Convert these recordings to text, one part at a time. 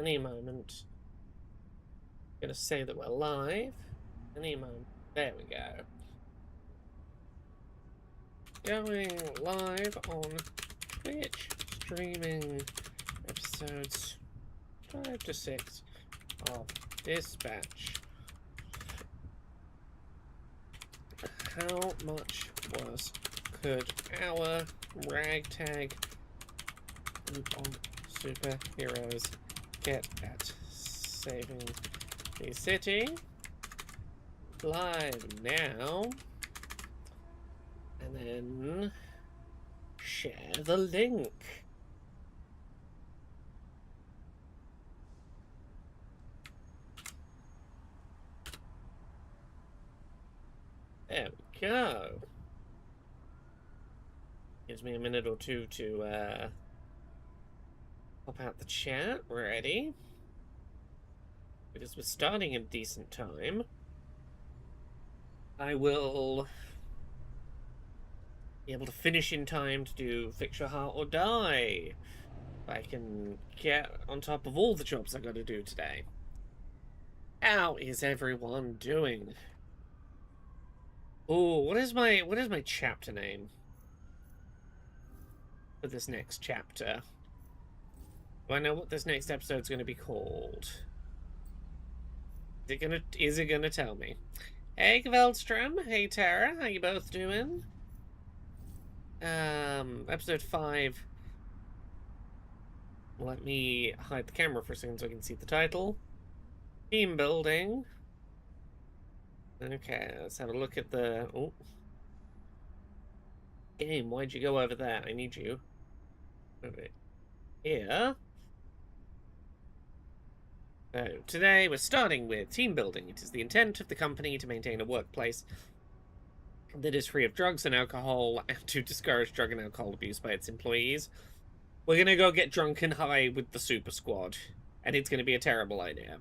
Any moment. Gonna say that we're live. Any moment. There we go. Going live on Twitch, streaming episodes 5 to 6 of Dispatch. How much worse could our ragtag group of superheroes get at saving the city? Live now. And then share the link. There we go. Gives me a minute or two to pop out the chat. Ready? Because we're starting in decent time. I will be able to finish in time to do Fix Your Heart or Die. If I can get on top of all the jobs I gotta do today. How is everyone doing? Oh, what is my chapter name for this next chapter? Do I know what this next episode's gonna be called? Is it gonna tell me? Hey Veldstrom, hey Tara, how you both doing? Episode 5. Let me hide the camera for a second so I can see the title. Team building. Okay, let's have a look at the... Oh. Game, why'd you go over there? I need you. Over here. So, today we're starting with team building. It is the intent of the company to maintain a workplace that is free of drugs and alcohol and to discourage drug and alcohol abuse by its employees. We're gonna go get drunk and high with the super squad, and it's gonna be a terrible idea.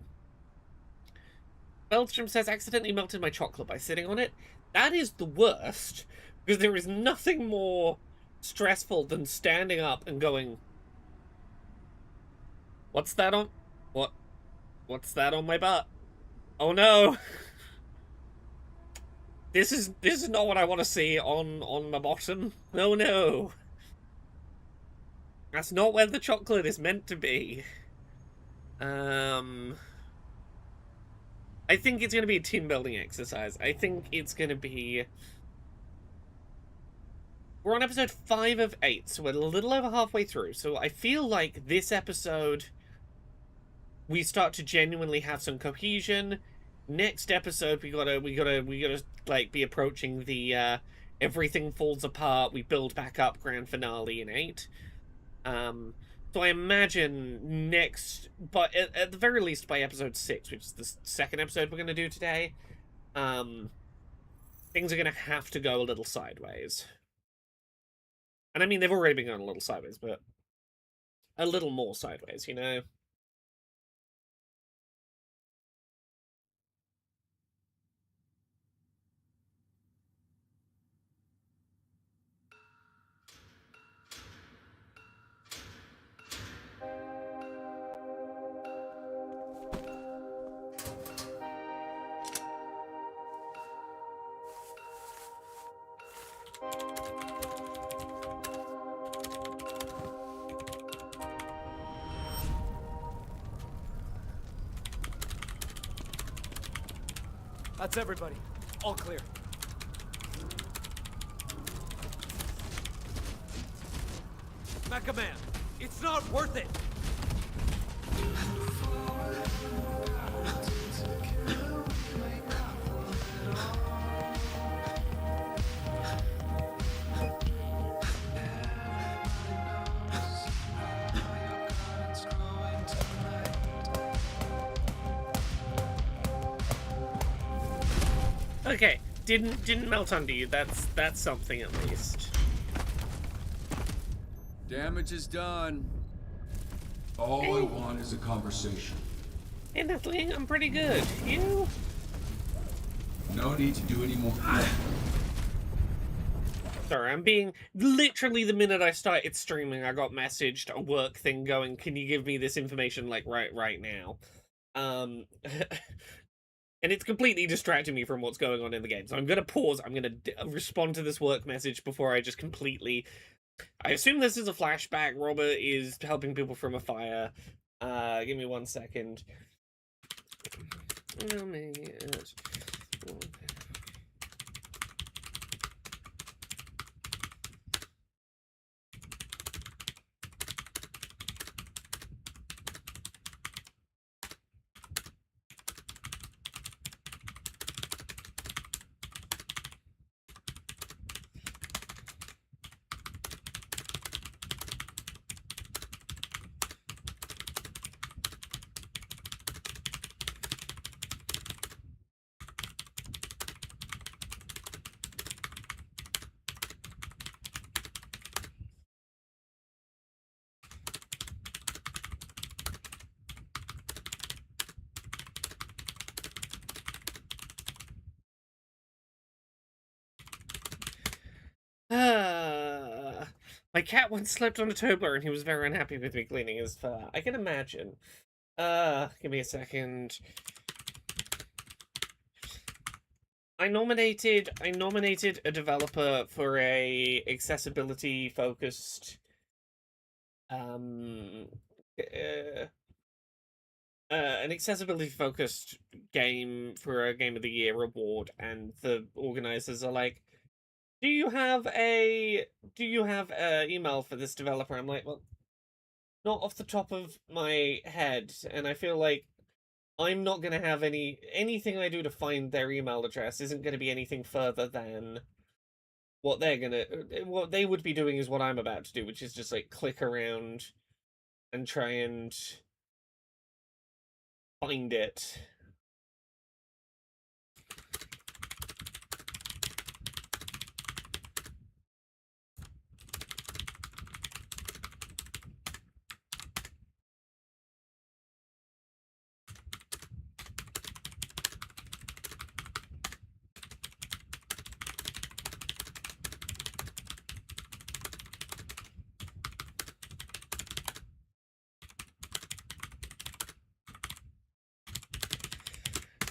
Veldstrom says, accidentally melted my chocolate by sitting on it. That is the worst, because there is nothing more stressful than standing up and going, what's that on? What's that on my butt? Oh no! This is not what I want to see on my bottom. Oh no! That's not where the chocolate is meant to be. I think it's going to be a team building exercise. I think it's going to be... We're on episode 5 of 8, so we're a little over halfway through. So I feel like this episode, we start to genuinely have some cohesion. Next episode, we gotta like be approaching the everything falls apart, we build back up grand finale in 8. So I imagine next, but at the very least by episode 6, which is the second episode we're going to do today, things are going to have to go a little sideways. And I mean, they've already been going a little sideways, but a little more sideways, you know? That's everybody. All clear. Mecha Man, it's not worth it! Okay, didn't melt under you. That's something at least. Damage is done. All I want is a conversation. Hey, Natalie, I'm pretty good. You? No need to do any more. Sorry, I'm being literally the minute I started streaming, I got messaged a work thing going, "Can you give me this information like right now?" And it's completely distracting me from what's going on in the game. So I'm gonna pause. I'm gonna respond to this work message before I just completely. I assume this is a flashback. Robert is helping people from a fire. Give me 1 second. My cat once slept on a Tobler and he was very unhappy with me cleaning his fur. I can imagine. Give me a second. I nominated a developer for a accessibility focused an accessibility focused game for a Game of the Year award, and the organizers are like, do you have a email for this developer? I'm like, well, not off the top of my head, and I feel like I'm not gonna have anything I do to find their email address isn't gonna be anything further than what they would be doing is what I'm about to do, which is just like click around and try and find it.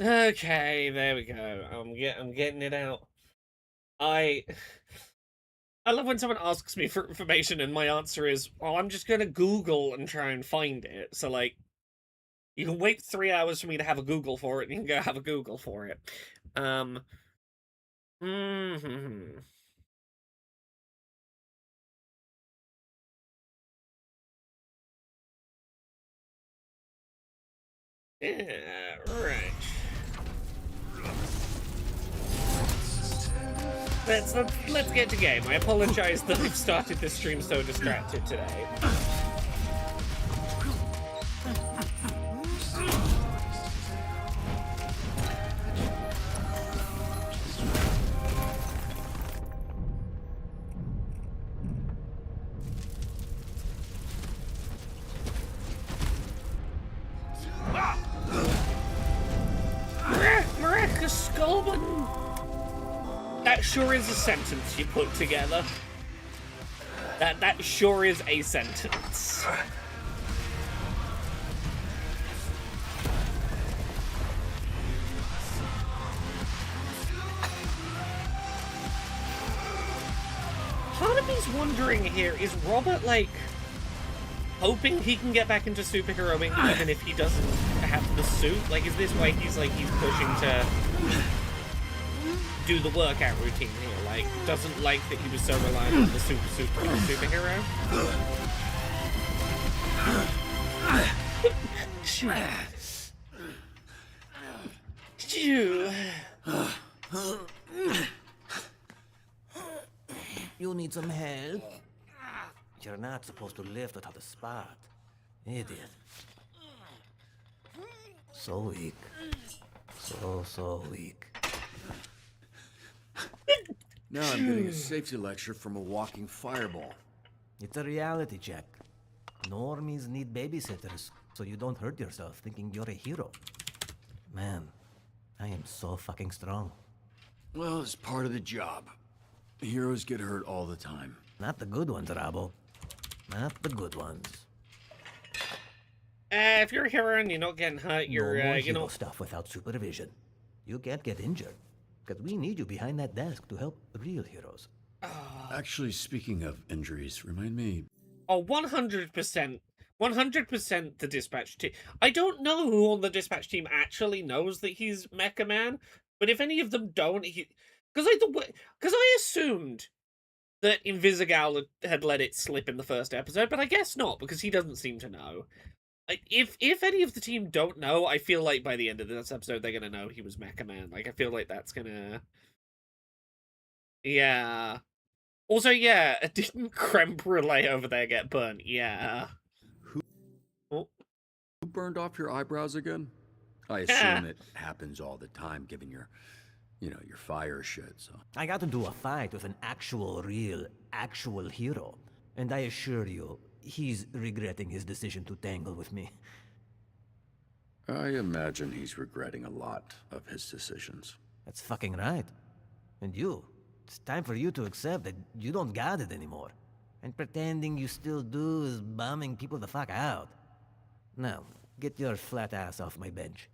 Okay, there we go. I'm getting it out. I love when someone asks me for information and my answer is, well, I'm just gonna Google and try and find it. So, like, you can wait 3 hours for me to have a Google for it, and you can go have a Google for it. Yeah, right. Let's get to game. I apologize that we've started this stream so distracted today. Maracus Skullman! That sure is a sentence you put together. That sure is a sentence. Part of me's wondering here, is Robert, like, hoping he can get back into superheroing even if he doesn't have the suit? Like, is this why he's pushing to do the workout routine here? Like, doesn't like that he was so reliant on the superhero? You need some help? You're not supposed to lift without a spot. Idiot. So weak. So weak. Now I'm getting a safety lecture from a walking fireball. It's a reality check. Normies need babysitters, so you don't hurt yourself thinking you're a hero. Man, I am so fucking strong. Well, it's part of the job. Heroes get hurt all the time. Not the good ones, Rabo. Not the good ones. If you're a hero and you're not getting hurt, you're, no more you hero know... stuff without supervision. You can't get injured. Because we need you behind that desk to help real heroes. Actually, speaking of injuries, remind me. Oh, 100%. 100% the dispatch team. I don't know who on the dispatch team actually knows that he's Mecha Man, but if any of them don't, because I assumed that Invisigal had let it slip in the first episode, but I guess not, because he doesn't seem to know. If any of the team don't know, I feel like by the end of this episode they're gonna know he was Mecha Man. Like, I feel like that's gonna... Yeah. Also, yeah, didn't Creme Brulee over there get burnt? Yeah. Who burned off your eyebrows again? I assume it happens all the time, given your, your fire shit, so. I got into a fight with an actual hero. And I assure you, he's regretting his decision to tangle with me. I imagine he's regretting a lot of his decisions. That's fucking right. And you, it's time for you to accept that you don't got it anymore. And pretending you still do is bumming people the fuck out. Now, get your flat ass off my bench.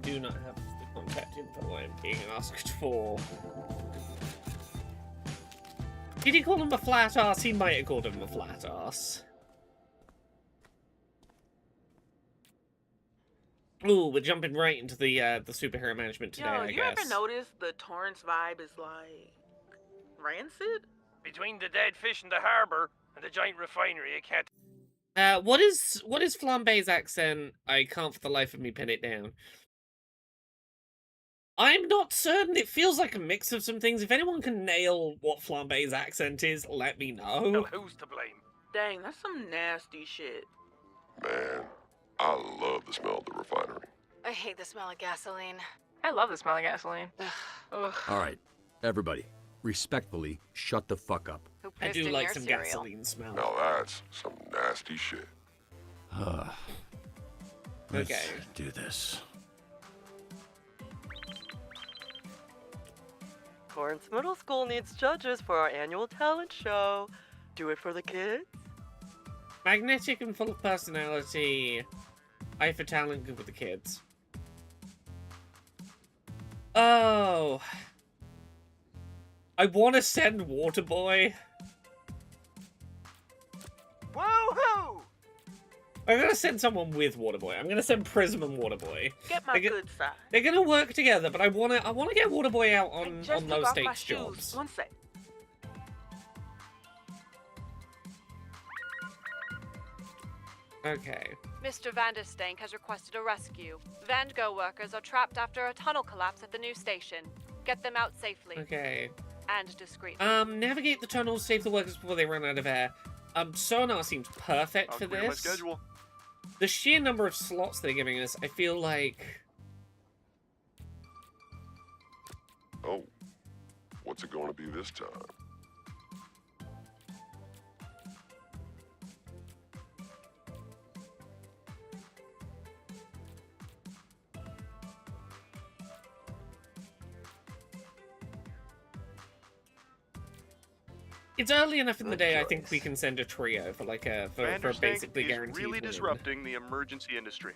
Do not have the contact info I'm being asked for. Did he call him a flat ass? He might have called him a flat ass. Ooh, we're jumping right into the superhero management today, I guess. You ever notice the Torrance vibe is like rancid? Between the dead fish in the harbour and the giant refinery, I can't. What is Flambe's accent? I can't for the life of me pin it down. I'm not certain. It feels like a mix of some things. If anyone can nail what Flambe's accent is, let me know. Well, who's to blame? Dang, that's some nasty shit. Man, I love the smell of the refinery. I hate the smell of gasoline. I love the smell of gasoline. Ugh. All right, everybody, respectfully, shut the fuck up. Who I pissed do in like your some cereal? gasoline smell. Now that's some nasty shit. Let's Okay. do this. Torrance Middle School needs judges for our annual talent show. Do it for the kids. Magnetic and full of personality. Eye for talent, good with the kids. Oh. I want to send Waterboy. Woohoo! I'm going to send someone with Waterboy. I'm going to send Prism and Waterboy. Get my good side. They're going to work together, but I want to get Waterboy out I on just low took off my stakes shoes. jobs. One sec. Okay. Mr. Vanderstank has requested a rescue. Van Gogh workers are trapped after a tunnel collapse at the new station. Get them out safely Okay. and discreetly. Navigate the tunnels, save the workers before they run out of air. Sonar seems perfect for clear my this. schedule. The sheer number of slots they're giving us, I feel like... Oh, what's it going to be this time? It's early enough in the Good day, I think choice. we can send a trio for like a... for Vanderstank basically is guaranteed really win. disrupting the emergency industry.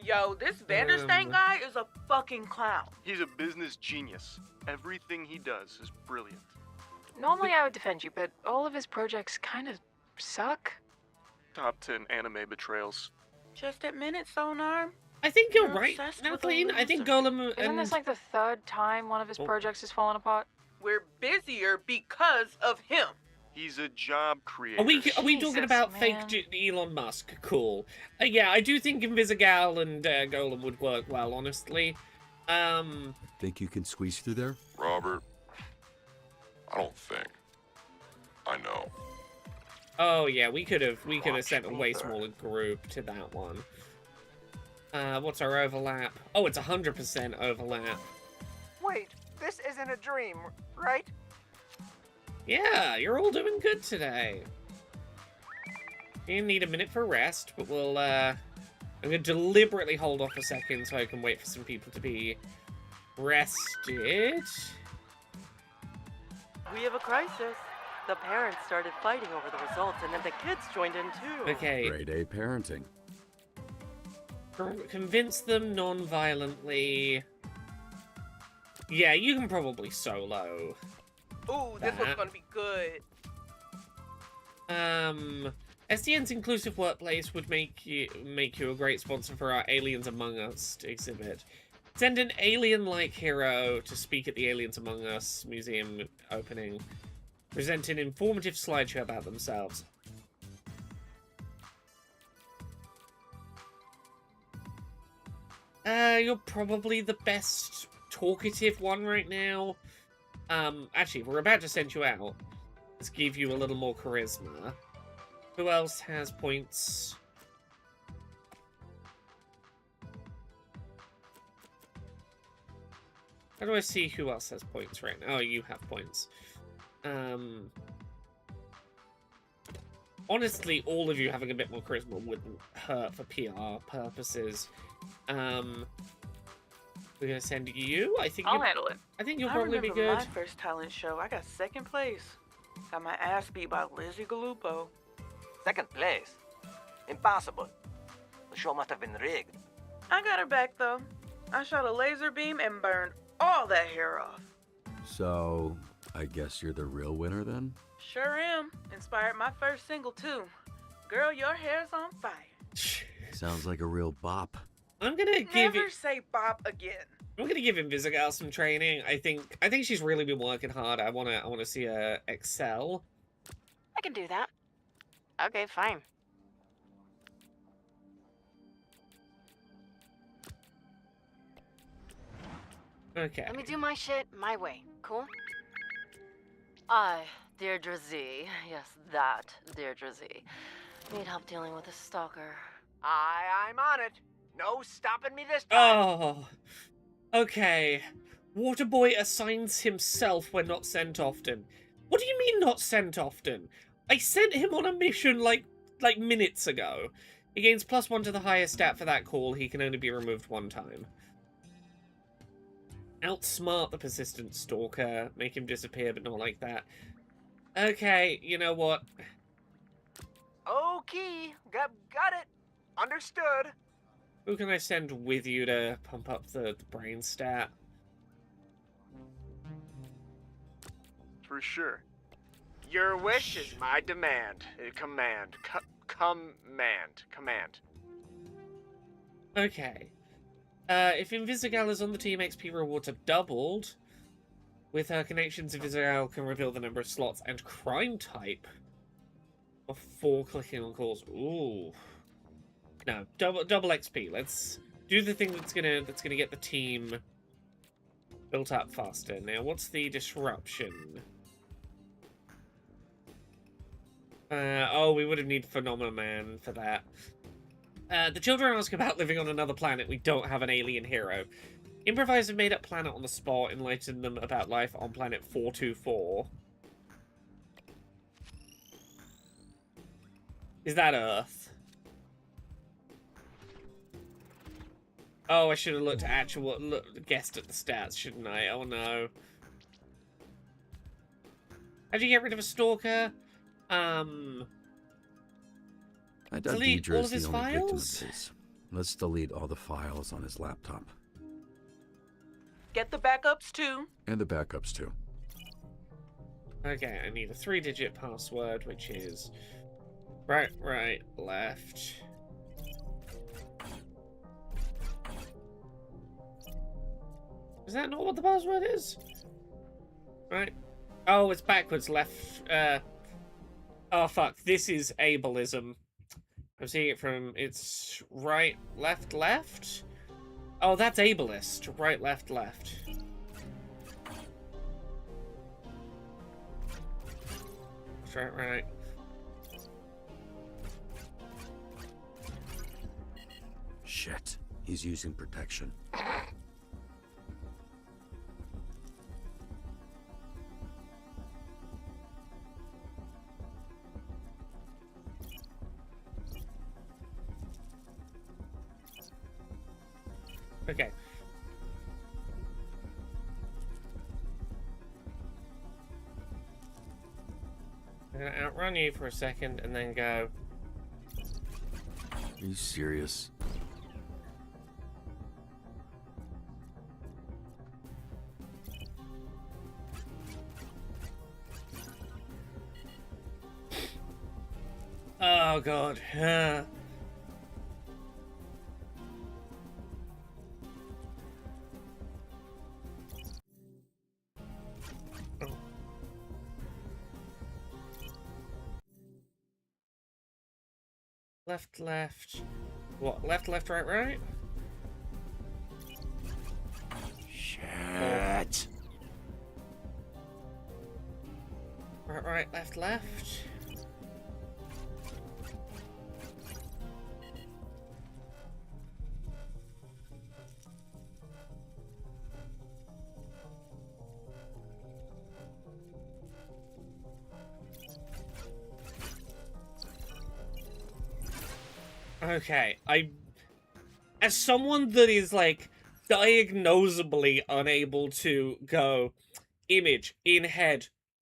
Yo, this Vanderstank guy is a fucking clown. He's a business genius. Everything he does is brilliant. Normally I would defend you, but all of his projects kind of suck. Top 10 anime betrayals. Just admit it, Sonar. I think you're You're right, obsessed with a Kathleen. I think loser. Golem Isn't and... this like the third time one of his projects has fallen apart? We're busier because of him. He's a job creator. Are we talking Jesus, about man. fake Elon Musk? Cool. Yeah, I do think Invisigal and Golem would work well, honestly. Think you can squeeze through there? Robert, I don't think. I know. Oh yeah, we could have sent a Watch way me. smaller group to that one. What's our overlap? Oh, it's 100% overlap. Wait, this isn't a dream, right? Yeah, you're all doing good today. You need a minute for rest, but we'll, I'm gonna deliberately hold off a second so I can wait for some people to be rested. We have a crisis. The parents started fighting over the results, and then the kids joined in too. Okay. Grade A parenting. Convince them non-violently. Yeah, you can probably solo. Ooh, this one's gonna be good. SDN's inclusive workplace would make you a great sponsor for our Aliens Among Us exhibit. Send an alien-like hero to speak at the Aliens Among Us museum opening. Present an informative slideshow about themselves. You're probably the best talkative one right now. Actually, we're about to send you out. Let's give you a little more charisma. Who else has points? How do I see who else has points right now? Oh, you have points. Honestly, all of you having a bit more charisma wouldn't hurt for PR purposes. We're gonna send you. I think I'll handle it. I think you'll I probably be remember good. my first talent show, I got second place. Got my ass beat by Lizzie Galupo. Second place? Impossible. The show must have been rigged. I got her back though. I shot a laser beam and burned all that hair off. So, I guess you're the real winner then? Sure am. Inspired my first single too. Girl, your hair's on fire. Sounds like a real bop. I'm gonna give Never it. say bop again. I'm gonna give Invisigal some training. I think she's really been working hard. I wanna see her excel. I can do that. Okay, fine. Okay. Let me do my shit my way. Cool? I, Deirdre Z, yes, that Deirdre Z, need help dealing with a stalker. I'm on it. No stopping me this time. Oh. Okay. Waterboy assigns himself when not sent often. What do you mean not sent often? I sent him on a mission like minutes ago. He gains +1 to the highest stat for that call. He can only be removed one time. Outsmart the persistent stalker. Make him disappear, but not like that. Okay, you know what? Okay, got it. Understood. Who can I send with you to pump up the brain stat? For sure. Your wish is my demand. Command. Command. Okay. If Invisigal is on the team, XP rewards are doubled. With her connections, Invisigal can reveal the number of slots and crime type before clicking on calls. Ooh. No, double XP. Let's do the thing that's gonna get the team built up faster. Now, what's the disruption? Oh, we would have needed Phenomenon for that. The children ask about living on another planet. We don't have an alien hero. Improvise a made-up planet on the spot. Enlighten them about life on planet 424. Is that Earth? Oh, I should have guessed at the stats, shouldn't I? Oh no. How'd you get rid of a stalker? I doubt Delete Deidre all is of his the only victim of files? this. Let's delete all the files on his laptop. Get the backups too. And the backups too. Okay, I need a 3-digit password, which is right, left. Is that not what the password is? Right. Oh, it's backwards, left. Oh, fuck. This is ableism. I'm seeing it from... It's right, left. Oh, that's ableist. Right, left. Right. Shit. He's using protection. Okay. I'm gonna outrun you for a second and then go. Are you serious? Oh god. Left, left. What? Left, left, right, right? Shit. Right, right, left, left. Okay, as someone that is, like, diagnosably unable to go, image, in head,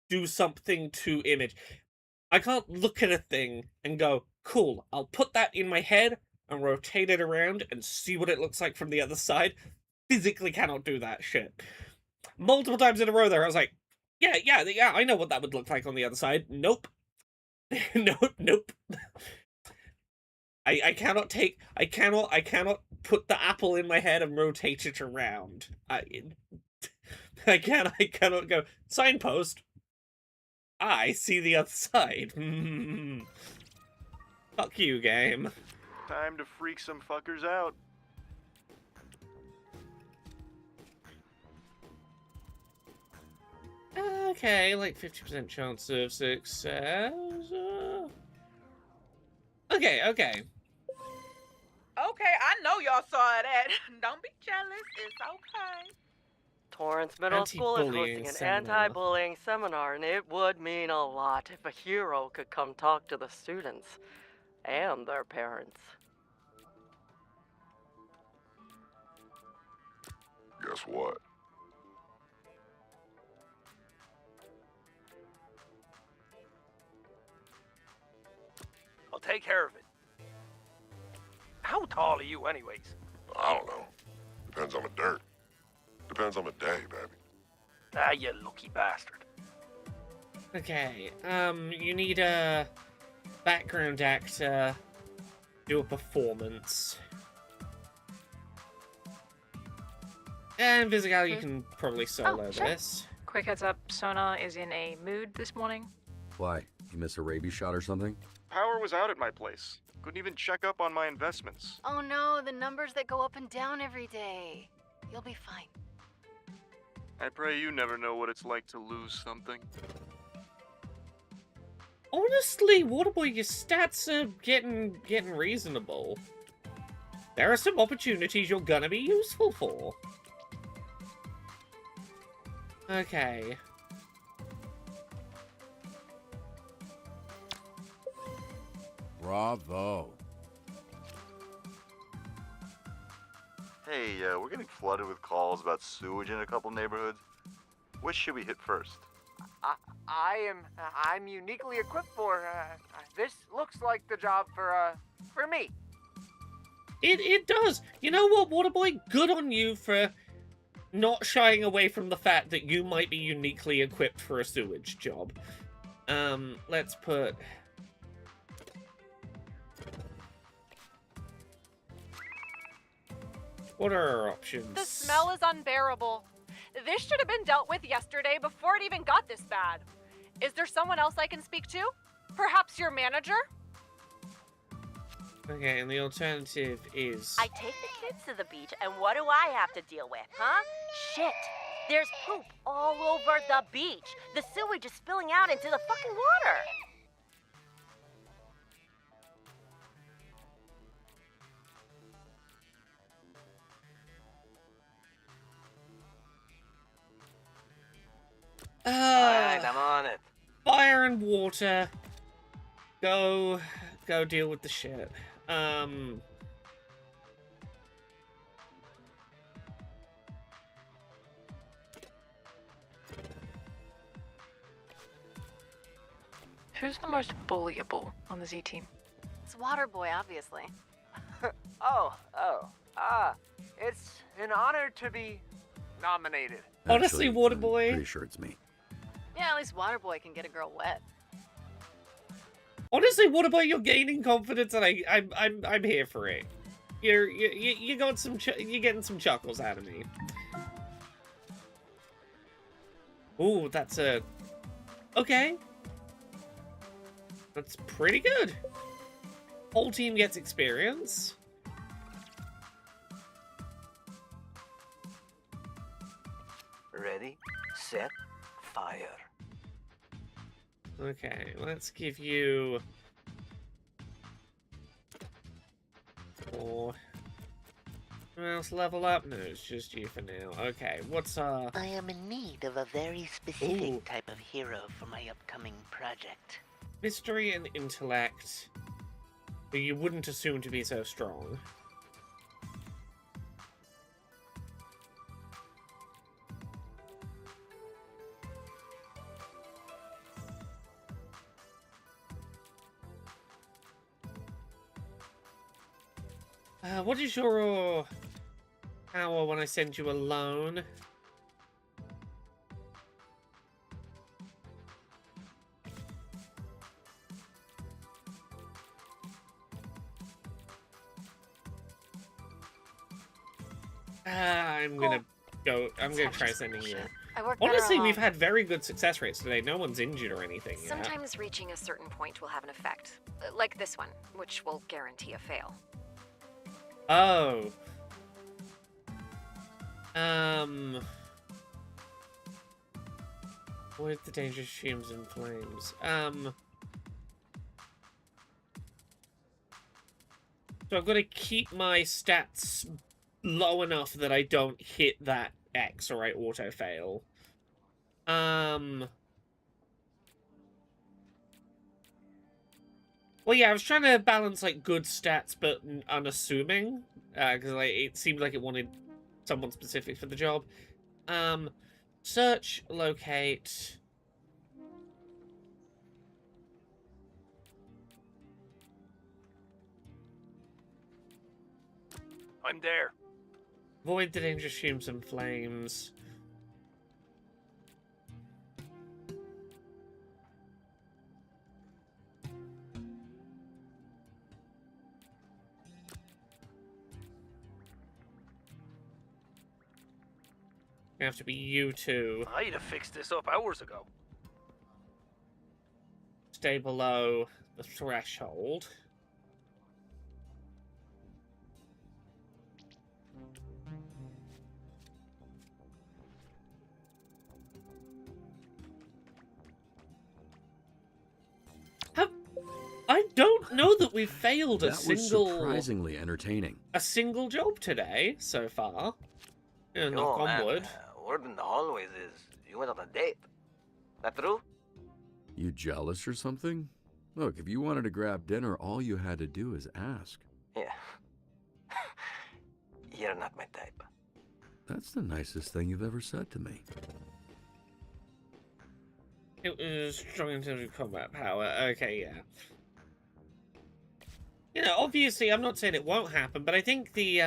do something to image, I can't look at a thing and go, cool, I'll put that in my head and rotate it around and see what it looks like from the other side. Physically cannot do that shit. Multiple times in a row there, I was like, yeah, I know what that would look like on the other side. Nope. Nope. I cannot put the apple in my head and rotate it around. I cannot go, signpost. I see the other side. Fuck you, game. Time to freak some fuckers out. Okay, like 50% chance of success. Okay. Okay, I know y'all saw that. Don't be jealous. It's okay. Torrance Middle School is Anti-bullying hosting an seminar. anti-bullying seminar, and it would mean a lot if a hero could come talk to the students and their parents. Guess what? I'll take care of it. How tall are you, anyways? I don't know. Depends on the dirt. Depends on the day, baby. Ah, you lucky bastard. Okay, you need a background actor, do a performance. And Visigal, you can probably solo sure. this. Quick heads up, Sona is in a mood this morning. Why? You miss a rabies shot or something? Power was out at my place. Couldn't even check up on my investments. Oh no, the numbers that go up and down every day. You'll be fine. I pray you never know what it's like to lose something. Honestly, Waterboy, your stats are getting reasonable. There are some opportunities you're gonna be useful for. Okay. Bravo. Hey, we're getting flooded with calls about sewage in a couple neighborhoods. Which should we hit first? I'm uniquely equipped for, this looks like the job for me. It does. You know what, Waterboy? Good on you for not shying away from the fact that you might be uniquely equipped for a sewage job. Let's put... What are our options? The smell is unbearable. This should have been dealt with yesterday before it even got this bad. Is there someone else I can speak to? Perhaps your manager? Okay, and the alternative is... I take the kids to the beach, and what do I have to deal with, huh? Shit! There's poop all over the beach. The sewage is spilling out into the fucking water. find water. Go deal with the shit. Who's the most bullyable on the Z team? It's Waterboy, obviously. It's an honor to be nominated. Honestly, Actually, Waterboy. I'm pretty sure it's me. Yeah, at least Waterboy can get a girl wet. Honestly, Waterboy, you're gaining confidence, and I'm here for it. You're getting some chuckles out of me. Ooh, that's a okay. That's pretty good. Whole team gets experience. Ready, set, fire. Okay, let's give you 4. Anyone else level up? No, it's just you for now. Okay, what's I am in need of a very specific type of hero for my upcoming project. mystery and intellect? Who you wouldn't assume to be so strong. What is your power when I send you alone? I'm gonna try sending you. I work better Honestly, we've alone. had very good success rates today. No one's injured or anything yet. Sometimes reaching a certain point will have an effect. Like this one, which will guarantee a fail. Oh. Avoid the dangerous fumes and flames. So I've got to keep my stats low enough that I don't hit that X or I auto fail. Well, yeah, I was trying to balance like good stats but unassuming, because like it seemed like it wanted someone specific for the job. Search, locate. I'm there. Avoid the dangerous fumes and flames. Gonna have to be you two. I'd have fixed this up hours ago. Stay below the threshold. I don't know that we've failed That was surprisingly entertaining. a single job today so far. Yeah, knock on wood. Word in the hallways is you went on a date. That true? You jealous or something? Look, if you wanted to grab dinner, all you had to do is ask. Yeah. You're not my type. That's the nicest thing you've ever said to me. It was strong in terms of combat power. Okay, yeah. You know, obviously, I'm not saying it won't happen, but I think the,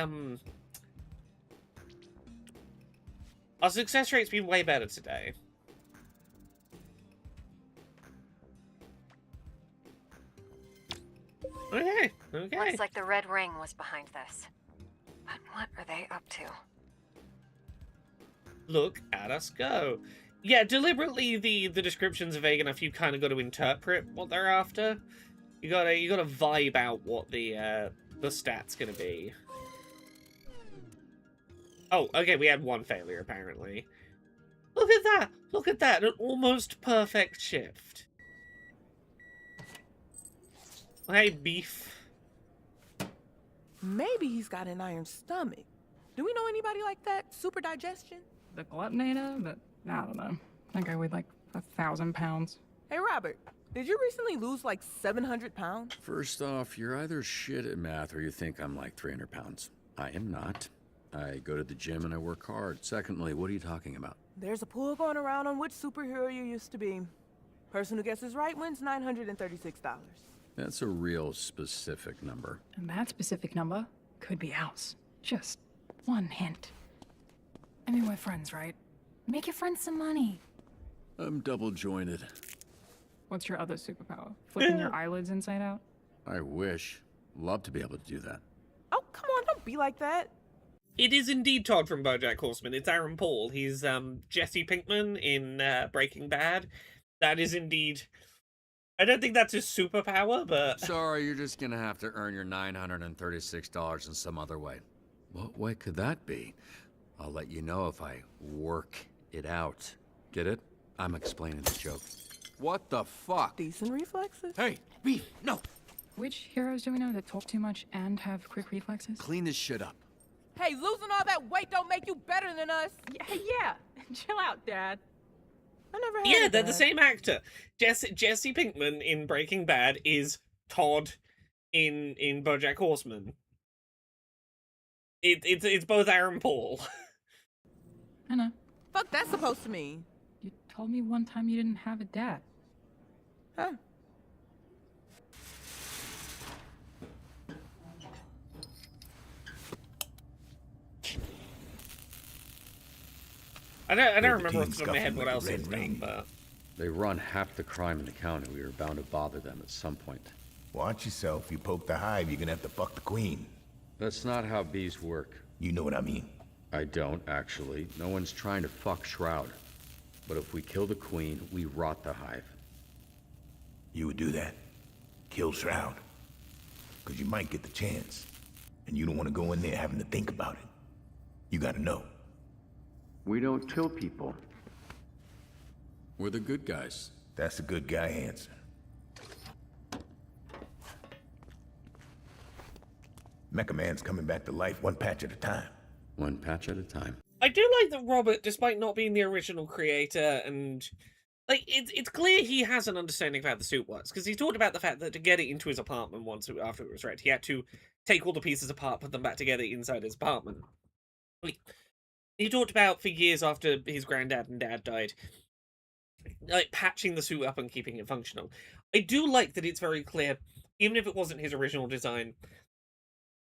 our success rate's been way better today. Okay, okay. Looks like the Red Ring was behind this. But what are they up to? Look at us go. Yeah, deliberately the descriptions are vague enough. You kind of got to interpret what they're after. You gotta vibe out what the stat's gonna be. Oh, okay, we had one failure apparently. Look at that! Look at that! An almost perfect shift. Hey, beef. Maybe he's got an iron stomach. Do we know anybody like that? Super digestion? The Glutonator? But I don't know. I think I weighed like 1,000 pounds. Hey, Robert, did you recently lose like 700 pounds? First off, you're either shit at math or you think I'm like 300 pounds. I am not. I go to the gym and I work hard. Secondly, what are you talking about? There's a pool going around on which superhero you used to be. Person who guesses right wins $936. That's a real specific number. And that specific number could be ours. Just one hint. I mean, we're friends, right? Make your friends some money. I'm double jointed. What's your other superpower? Flipping your eyelids inside out? I wish. Love to be able to do that. Oh, come on, don't be like that. It is indeed Todd from BoJack Horseman. It's Aaron Paul. He's Jesse Pinkman in Breaking Bad. That is indeed... I don't think that's his superpower, but... Sorry, you're just gonna have to earn your $936 in some other way. What way could that be? I'll let you know if I work it out. Get it? I'm explaining the joke. What the fuck? Decent reflexes. Hey, Beef, no! Which heroes do we know that talk too much and have quick reflexes? Clean this shit up. Hey, losing all that weight don't make you better than us. Yeah. Chill out, Dad. I never had Yeah, a they're dad. the same actor. Jesse Pinkman in Breaking Bad is Todd in BoJack Horseman. It's both Aaron Paul. I know. Fuck that's supposed to mean? You told me one time you didn't have a dad. Huh? I don't remember team off the top of my head scuffling what like else a red he's done, ring. but... They run half the crime in the county. We are bound to bother them at some point. Watch yourself. You poke the hive, you're gonna have to fuck the queen. That's not how bees work. You know what I mean. I don't, actually. No one's trying to fuck Shroud. But if we kill the queen, we rot the hive. You would do that. Kill Shroud. Because you might get the chance. And you don't want to go in there having to think about it. You gotta know. We don't kill people. We're the good guys. That's a good guy answer. Mecha Man's coming back to life one patch at a time. One patch at a time. I do like that Robert, despite not being the original creator, and like it's clear he has an understanding of how the suit works, because he talked about the fact that to get it into his apartment once after it was ready, he had to take all the pieces apart, put them back together inside his apartment. Like, he talked about for years after his granddad and dad died, like patching the suit up and keeping it functional. I do like that it's very clear, even if it wasn't his original design,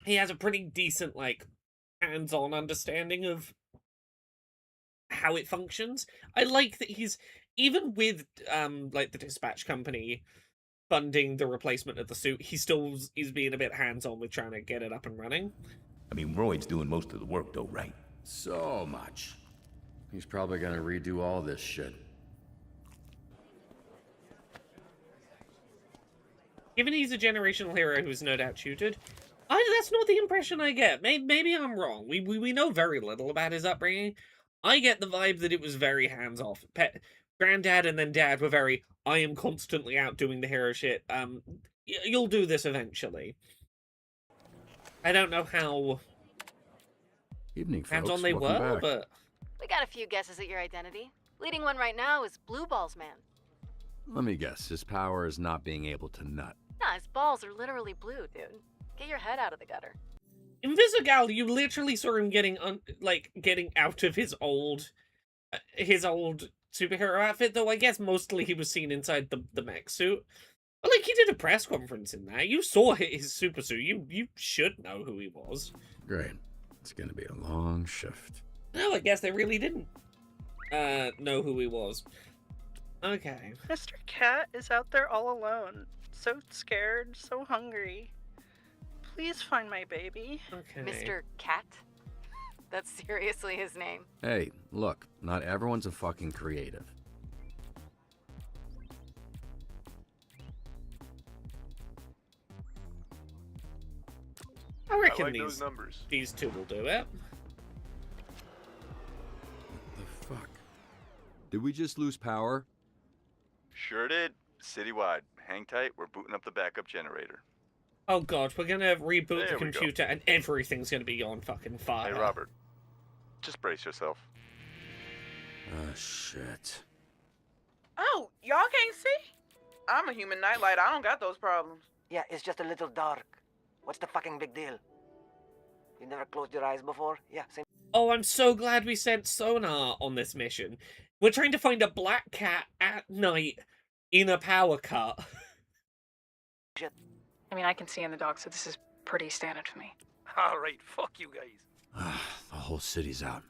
he has a pretty decent like hands-on understanding of how it functions. I like that he's, even with like the dispatch company funding the replacement of the suit, he still is being a bit hands-on with trying to get it up and running. I mean, Royd's doing most of the work though, right? So much. He's probably gonna redo all this shit. Given he's a generational hero who's no doubt tutored, that's not the impression I get. Maybe I'm wrong. We know very little about his upbringing. I get the vibe that it was very hands-off. Granddad and then Dad were very, I am constantly out doing the hero shit. You'll do this eventually. I don't know how Evening, folks. hands-on they Welcome were, back. but... We got a few guesses at your identity. Leading one right now is Blue Balls Man. Let me guess, his power is not being able to nut. Nah, his balls are literally blue, dude. Get your head out of the gutter. In Visigal, you literally saw him getting getting out of his old superhero outfit, though I guess mostly he was seen inside the mech suit. But like, he did a press conference in there. You saw his super suit. You should know who he was. Great. It's gonna be a long shift. No, I guess they really didn't know who he was. Okay. Mr. Cat is out there all alone. So scared, so hungry. Please find my baby. Okay. Mr. Cat? That's seriously his name. Hey, look, not everyone's a fucking creative. I reckon like those numbers. These two will do it. The fuck? Did we just lose power? Sure did. Citywide. Hang tight, we're booting up the backup generator. Oh god, we're gonna reboot There the we go. computer and everything's gonna be on fucking fire. Hey, Robert. Just brace yourself. Oh, shit. Oh, y'all can't see? I'm a human nightlight. I don't got those problems. Yeah, it's just a little dark. What's the fucking big deal? You never closed your eyes before? Yeah, same. Oh, I'm so glad we sent sonar on this mission. We're trying to find a black cat at night in a power cut. I mean, I can see in the dark, so this is pretty standard for me. Alright, fuck you guys. The whole city's out.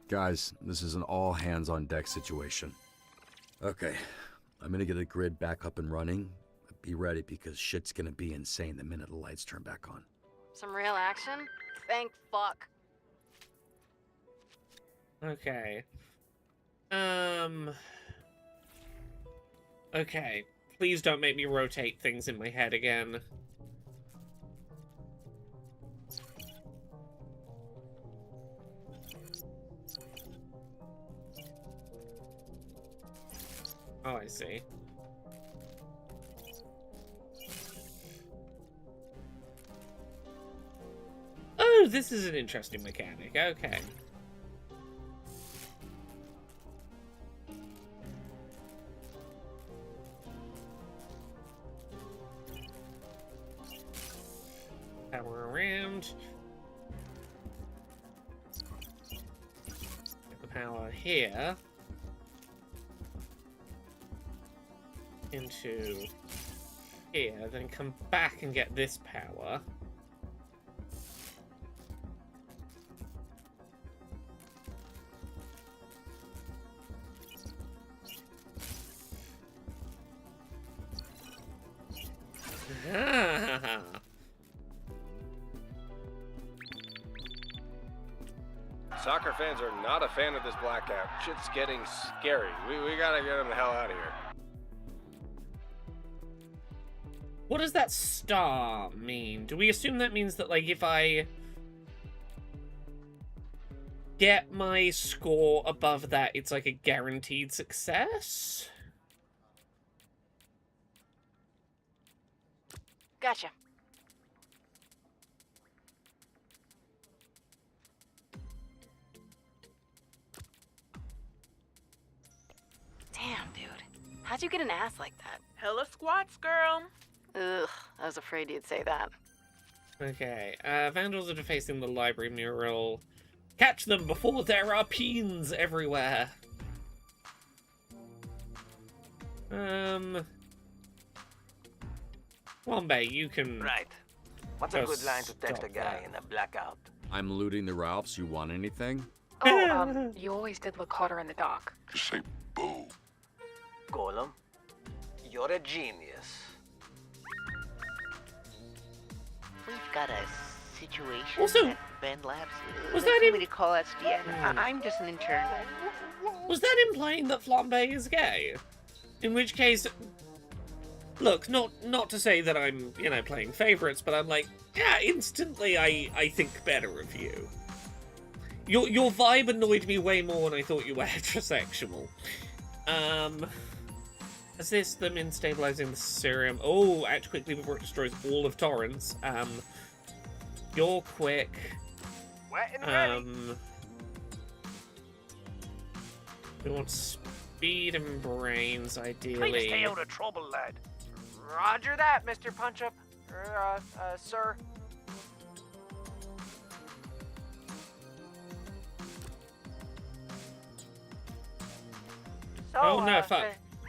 Guys, this is an all-hands-on-deck situation. Okay, I'm gonna get the grid back up and running. Be ready, because shit's gonna be insane the minute the lights turn back on. Some real action? Thank fuck. Okay. Okay. Please don't make me rotate things in my head again. Oh, I see. Oh, this is an interesting mechanic. Okay. Power around. Get the power here. Into here, then come back and get this power. Ah. Soccer fans are not a fan of this blackout. Shit's getting scary. We gotta get them the hell out of here. What does that star mean? Do we assume that means that, like, if I get my score above that, it's like a guaranteed success? Gotcha. Damn, dude. How'd you get an ass like that? Hella squats, girl. Ugh, I was afraid you'd say that. Okay, vandals are defacing the library mural. Catch them before there are peens everywhere. Flambe, you can... Right. What's a good line to text a guy in a blackout? I'm looting the Ralphs. You want anything? Oh, you always did look hotter in the dark. Just say boo. Golem, you're a genius. We've got a situation Also, at Bend Labs. was They that told in- me to call us I'm just an intern. Was that implying that Flambe is gay? In which case, look, not to say that I'm, you know, playing favorites, but I'm like, yeah, instantly I think better of you. Your vibe annoyed me way more when I thought you were heterosexual. Is this them in stabilizing the serum? Oh, act quickly before it destroys all of Torrance. You're quick. Wet and ready. We want speed and brains, Try to ideally. stay out of trouble, lad. Roger that, Mr. Punch-Up. Sir. So, Oh, no, fuck.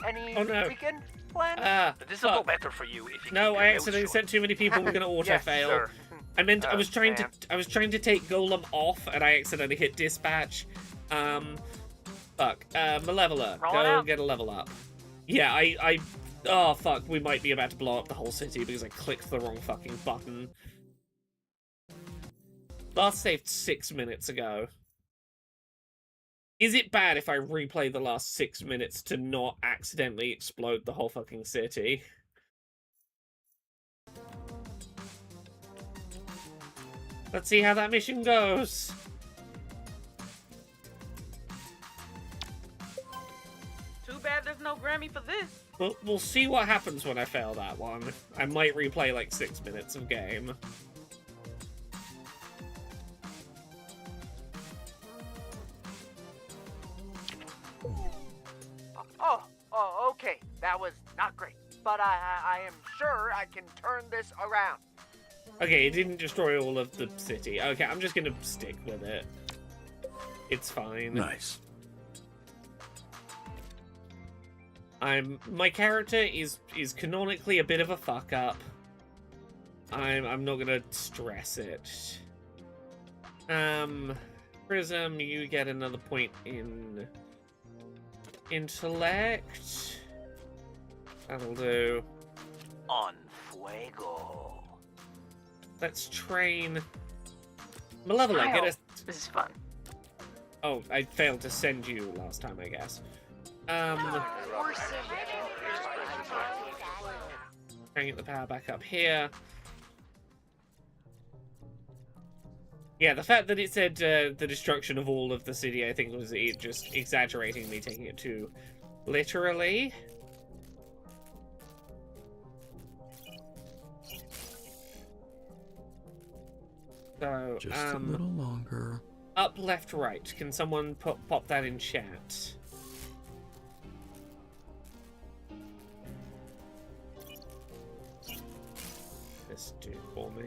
Any Oh, no. weekend plan? This will go Fuck. better for you if you No, keep I your mouth accidentally shut. sent too many people. We're gonna auto Yes, fail. sir. I meant I Oh, was trying man. to take Golem off, and I accidentally hit dispatch. Fuck. Malevola, Roll it go out. get a level up. Yeah, I. Oh fuck, we might be about to blow up the whole city because I clicked the wrong fucking button. Last saved 6 minutes ago. Is it bad if I replay the last 6 minutes to not accidentally explode the whole fucking city? Let's see how that mission goes. Too bad there's no Grammy for this. We'll see what happens when I fail that one. I might replay like 6 minutes of game. Oh, okay. That was not great. but I am sure I can turn this around. Okay, it didn't destroy all of the city. Okay, I'm just gonna stick with it. It's fine. Nice. My character is canonically a bit of a fuck up. I'm not gonna stress it. Prism, you get another point in intellect. That'll do. On fuego. Let's train Malevolent. Get us. This is fun. Oh, I failed to send you last time, I guess. Trying to get the power back up here. Yeah, the fact that it said the destruction of all of the city, I think, was it just exaggerating me taking it too literally. So, just a little longer. Up, left, right. Can someone pop that in chat? This do for me.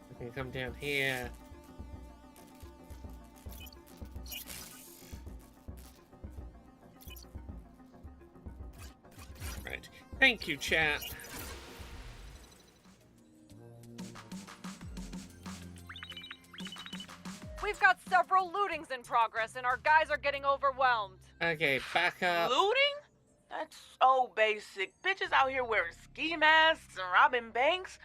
I can come down here. Right. Thank you, chat. We've got several lootings in progress, and our guys are getting overwhelmed. Okay, back up. Looting? That's so basic. Bitches out here wearing ski masks and robbing banks.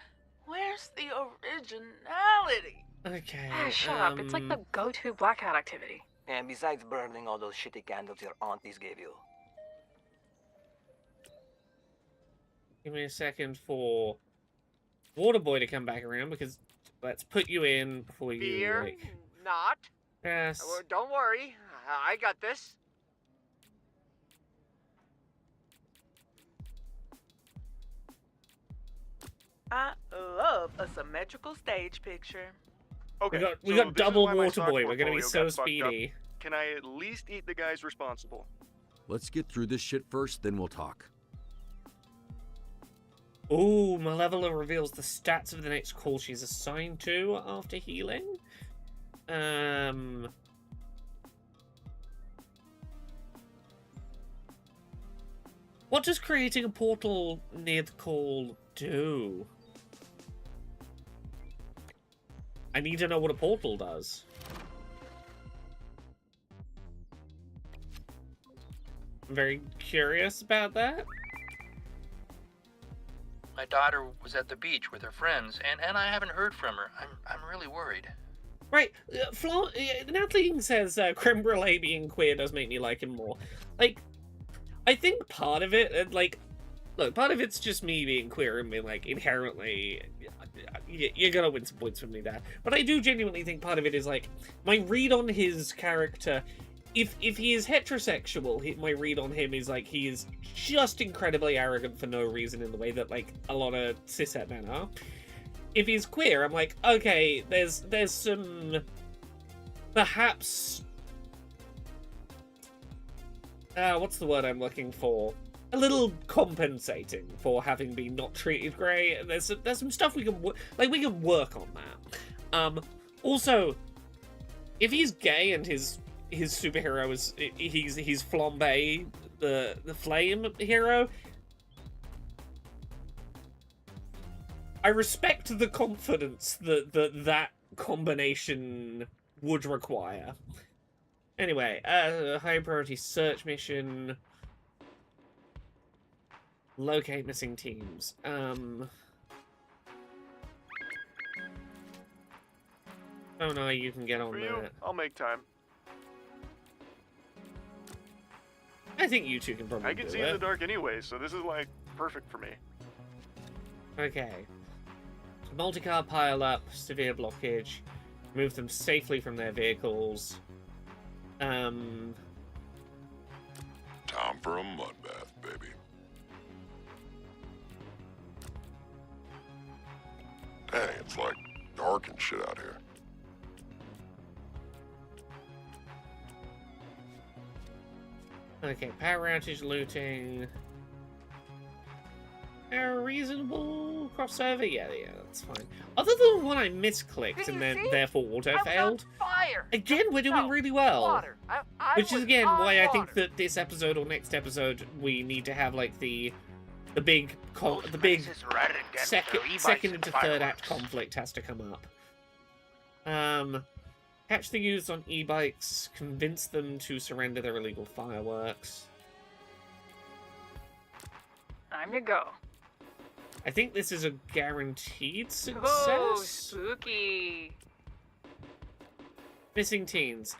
Where's the originality? Okay. Ah, shut up. It's like the go-to blackout activity. And besides burning all those shitty candles your aunties gave you. Give me a second for Waterboy to come back around, because let's put you in before you, Fear like... not. Yes. Don't worry. I got this. I love a symmetrical stage picture. Okay, We so got this is double why my Water stock Boy. We're gonna be portfolio so got fucked up. speedy. Can I at least eat the guys responsible? Let's get through this shit first, then we'll talk. Ooh, Malevola reveals the stats of the next call she's assigned to after healing. What does creating a portal near the call do? I need to know what a portal does. I'm very curious about that. My daughter was at the beach with her friends, and I haven't heard from her. I'm really worried. Right, Natalie says creme brulee being queer does make me like him more. Like, I think part of it, like, look, part of it's just me being queer and being like inherently, you're gonna win some points from me there. But I do genuinely think part of it is like my read on his character. If he is heterosexual, my read on him is like he is just incredibly arrogant for no reason in the way that like a lot of cishet men are. If he's queer, I'm like, okay, there's some perhaps what's the word I'm looking for? A little compensating for having been not treated great. There's some stuff we can work on that. Also, if he's gay and his superhero is he's Flambe, the flame hero, I respect the confidence that combination would require. Anyway, high priority search mission. Locate missing teams. Oh no, you can get on For you, that. I'll make time. I think you two can probably I can do see it. in the dark anyway, so this is like perfect for me. Okay. Multi-car pile-up, severe blockage. Move them safely from their vehicles. Time for a mud bath, baby. Hey, it's like dark and shit out here. Okay, power outage looting. A reasonable crossover? Yeah, that's fine. Other than one I misclicked and then therefore auto failed. Fire. Again, we're doing really well. Water. I Which is was again on why I water. think that this episode or next episode we need to have like the big second into third act conflict has to come up. Catch the youths on e-bikes, convince them to surrender their illegal fireworks. Time to go. I think this is a guaranteed Oh, success. spooky. Missing teens.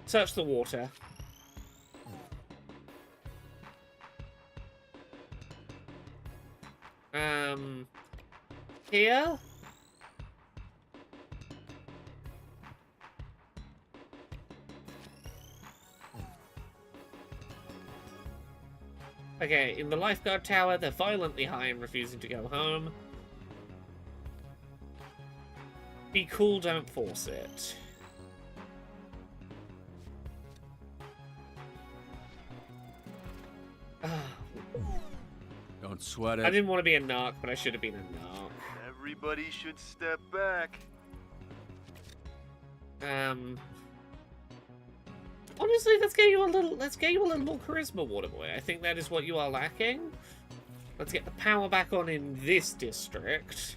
Search the water. Here? Okay, in the lifeguard tower, they're violently high and refusing to go home. Be cool, don't force it. Don't sweat I it. didn't want to be a narc, but I should have been a narc. Everybody should step back. Honestly, let's get you a little more charisma, Waterboy. I think that is what you are lacking. Let's get the power back on in this district.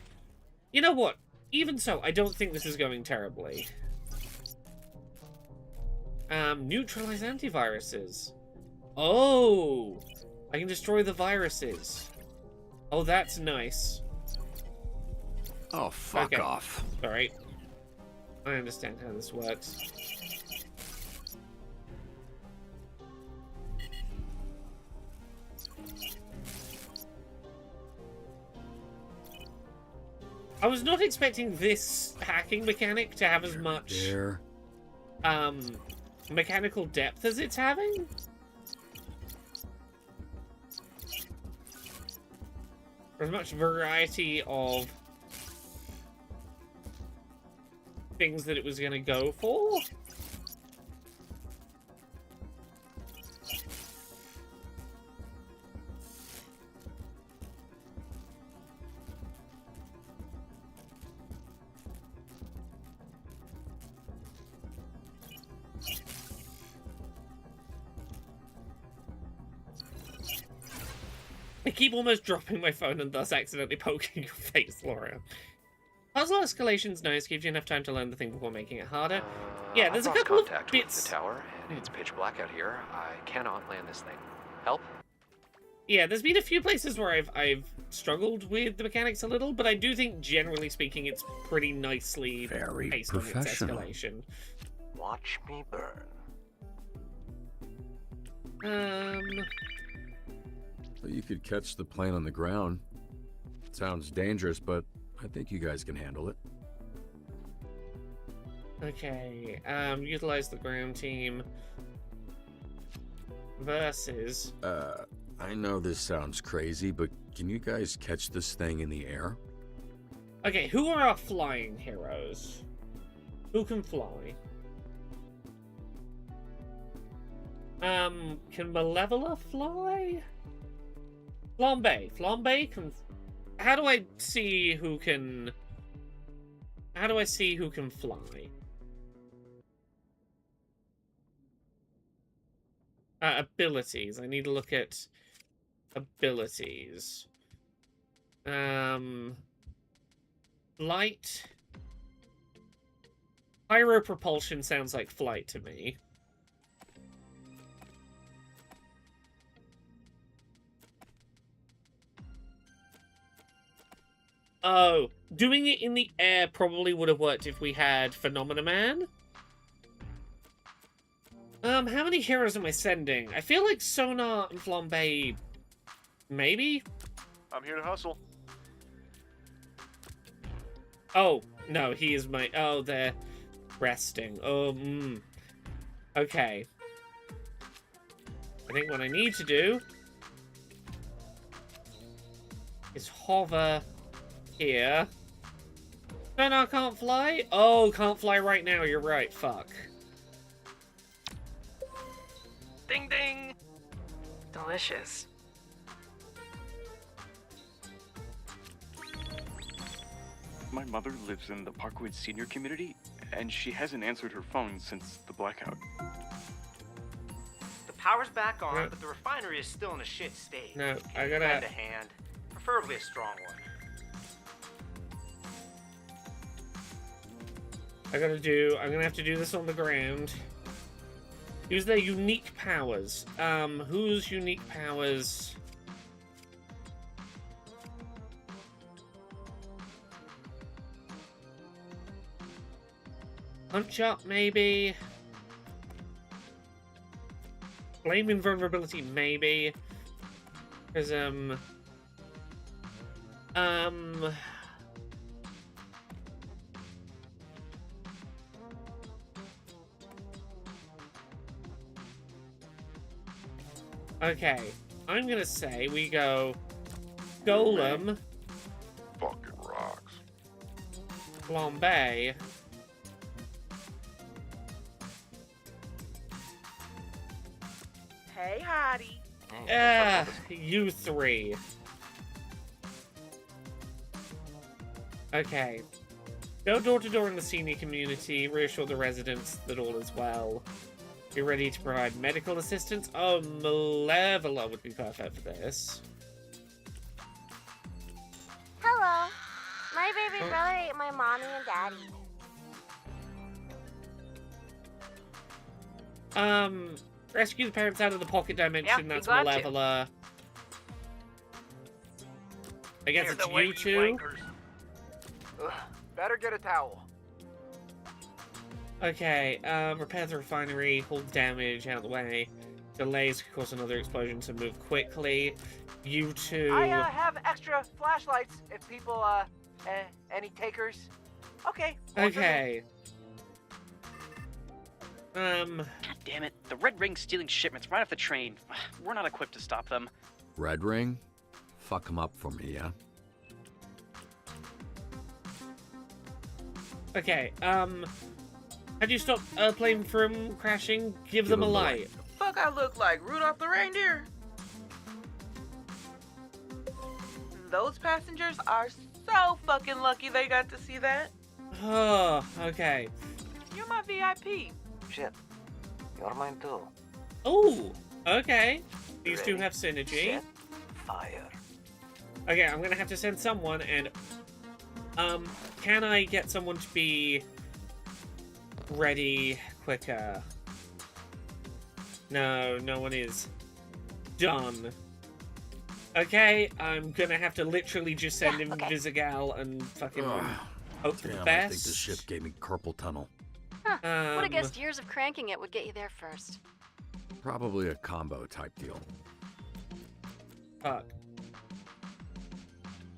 You know what? Even so, I don't think this is going terribly. Neutralize antiviruses. Oh! I can destroy the viruses. Oh, that's nice. Oh, fuck Okay. off. Alright. I understand how this works. I was not expecting this hacking mechanic to have as much There. mechanical depth as it's having. Or as much variety of things that it was going to go for. I keep almost dropping my phone and thus accidentally poking your face, Laura. Puzzle escalation's nice, gives you enough time to learn the thing before making it harder. Yeah, there's a I've lost couple of contact bits. with the tower, and it's pitch black out here. I cannot land this thing. Help? Yeah, there's been a few places where I've struggled with the mechanics a little, but I do think generally speaking it's pretty nicely Very paced on its professional. escalation. Watch me burn. So you could catch the plane on the ground. Sounds dangerous, but I think you guys can handle it. Okay, utilize the ground team versus... I know this sounds crazy, but can you guys catch this thing in the air? Okay, who are our flying heroes? Who can fly? Can Malevola fly? Flambe can... How do I see who can... How do I see who can fly? Abilities. I need to look at abilities. Flight. Pyropropulsion sounds like flight to me. Oh, doing it in the air probably would have worked if we had Phenomena Man. How many heroes am I sending? I feel like Sonar and Flambe... Maybe? I'm here to hustle. Oh, no, he is my... Oh, they're resting. Okay. I think what I need to do is hover here. Sonar can't fly? Oh, can't fly right now, you're right, fuck. Ding ding! Delicious. My mother lives in the Parkwood senior community, and she hasn't answered her phone since the blackout. The power's back on, No. but the refinery is still in a shit state. No, Can I you gotta- lend a hand, preferably a strong one. I'm gonna have to do this on the ground. Use their unique powers. Whose unique powers? Punch up, maybe? Flame invulnerability, maybe? Because, okay, I'm gonna say we go Golem, Fucking rocks. Flambe, Hey, Hottie. you three. Okay. Go door to door in the senior community, reassure the residents that all is well. Be ready to provide medical assistance. Oh, Malevola would be perfect for this. Hello. My baby brother ate my mommy and daddy. Rescue the parents out of the pocket dimension. Yeah, That's glad to. Malevola. I guess Here, it's the way you two. Ugh, better get a towel. Okay, repair the refinery, hold damage out of the way. Delays could cause another explosion, so move quickly. You two... I have extra flashlights if people, any takers? Okay. Okay. God damn it. The Red Ring's stealing shipments right off the train. We're not equipped to stop them. Red Ring? Fuck him up for me, yeah? Okay, how do you stop a plane from crashing? Give them a them the light. Fuck, I look like Rudolph the reindeer. Those passengers are so fucking lucky they got to see that. Oh, okay. You're my VIP. Shit. You're mine too. Oh, okay. These two Ready, have synergy. set, fire. Okay, I'm gonna have to send someone, and can I get someone to be ready quicker? No, no one is. Done. Okay, I'm gonna have to literally just send him Visigal and fucking hope for the Damn, best. I think this ship gave me carpal tunnel. Huh. Would have guessed years of cranking it would get you there first. Probably a combo type deal. Fuck.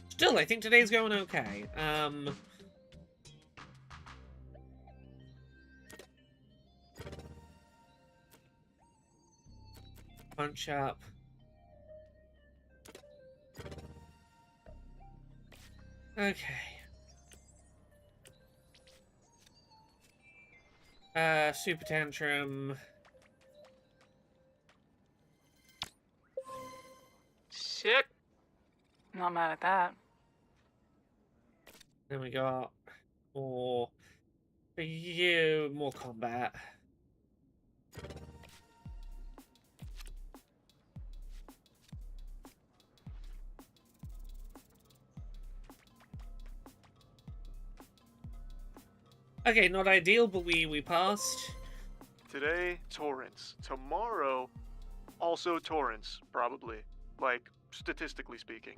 Still, I think today's going okay. Punch up. Okay. Super Tantrum. Shit. Not mad at that. Then we got more for you, more combat. Okay, not ideal, but we passed. Today, Torrance. Tomorrow, also Torrance, probably. Like, statistically speaking.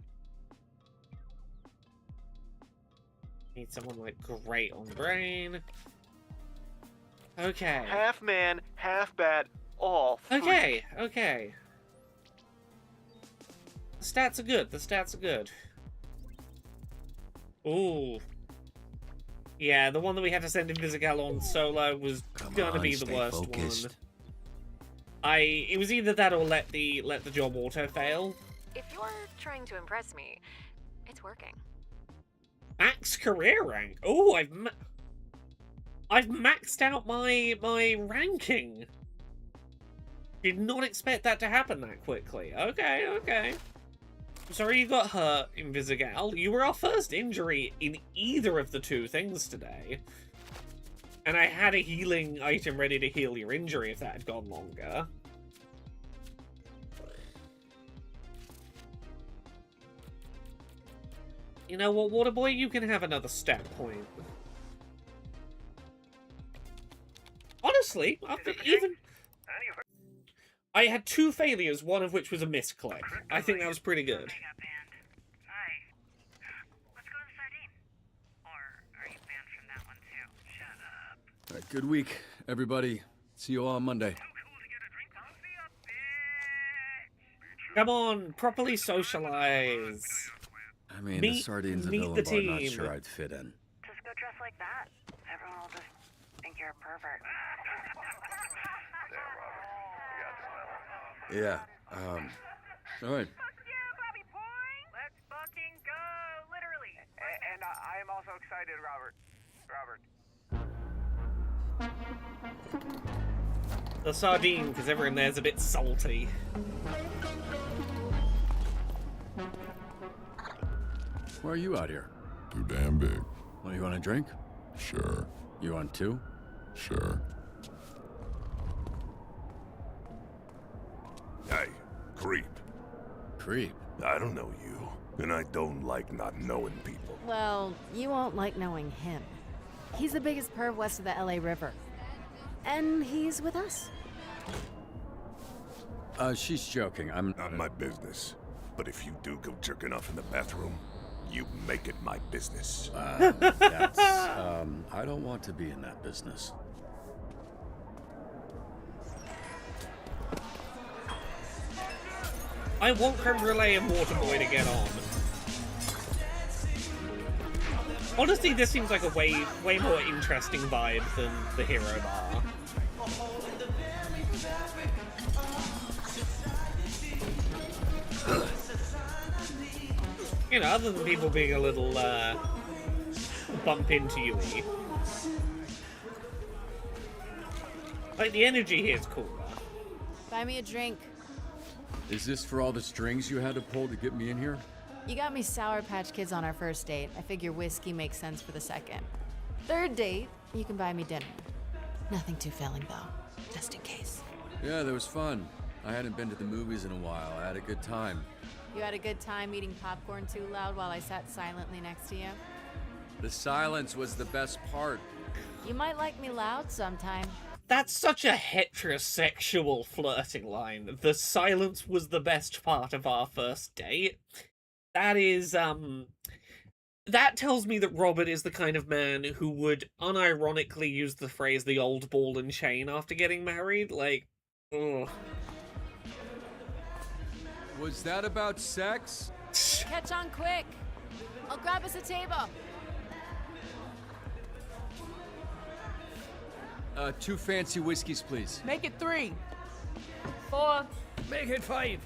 Need someone like great on brain. Okay. Half man, half bat, all three. Okay, okay. The stats are good. The stats are good. Ooh. Yeah, the one that we had to send Invisigal on solo was gonna be the stay worst focused. one. It was either that or let the job auto fail. If you're trying to impress me, it's working. Max career rank. Oh, I've maxed out my ranking. Did not expect that to happen that quickly. Okay, okay. I'm sorry you got hurt, Invisigal. You were our first injury in either of the two things today. And I had a healing item ready to heal your injury if that had gone longer. You know what, Waterboy? You can have another stat point. Honestly, I had 2 failures, one of which was a misclick. I think that was pretty good. All right, good week, everybody. See you all on Monday. Come on, properly socialize. I mean, the sardines and meet the Villanova, I'm not team. sure I'd fit in. Just go dress like that. Everyone will just think you're a pervert. Yeah, all right. Let's fucking go, literally. And I am also excited, Robert. The sardine, because everyone there's a bit salty. Why are you out here? Too damn big. What, you want a drink? Sure. You want 2? Sure. Hey, creep. Creep? I don't know you, and I don't like not knowing people. Well, you won't like knowing him. He's the biggest perv west of the LA River. And he's with us. She's joking. I'm Not my business. But if you do go jerking off in the bathroom, you make it my business. That's, I don't want to be in that business. I want Creme Brulee and Waterboy to get on. Honestly, this seems like a way more interesting vibe than the Hero Bar. You know, other than people being a little, bump into you-y. Like, the energy here is cool. Buy me a drink. Is this for all the strings you had to pull to get me in here? You got me Sour Patch Kids on our first date. I figure whiskey makes sense for the second. Third date, you can buy me dinner. Nothing too filling, though, just in case. Yeah, that was fun. I hadn't been to the movies in a while. I had a good time. You had a good time eating popcorn too loud while I sat silently next to you? The silence was the best part. You might like me loud sometime. That's such a heterosexual flirting line. The silence was the best part of our first date. That is, that tells me that Robert is the kind of man who would unironically use the phrase the old ball and chain after getting married. Like, ugh. Was that about sex? Catch on quick. I'll grab us a table. 2 fancy whiskeys, please. Make it 3. 4. Make it 5.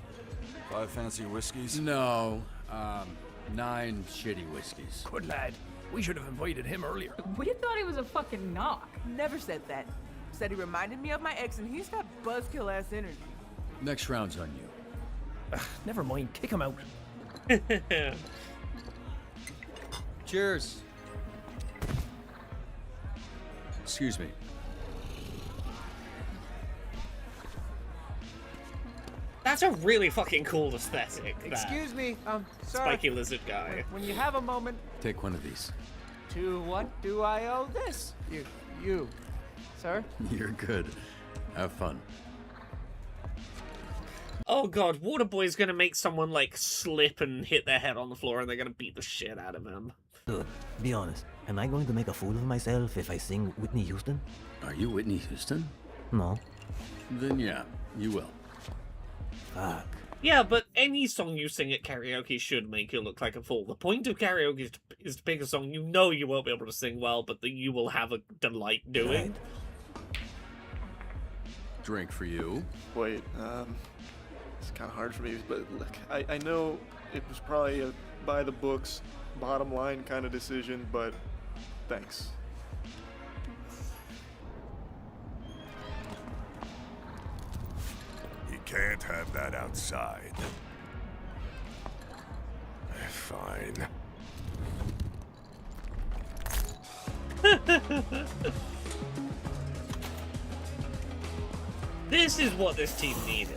5 fancy whiskeys? No, 9 shitty whiskeys. Good lad. We should have invited him earlier. We thought he was a fucking knock. Never said that. Said he reminded me of my ex and he's got buzzkill ass energy. Next round's on you. Never mind. Kick him out. Cheers. Excuse me. That's a really fucking cool aesthetic. Excuse me, sorry. Spiky lizard guy. When you have a moment, Take one of these. to what do I owe this? You, sir? You're good. Have fun. Oh god, Waterboy's gonna make someone, like, slip and hit their head on the floor and they're gonna beat the shit out of him. Dude, be honest. Am I going to make a fool of myself if I sing Whitney Houston? Are you Whitney Houston? No. Then yeah, you will. Fuck. Yeah, but any song you sing at karaoke should make you look like a fool. The point of karaoke is to pick a song you know you won't be able to sing well, but that you will have a delight doing. drink for you. Wait, it's kind of hard for me, but look, I know it was probably a by the books, bottom line kind of decision, but thanks. You can't have that outside. Fine. This is what this team needed.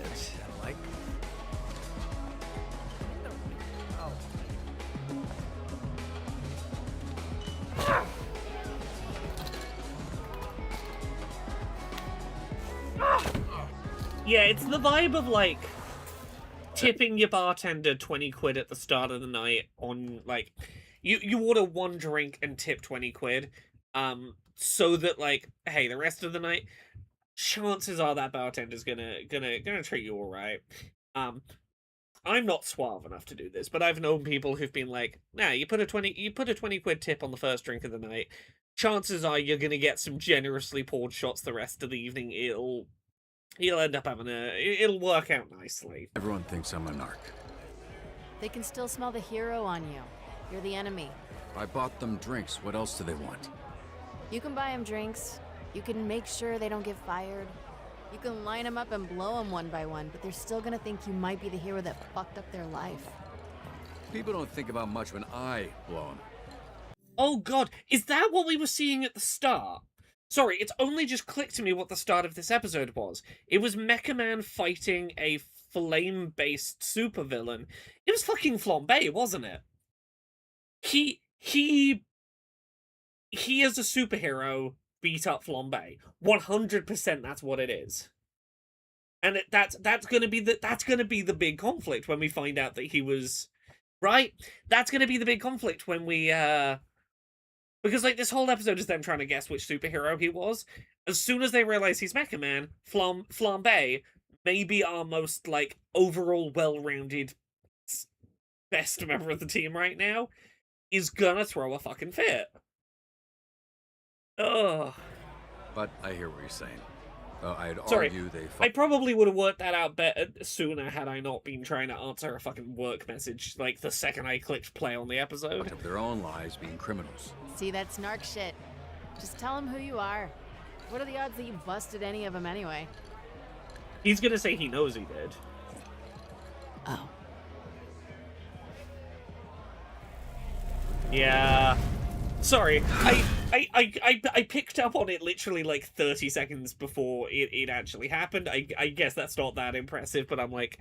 Yeah, it's the vibe of, like, tipping your bartender 20 quid at the start of the night on, like, you order one drink and tip 20 quid, so that, like, hey, the rest of the night, chances are that bartender's gonna treat you alright. I'm not suave enough to do this, but I've known people who've been like, nah, you put a 20 quid tip on the first drink of the night, chances are you're gonna get some generously poured shots the rest of the evening. You'll end up having it'll work out nicely. Everyone thinks I'm a narc. They can still smell the hero on you. You're the enemy. I bought them drinks. What else do they want? You can buy them drinks. You can make sure they don't get fired. You can line them up and blow them one by one, but they're still gonna think you might be the hero that fucked up their life. People don't think about much when I blow them. Oh god, is that what we were seeing at the start? Sorry, it's only just clicked to me what the start of this episode was. It was Mecha Man fighting a flame-based supervillain. It was fucking Flambe, wasn't it? He as a superhero beat up Flambe. 100% that's what it is. And that's gonna be the big conflict when we find out that he was right. That's gonna be the big conflict when we because, like, this whole episode is them trying to guess which superhero he was. As soon as they realize he's Mecha Man, Flambe, maybe our most, like, overall well-rounded best member of the team right now, is gonna throw a fucking fit. Ugh. But I hear what you're saying. I'd Sorry, argue they... I probably would have worked that out better sooner had I not been trying to answer a fucking work message, like, the second I clicked play on the episode. Of their own lives being criminals. See, that snark shit. Just tell them who you are. What are the odds that you busted any of them anyway? He's gonna say he knows he did. Oh. Yeah. Sorry, I picked up on it literally like 30 seconds before it actually happened. I guess that's not that impressive, but I'm like,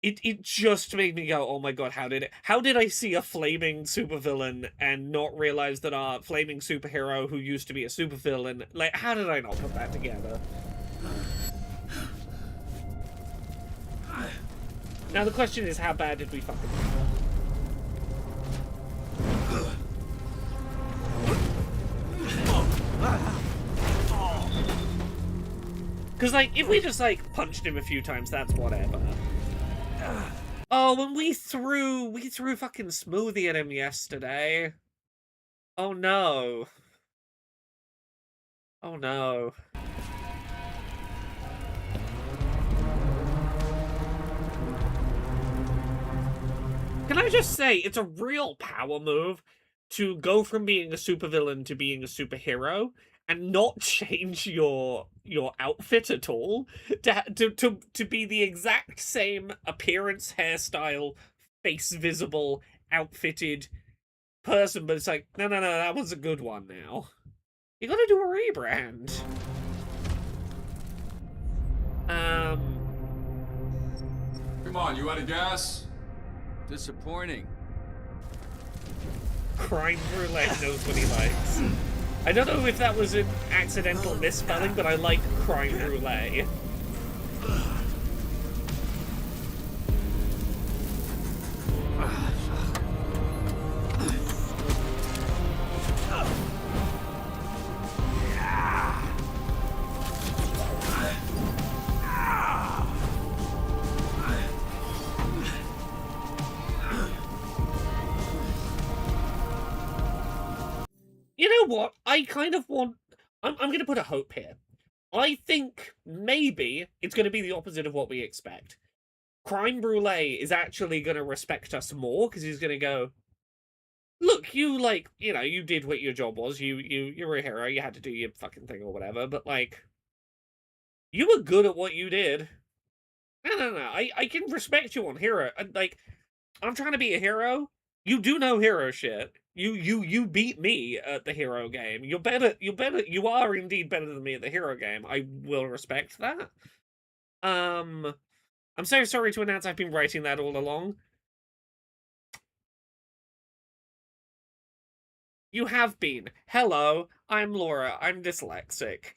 it just made me go, oh my god, how did I see a flaming supervillain and not realize that our flaming superhero who used to be a supervillain, like, how did I not put that together? Now the question is, how bad did we fucking do? Because, like, if we just, like, punched him a few times, that's whatever. Oh, and we threw fucking Smoothie at him yesterday. Oh no. Oh no. Can I just say, it's a real power move to go from being a supervillain to being a superhero and not change your outfit at all, to be the exact same appearance, hairstyle, face visible, outfitted person, but it's like, no, that was a good one now. You gotta do a rebrand. Come on, you out of gas? Disappointing. Crime Roulette knows what he likes. I don't know if that was an accidental misspelling, but I like Crime Roulette. You know what? I kind of want... I'm going to put a hope here. I think maybe it's going to be the opposite of what we expect. Crime Brulee is actually going to respect us more because he's going to go, look, you, like, you know, you did what your job was. You're a hero. You had to do your fucking thing or whatever. But, like, you were good at what you did. No. I can respect you on hero. Like, I'm trying to be a hero. You do know hero shit. You beat me at the hero game. You are indeed better than me at the hero game. I will respect that. I'm so sorry to announce I've been writing that all along. You have been. Hello, I'm Laura. I'm dyslexic.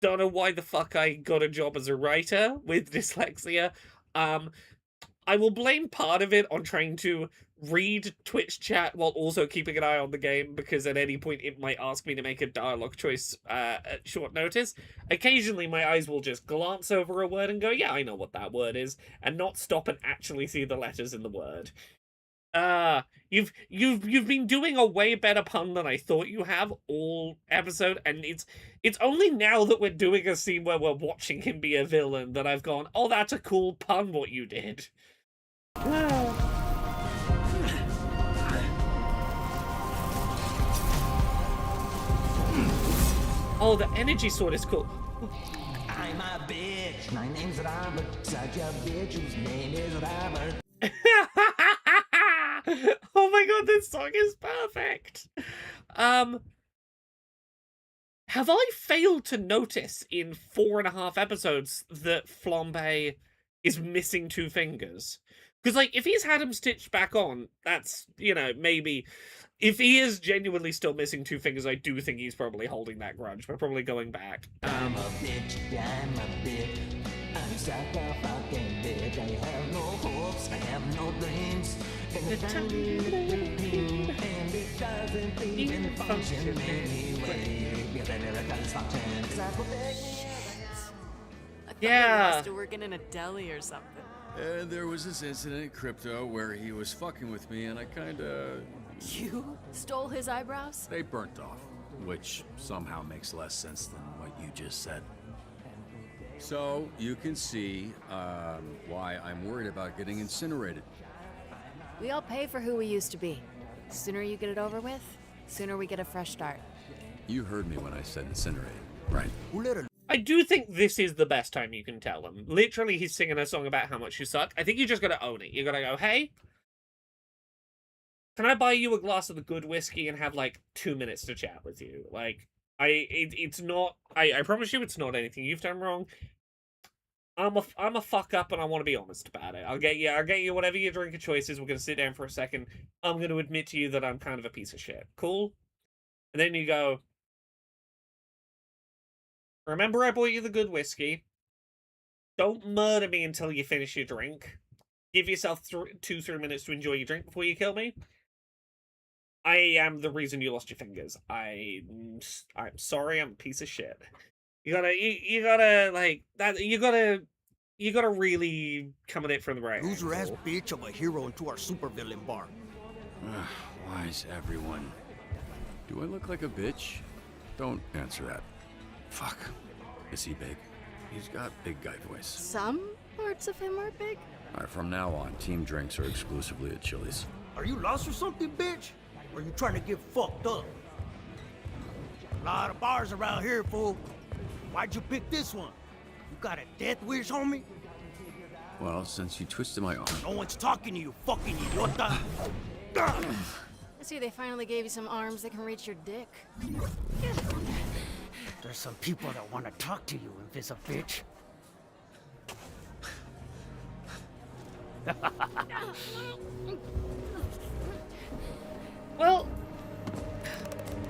Don't know why the fuck I got a job as a writer with dyslexia. I will blame part of it on trying to read Twitch chat while also keeping an eye on the game, because at any point it might ask me to make a dialogue choice at short notice. Occasionally my eyes will just glance over a word and go, yeah, I know what that word is, and not stop and actually see the letters in the word. You've been doing a way better pun than I thought you have all episode, and it's only now that we're doing a scene where we're watching him be a villain that I've gone, oh, that's a cool pun what you did. Oh, the energy sword is cool. I'm a bitch. My name's Robert. Such a bitch whose name is Robert. Oh my god, this song is perfect. Have I failed to notice in 4.5 episodes that Flambe is missing 2 fingers? Because, like, if he's had him stitched back on, that's, you know, maybe... If he is genuinely still missing 2 fingers, I do think he's probably holding that grudge. We're probably going back. I'm a bitch, I'm a bitch. I'm such a fucking bitch. I have no hopes, I have no dreams. And it doesn't even function anyway. Because America's function. Yeah. He was working in a deli or something. And there was this incident in Crypto where he was fucking with me, and I kinda... You stole his eyebrows? They burnt off, which somehow makes less sense than what you just said. So, you can see why I'm worried about getting incinerated. We all pay for who we used to be. Sooner you get it over with, sooner we get a fresh start. You heard me when I said incinerated, right? I do think this is the best time you can tell him. Literally, he's singing a song about how much you suck. I think you just gotta own it. You gotta go, hey, can I buy you a glass of the good whiskey and have, like, 2 minutes to chat with you? Like, it's not... I promise you it's not anything you've done wrong. I'm a fuck up and I want to be honest about it. I'll get you whatever your drink of choice is. We're going to sit down for a second. I'm going to admit to you that I'm kind of a piece of shit. Cool? And then you go, remember I bought you the good whiskey. Don't murder me until you finish your drink. Give yourself 2-3 minutes to enjoy your drink before you kill me. I am the reason you lost your fingers. I'm sorry, I'm a piece of shit. You gotta like that. You gotta really come at it from the right Who's your ass angle. bitch of a hero into our supervillain bar? Why is everyone... Do I look like a bitch? Don't answer that. Fuck. Is he big? He's got big guy voice. Some parts of him are big. Alright, from now on, team drinks are exclusively at Chili's. Are you lost or something, bitch? Or are you trying to get fucked up? A lot of bars around here, fool. Why'd you pick this one? You got a death wish, homie? Well, since you twisted my arm... No one's talking to you, fucking idiota. I see they finally gave you some arms that can reach your dick. There's some people that want to talk to you, invisible bitch. Well,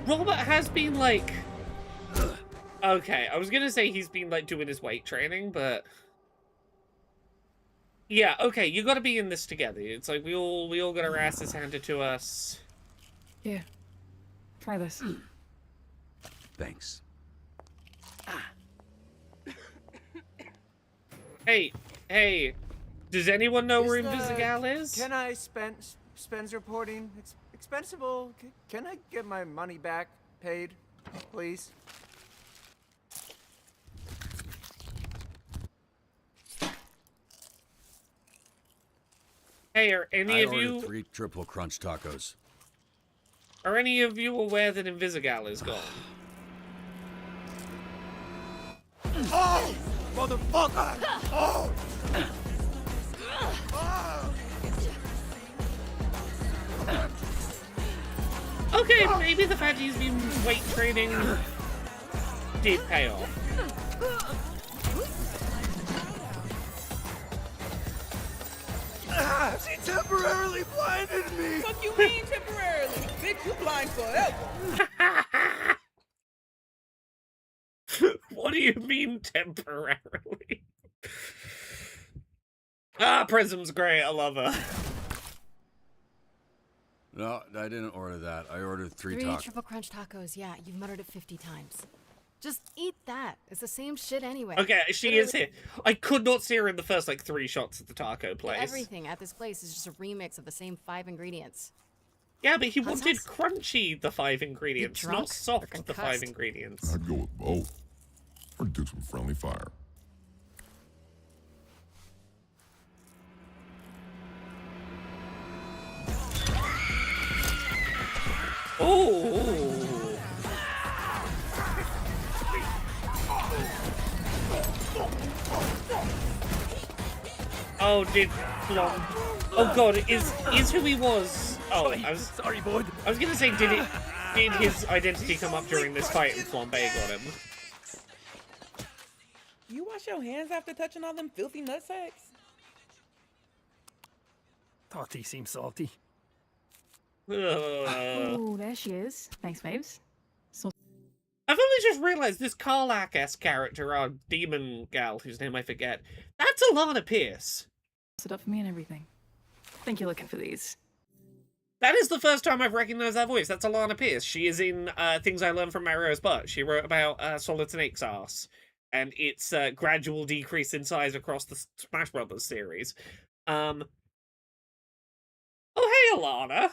Robert has been like... Okay, I was gonna say he's been like doing his weight training, but... Yeah, okay, you gotta be in this together. It's like we all got our asses handed to us. Yeah. Try this. Thanks. Hey, does anyone know where Invisigal is? Can I spends reporting? It's expensible. Can I get my money back? Paid, please? Hey, are any I of ordered you 3 triple crunch tacos. are any of you aware that Invisigal is gone? Oh! Motherfucker! Oh! Okay, maybe the fact he's been weight training did pay off. She temporarily blinded me! Fuck you mean temporarily? Bitch, you blind forever. What do you mean temporarily? Ah, Prism's great. I love her. No, I didn't order that. I ordered 3 3 tacos. triple crunch tacos. Yeah, you've muttered it 50 times. Just eat that. It's the same shit anyway. Okay, she is here. I could not see her in the first, like, 3 shots at the taco place. Everything at this place is just a remix of the same 5 ingredients. Yeah, but he Hot wanted sauce? crunchy, the 5 ingredients, drunk not soft, or the 5 concussed? ingredients. I'd go with both. Or do some friendly fire. Oh! Oh, did Flom? Oh God, is who he was? Oh, sorry, boy. I was gonna say, did his identity come up during this fight and Flambe got him? You wash your hands after touching all them filthy nutsacks? Thought he seemed salty. Oh, there she is. Thanks, babes. So I've only just realized this Karlak-esque character, our demon gal, whose name I forget, that's Alana Pierce. it up for me and everything. Think you're looking for these. That is the first time I've recognized that voice. That's Alana Pierce. She is in Things I Learned from Mario's Butt. She wrote about Solid Snake's ass and its gradual decrease in size across the Smash Brothers series. Oh, hey, Alana.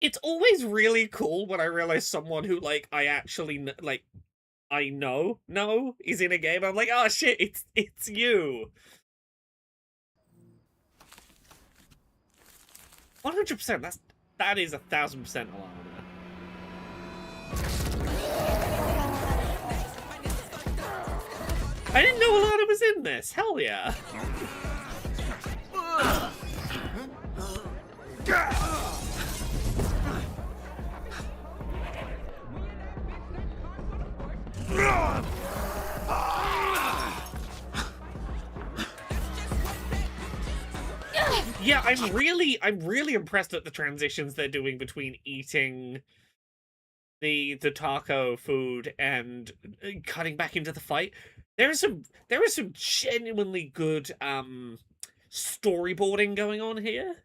It's always really cool when I realize someone who, like, I actually, I know is in a game. I'm like, oh shit, it's you. 100%, that is 1,000% Alana. I didn't know Alana was in this, hell yeah. Yeah, I'm really impressed at the transitions they're doing between eating the taco food and cutting back into the fight. There is some genuinely good storyboarding going on here.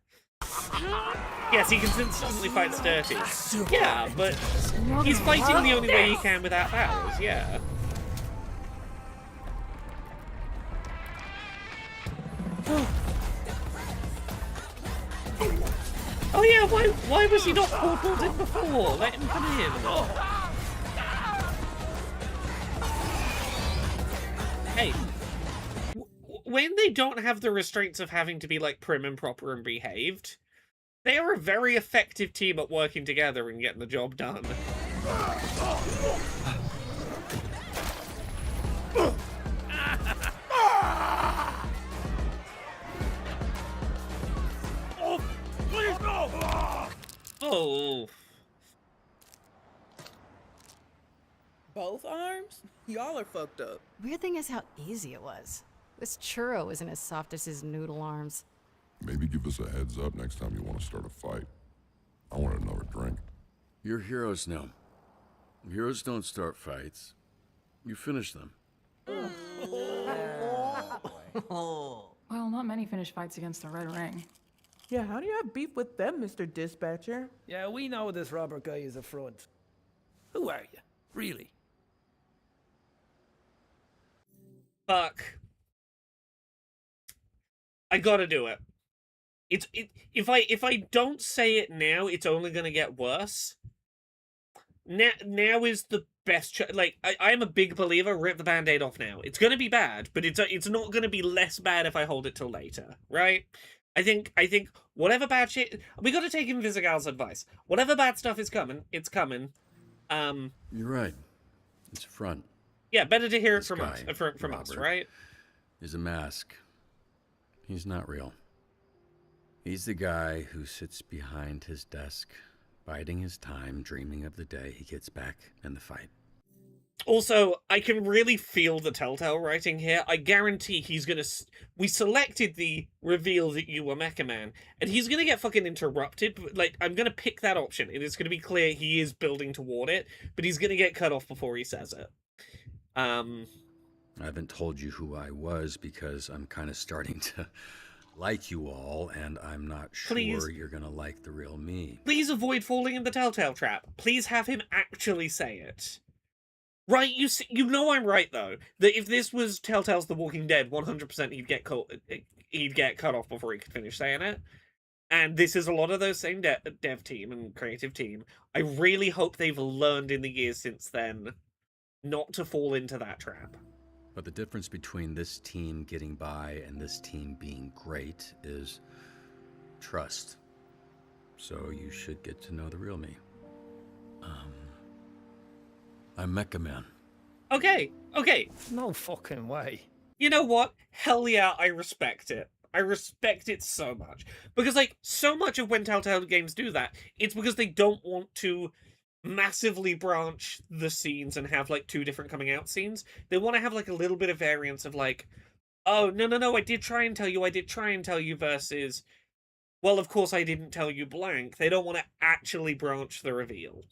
Yes, he consistently fights dirty. Yeah, but he's fighting the only way he can without powers, yeah. Oh yeah, why was he not portaled in before? Let him come in. Hey, when they don't have the restraints of having to be, like, prim and proper and behaved, they are a very effective team at working together and getting the job done. Oh, please no! Oh. Both arms? Y'all are fucked up. Weird thing is how easy it was. This churro isn't as soft as his noodle arms. Maybe give us a heads up next time you want to start a fight. I want another drink. You're heroes now. Heroes don't start fights. You finish them. Well, not many finish fights against the Red Ring. Yeah, how do you have beef with them, Mr. Dispatcher? Yeah, we know this Robert guy is a front. Who are you? Really? Fuck. I gotta do it. If I don't say it now, it's only gonna get worse. Now is the best. Like, I am a big believer. Rip the Band-Aid off now. It's gonna be bad, but it's not gonna be less bad if I hold it till later, right? I think whatever bad shit, we got to take Invisigal's advice. Whatever bad stuff is coming, it's coming. You're right. It's a front. Yeah, better to hear it This from us, guy, from us, Robert, right? Is a mask. He's not real. He's the guy who sits behind his desk, biding his time, dreaming of the day he gets back in the fight. Also, I can really feel the Telltale writing here. I guarantee he's gonna... We selected the reveal that you were Mecha Man, and he's gonna get fucking interrupted. Like, I'm gonna pick that option, and it's gonna be clear he is building toward it, but he's gonna get cut off before he says it. I haven't told you who I was because I'm kind of starting to like you all, and I'm not sure you're gonna like the real me. Please avoid falling in the Telltale trap. Please have him actually say it. Right, you know I'm right, though. That if this was Telltale's The Walking Dead, 100% he'd get cut off before he could finish saying it. And this is a lot of those same dev team and creative team. I really hope they've learned in the years since then not to fall into that trap. But the difference between this team getting by and this team being great is trust. So you should get to know the real me. I'm Mecha Man. Okay. No fucking way. You know what? Hell yeah, I respect it. I respect it so much. Because, like, so much of when Telltale games do that, it's because they don't want to massively branch the scenes and have, like, 2 different coming out scenes. They want to have, like, a little bit of variance of, like, oh, no, I did try and tell you, versus, well, of course I didn't tell you blank. They don't want to actually branch the reveal.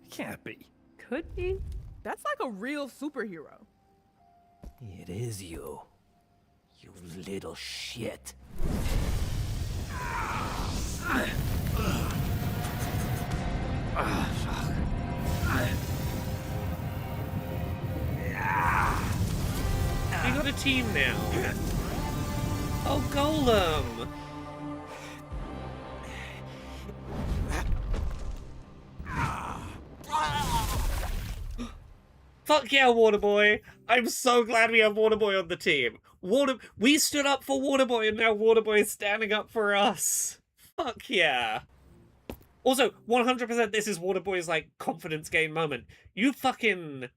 Can't be. Could be. That's like a real superhero. It is you. You little shit. You got a team now. Oh, Golem! Fuck yeah, Waterboy! I'm so glad we have Waterboy on the team. We stood up for Waterboy, and now Waterboy is standing up for us. Fuck yeah. Also, 100% this is Waterboy's, like, confidence gain moment. You fucking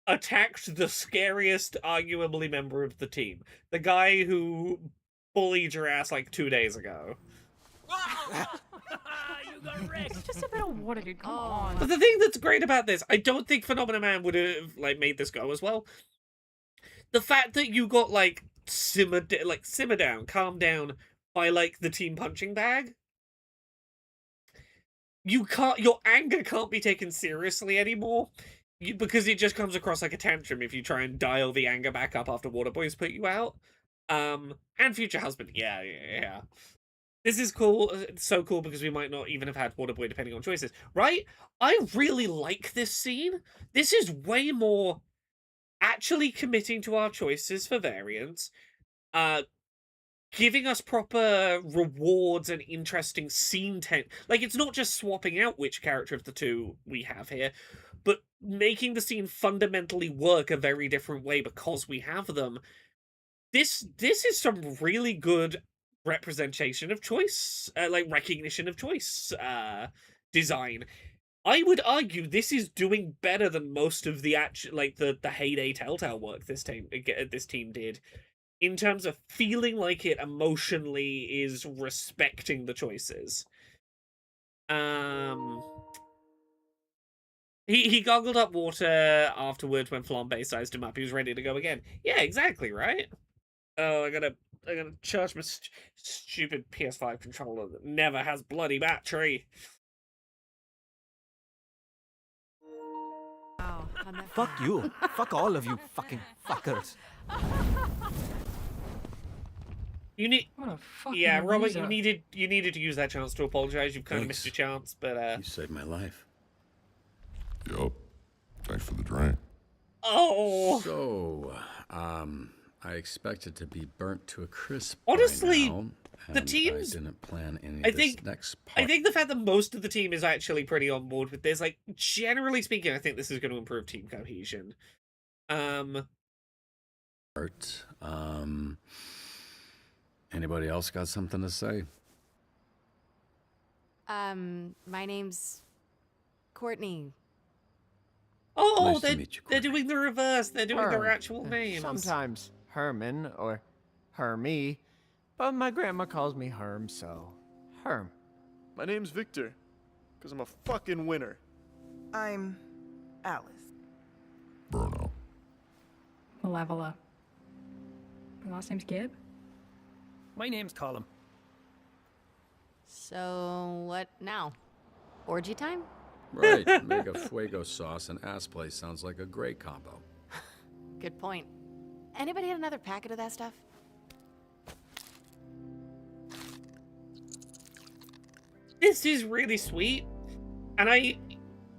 attacked the scariest, arguably, member of the team. The guy who bullied your ass, like, 2 days ago. You got wrecked. Just a bit of water, dude. Come on. But the thing that's great about this, I don't think Phenomena Man would have, like, made this go as well. The fact that you got, like, simmer down, calm down by, like, the team punching bag. Your anger can't be taken seriously anymore. Because it just comes across like a tantrum if you try and dial the anger back up after Waterboy's put you out. And future husband, yeah. This is cool. It's so cool because we might not even have had Waterboy depending on choices. Right? I really like this scene. This is way more actually committing to our choices for variants. Giving us proper rewards and interesting scene like, it's not just swapping out which character of the two we have here, but making the scene fundamentally work a very different way because we have them. This is some really good representation of choice, like recognition of choice design. I would argue this is doing better than most of the the heyday Telltale work this team did, in terms of feeling like it emotionally is respecting the choices. He goggled up water afterwards when Flambe sized him up. He was ready to go again. Yeah, exactly, right? Oh, I gotta charge my stupid PS5 controller that never has bloody battery. Wow. Fuck you. Fuck all of you fucking fuckers. You need, What a fucking yeah, Robert. loser. You needed to use that chance to apologize. You've kind of Thanks. missed your chance, but You saved my life. Yup. Thanks for the drink. Oh. So, I expected to be burnt to a crisp. Honestly, by now. the And teams. I didn't plan any I of this think next part. I think the fact that most of the team is actually pretty on board with this, like generally speaking, I think this is going to improve team cohesion. Anybody else got something to say? My name's Courtney. Oh, Nice to meet you, they're doing the reverse. They're doing their Herm. actual names. Sometimes Herman or Hermie, but my grandma calls me Herm, so Herm. My name's Victor, because I'm a fucking winner. I'm Alice. Bruno. Malevola. Your last name's Gibb? My name's Colin. So, what now? Orgy time? Right, make a fuego sauce and ass play sounds like a great combo. Good point. Anybody had another packet of that stuff? This is really sweet. And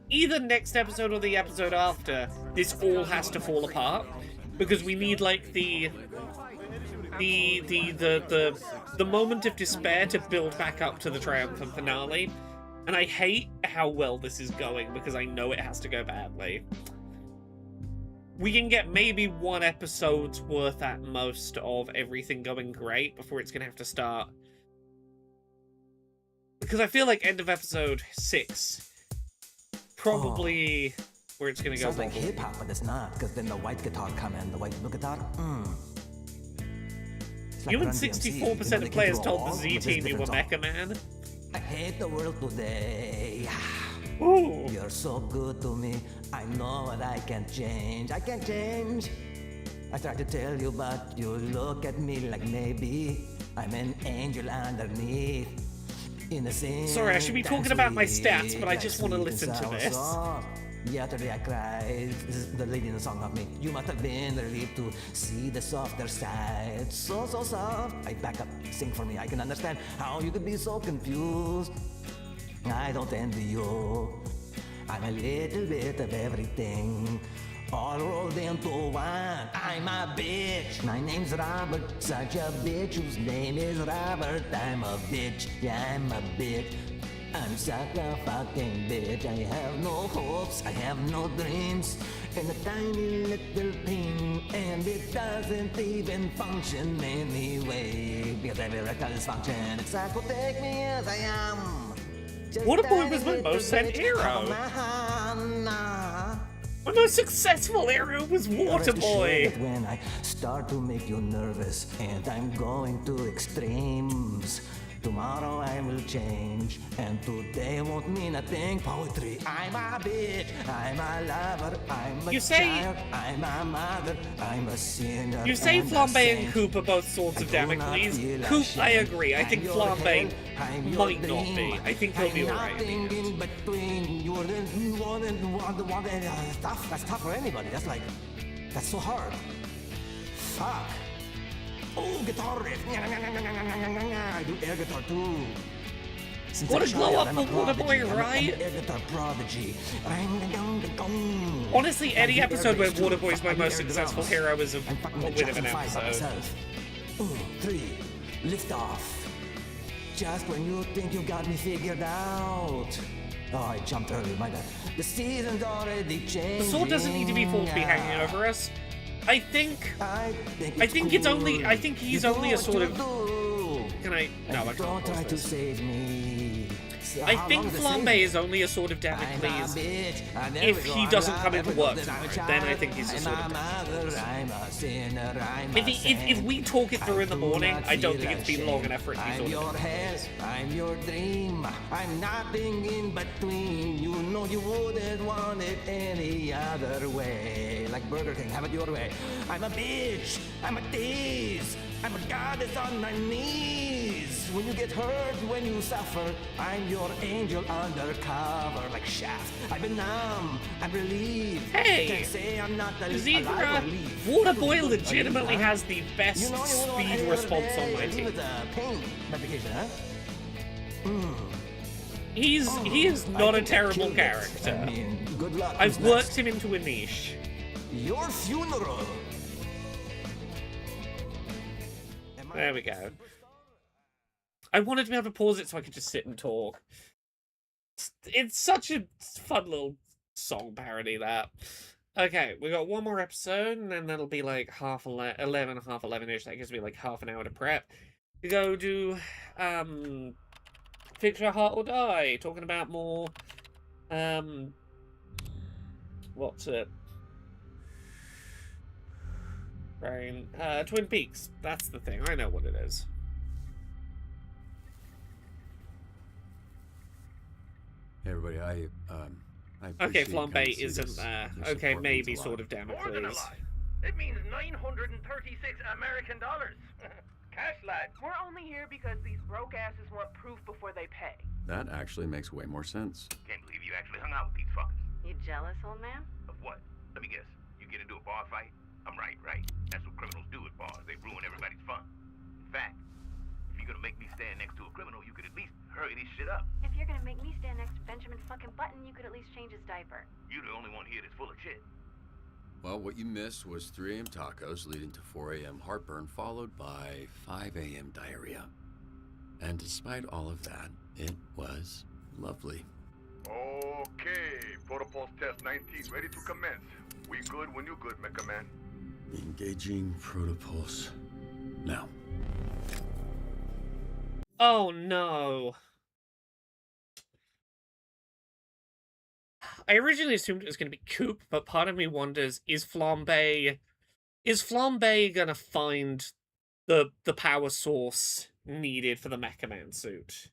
either next episode or the episode after, this all has to fall apart. Because we need, like, the moment of despair to build back up to the triumphant finale. And I hate how well this is going, because I know it has to go badly. We can get maybe one episode's worth at most of everything going great before it's going to have to start. Because I feel like end of episode 6, probably where it's going to go Sounds like wrong. hip-hop, but it's not, because then the white guitar come in, the white blue guitar, It's like You and Run DMC, 64% they of can players do told all, the Z but there's team you were different Mecha Man. I hate the world today. Ooh. You're so good to me. I know what I can't change. I can't change. I try to tell you, but you look at me like maybe I'm an angel underneath. Innocent. Sorry, I should be talking about my stats, but I just want to listen to this. Yesterday I cried. This is the lady in the song, not me. You must have been relieved to see the softer side. So soft. I back up, sing for me. I can understand how you could be so confused. I don't envy you. I'm a little bit of everything, all rolled into one. I'm a bitch. My name's Robert, such a bitch whose name is Robert. I'm a bitch, yeah, I'm a bitch. I'm such a fucking bitch. I have no hopes, I have no dreams, and a tiny little thing, and it doesn't even function anyway, because every erectile dysfunction, it's like, well, take me as I am. Waterboy was my most sent hero. My most successful hero was Waterboy. When I start to make you nervous and I'm going to extremes, tomorrow I will change, and today won't mean a thing. Poetry, I'm a bitch, I'm a lover, I'm a child, I'm a mother, I'm a sinner. You say and a Flambe and saint. Coop are both swords of I do not Damocles. feel Coop, I ashamed. agree. I think I'm your Flambe hell, I'm your might not be. dream. I think he'll be I'm alright. nothing in between. You're the one that's tough. That's tough for anybody. That's so hard. Fuck. Oh, guitar riff. I do air guitar too. Since What a a glow child, up I'm a for Waterboy, prodigy. I'm right? an air guitar prodigy. Honestly, any episode where Waterboy's my I do most air successful drums. hero is a I'm fucking win of Jackson an 5 by episode. myself. 2, 3, lift off. Just when you think you got me figured out. Oh, I jumped early, my bad. The season's already changing. The sword doesn't need to be thought to be hanging over us. I think it's only. I think he's only a sort of. Can I? No, I can't. Don't try pause to this. save me. I think Flambe is only a sword of Damocles if he doesn't come into work tomorrow. Then I think he's a sword of Damocles. If we talk it through in the morning, I don't think it's been long enough for it to be I'm sword your of head, I'm your dream, I'm nothing in between. You know you wouldn't want it any other way. Like Burger King, have it your way. I'm a bitch, I'm a tease, I'm a goddess on my knees. When you get hurt, when you suffer, I'm your angel undercover, like Shaft. I've been numb, I'm relieved. Hey! Can't say I'm not alive Zebra, or leave. Waterboy legitimately has the best You know, speed hey, response hey, on my give team. it a pain medication, huh? He is not a terrible character. I mean, good luck. I've Who's worked next? him into a niche. Your funeral. There we go. I wanted to be able to pause it so I could just sit and talk. It's such a fun little song parody, that. Okay, we got one more episode, and then that'll be like half 11, half 11-ish. That gives me like half an hour to prep. To go do, Fix Your Heart or Die, talking about more, what's it? Brain. Twin Peaks. That's the thing. I know what it is. Hey everybody, I Okay, appreciate you coming to Flambe see isn't this. there. Your Okay, support maybe means a lot. sort of More than a Damocles. lie. It means 936 American dollars. Cash lad. We're only here because these broke asses want proof before they pay. That actually makes way more sense. Can't believe you actually hung out with these fuckers. You jealous, old man? Of what? Let me guess. You get into a bar fight? I'm right? That's what criminals do at bars. They ruin everybody's fun. In fact, if you're gonna make me stand next to a criminal, you could at least hurry this shit up. If you're gonna make me stand next to Benjamin fucking Button, you could at least change his diaper. You're the only one here that's full of shit. Well, what you missed was 3 a.m. tacos leading to 4 a.m. heartburn, followed by 5 a.m. diarrhea. And despite all of that, it was lovely. Okay, Protopulse Test 19 ready to commence. We good when you good, Mecha Man. Engaging Protopulse. Now. Oh no. I originally assumed it was going to be Coop, but part of me wonders, is Flambe gonna find the power source needed for the Mecha Man suit?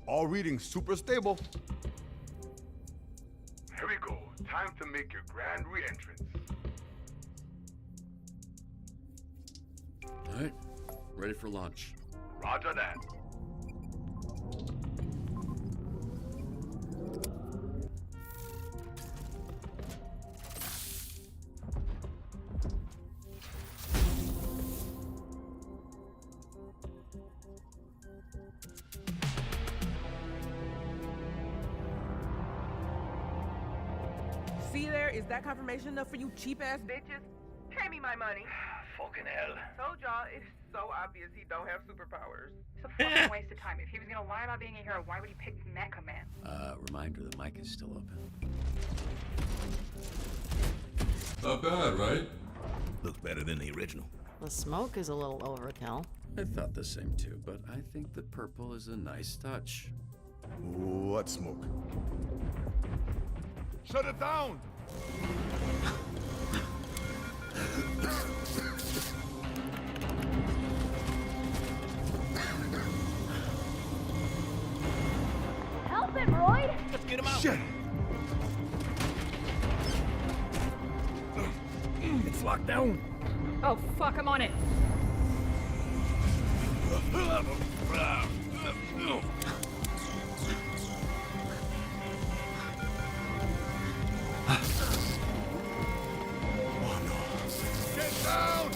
All readings super stable. Here we go. Time to make your grand re-entrance. Alright, ready for launch. Roger that. See there? Is that confirmation enough for you cheap ass bitches? Pay me my money. Fucking hell. Told y'all, it's so obvious he don't have superpowers. It's a fucking waste of time. If he was gonna lie about being a hero, why would he pick Mecha Man? Reminder, the mic is still open. Not bad, right? Looks better than the original. The smoke is a little overkill. I thought the same too, but I think the purple is a nice touch. What smoke? Shut it down! Help him, Royd! Let's get him out. Shit! It's locked down. Oh, fuck, I'm on it. Get down!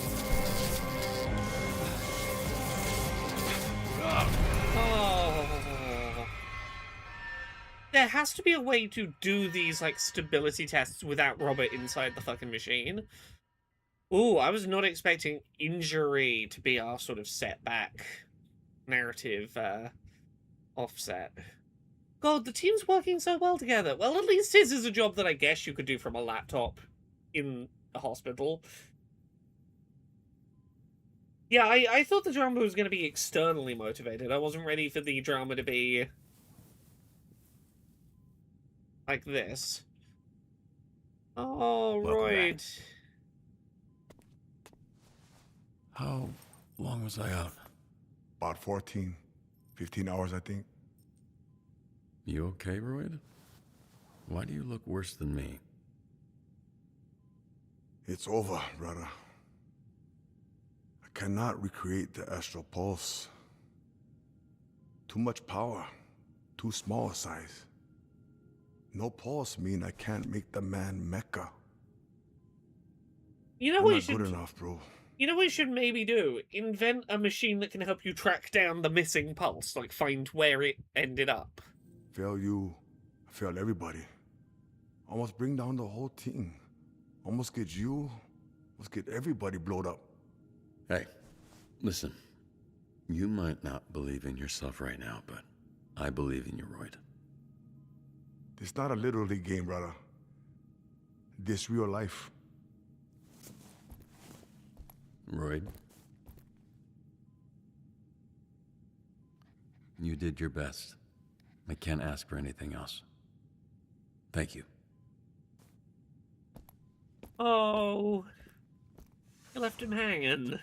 Oh. There has to be a way to do these, like, stability tests without Robert inside the fucking machine. Ooh, I was not expecting injury to be our sort of setback narrative offset. God, the team's working so well together. Well, at least his is a job that I guess you could do from a laptop in a hospital. Yeah, I thought the drama was going to be externally motivated. I wasn't ready for the drama to be like this. Oh, right. How long was I out? About 14, 15 hours, I think. You okay, Royd? Why do you look worse than me? It's over, brother. I cannot recreate the astral pulse. Too much power, too small a size. No pulse mean I can't make the man Mecha. You know I'm what you not should good enough, bro. You know what you should maybe do? Invent a machine that can help you track down the missing pulse, like find where it ended up. Fail you, I fail everybody. Almost bring down the whole team. Almost get you Let's get everybody blowed up. Hey, listen. You might not believe in yourself right now, but I believe in you, Royd. It's not a Little League game, brother. This real life. Royd? You did your best. I can't ask for anything else. Thank you. Oh, you left him hanging.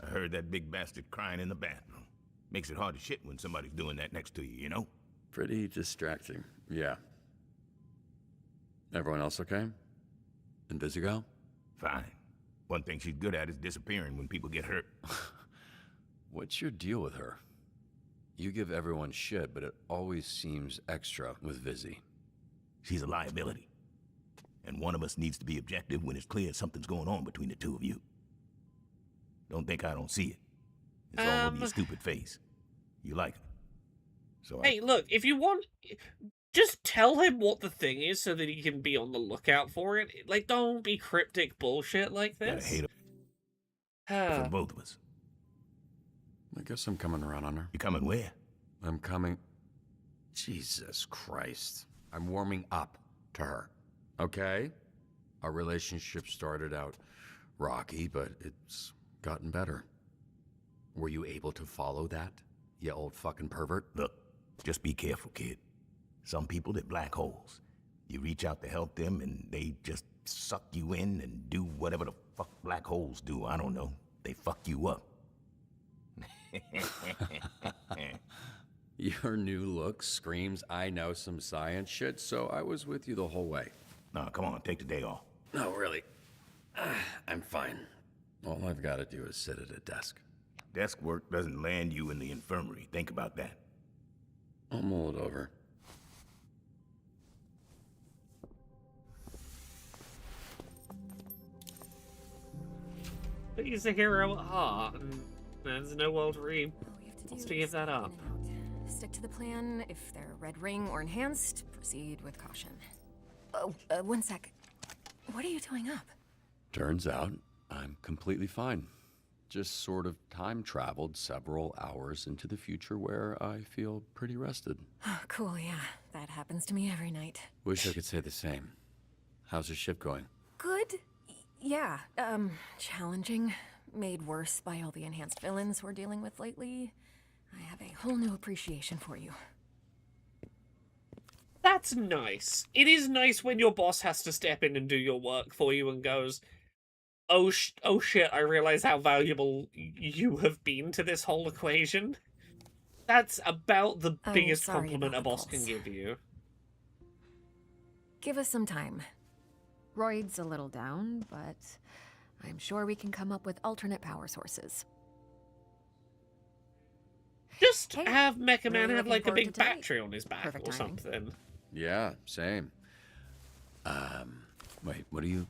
I heard that big bastard crying in the bathroom. Makes it hard to shit when somebody's doing that next to you, you know? Pretty distracting, yeah. Everyone else okay? Invisigo? Fine. One thing she's good at is disappearing when people get hurt. What's your deal with her? You give everyone shit, but it always seems extra with Vizzy. She's a liability. And one of us needs to be objective when it's clear something's going on between the two of you. Don't think I don't see it. It's all over your stupid face. You like her. So Hey, look, if you want, just tell him what the thing is so that he can be on the lookout for it. Like, don't be cryptic bullshit like gotta this. hate her. For both of us. I guess I'm coming around on her. You coming where? I'm coming... Jesus Christ. I'm warming up to her. Okay? Our relationship started out rocky, but it's gotten better. Were you able to follow that, you old fucking pervert? Look, just be careful, kid. Some people, they're black holes. You reach out to help them, and they just suck you in and do whatever the fuck black holes do. I don't know. They fuck you up. Your new look screams I know some science shit, so I was with you the whole way. No, come on, take the day off. No, really. I'm fine. All I've got to do is sit at a desk. Desk work doesn't land you in the infirmary. Think about that. I'll mull it over. But he's a hero at heart, and there's no world where he wants to give that up. Stick to the plan. If they're red ring or enhanced, proceed with caution. Oh, one sec. What are you doing up? Turns out, I'm completely fine. Just sort of time traveled several hours into the future where I feel pretty rested. Oh, cool, yeah. That happens to me every night. Wish I could say the same. How's your shift going? Good? Yeah, challenging. Made worse by all the enhanced villains we're dealing with lately. I have a whole new appreciation for you. That's nice. It is nice when your boss has to step in and do your work for you and goes, oh shit, I realize how valuable you have been to this whole equation. That's about the biggest compliment a boss can give you. Give us some time. Royd's a little down, but I'm sure we can come up with alternate power sources. Just have Mecha Man really have looking like a forward big to tonight. battery on his back Perfect or timing. something. Yeah, same. Wait, what are you...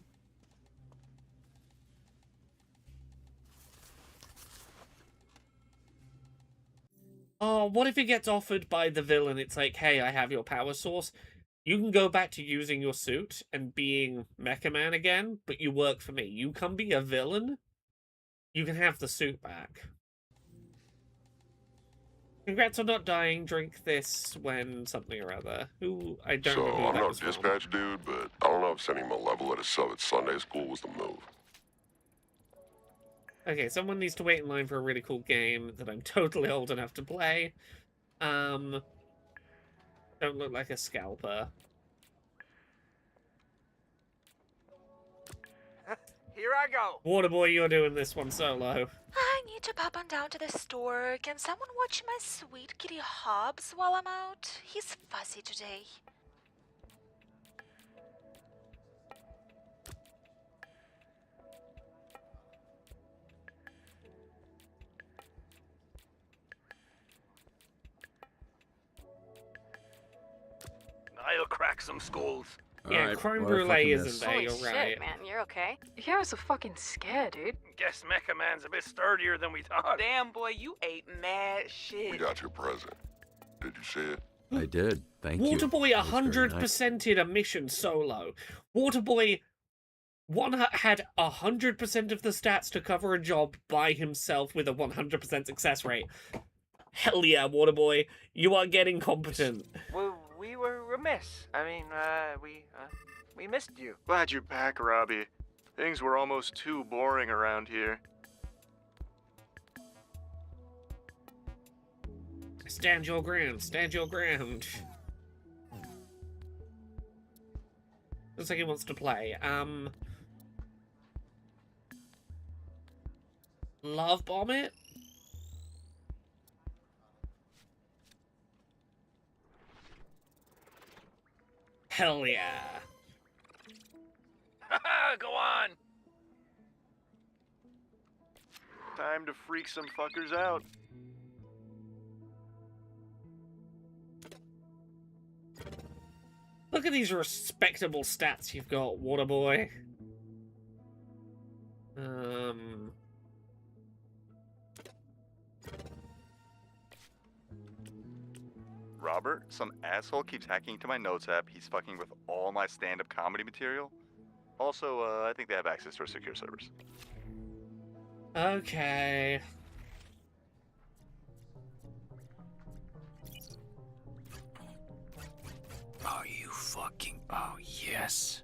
Oh, what if it gets offered by the villain? It's like, hey, I have your power source. You can go back to using your suit and being Mecha Man again, but you work for me. You come be a villain, you can have the suit back. Congrats on not dying. Drink this when something or other. Who, I don't So, know who I'm that no was from. dispatch dude, but I don't know if sending him a level at a sub at Sunday school was the move. Okay, someone needs to wait in line for a really cool game that I'm totally old enough to play. Don't look like a scalper. Here I go. Waterboy, you're doing this one solo. I need to pop on down to the store. Can someone watch my sweet kitty Hobbs while I'm out? He's fussy today. I'll crack some skulls. Yeah, Alright, crime what a brulee fucking isn't mess. there, Holy you're shit, right. man, you're okay? Yeah, I was so fucking scared, dude. Guess Mecha Man's a bit sturdier than we thought. Damn, boy, you ate mad shit. We got your present. Did you see it? I did, thank you. Waterboy That was very nice. 100%ed a mission solo. Waterboy One had 100% of the stats to cover a job by himself with a 100% success rate. Hell yeah, Waterboy. You are getting competent. Well, we were remiss. I mean, we missed you. Glad you're back, Robbie. Things were almost too boring around here. Stand your ground, stand your ground. Looks like he wants to play. Love bomb it? Hell yeah. Go on. Time to freak some fuckers out. Look at these respectable stats you've got, Waterboy. Robert, some asshole keeps hacking into my notes app. He's fucking with all my stand-up comedy material. Also, I think they have access to our secure servers. Okay. Oh, you fucking... Oh, yes.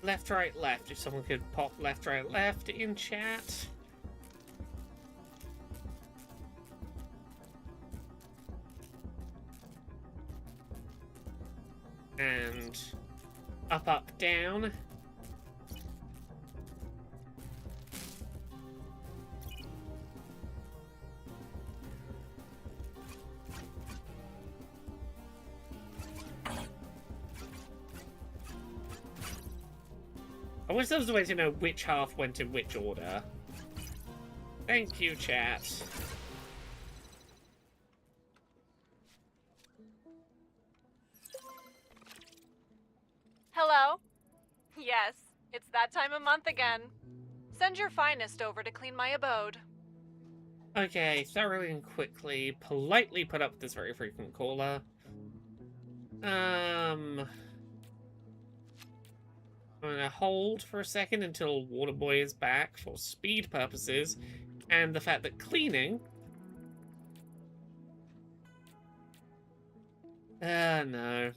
Left, right, left. If someone could pop left, right, left in chat. And up, up, down. I wish there was a way to know which half went in which order. Thank you, chat. Hello? Yes, it's that time of month again. Send your finest over to clean my abode. Okay, thoroughly and quickly, politely put up with this very frequent caller. I'm gonna hold for a second until Waterboy is back for speed purposes, and the fact that cleaning... no,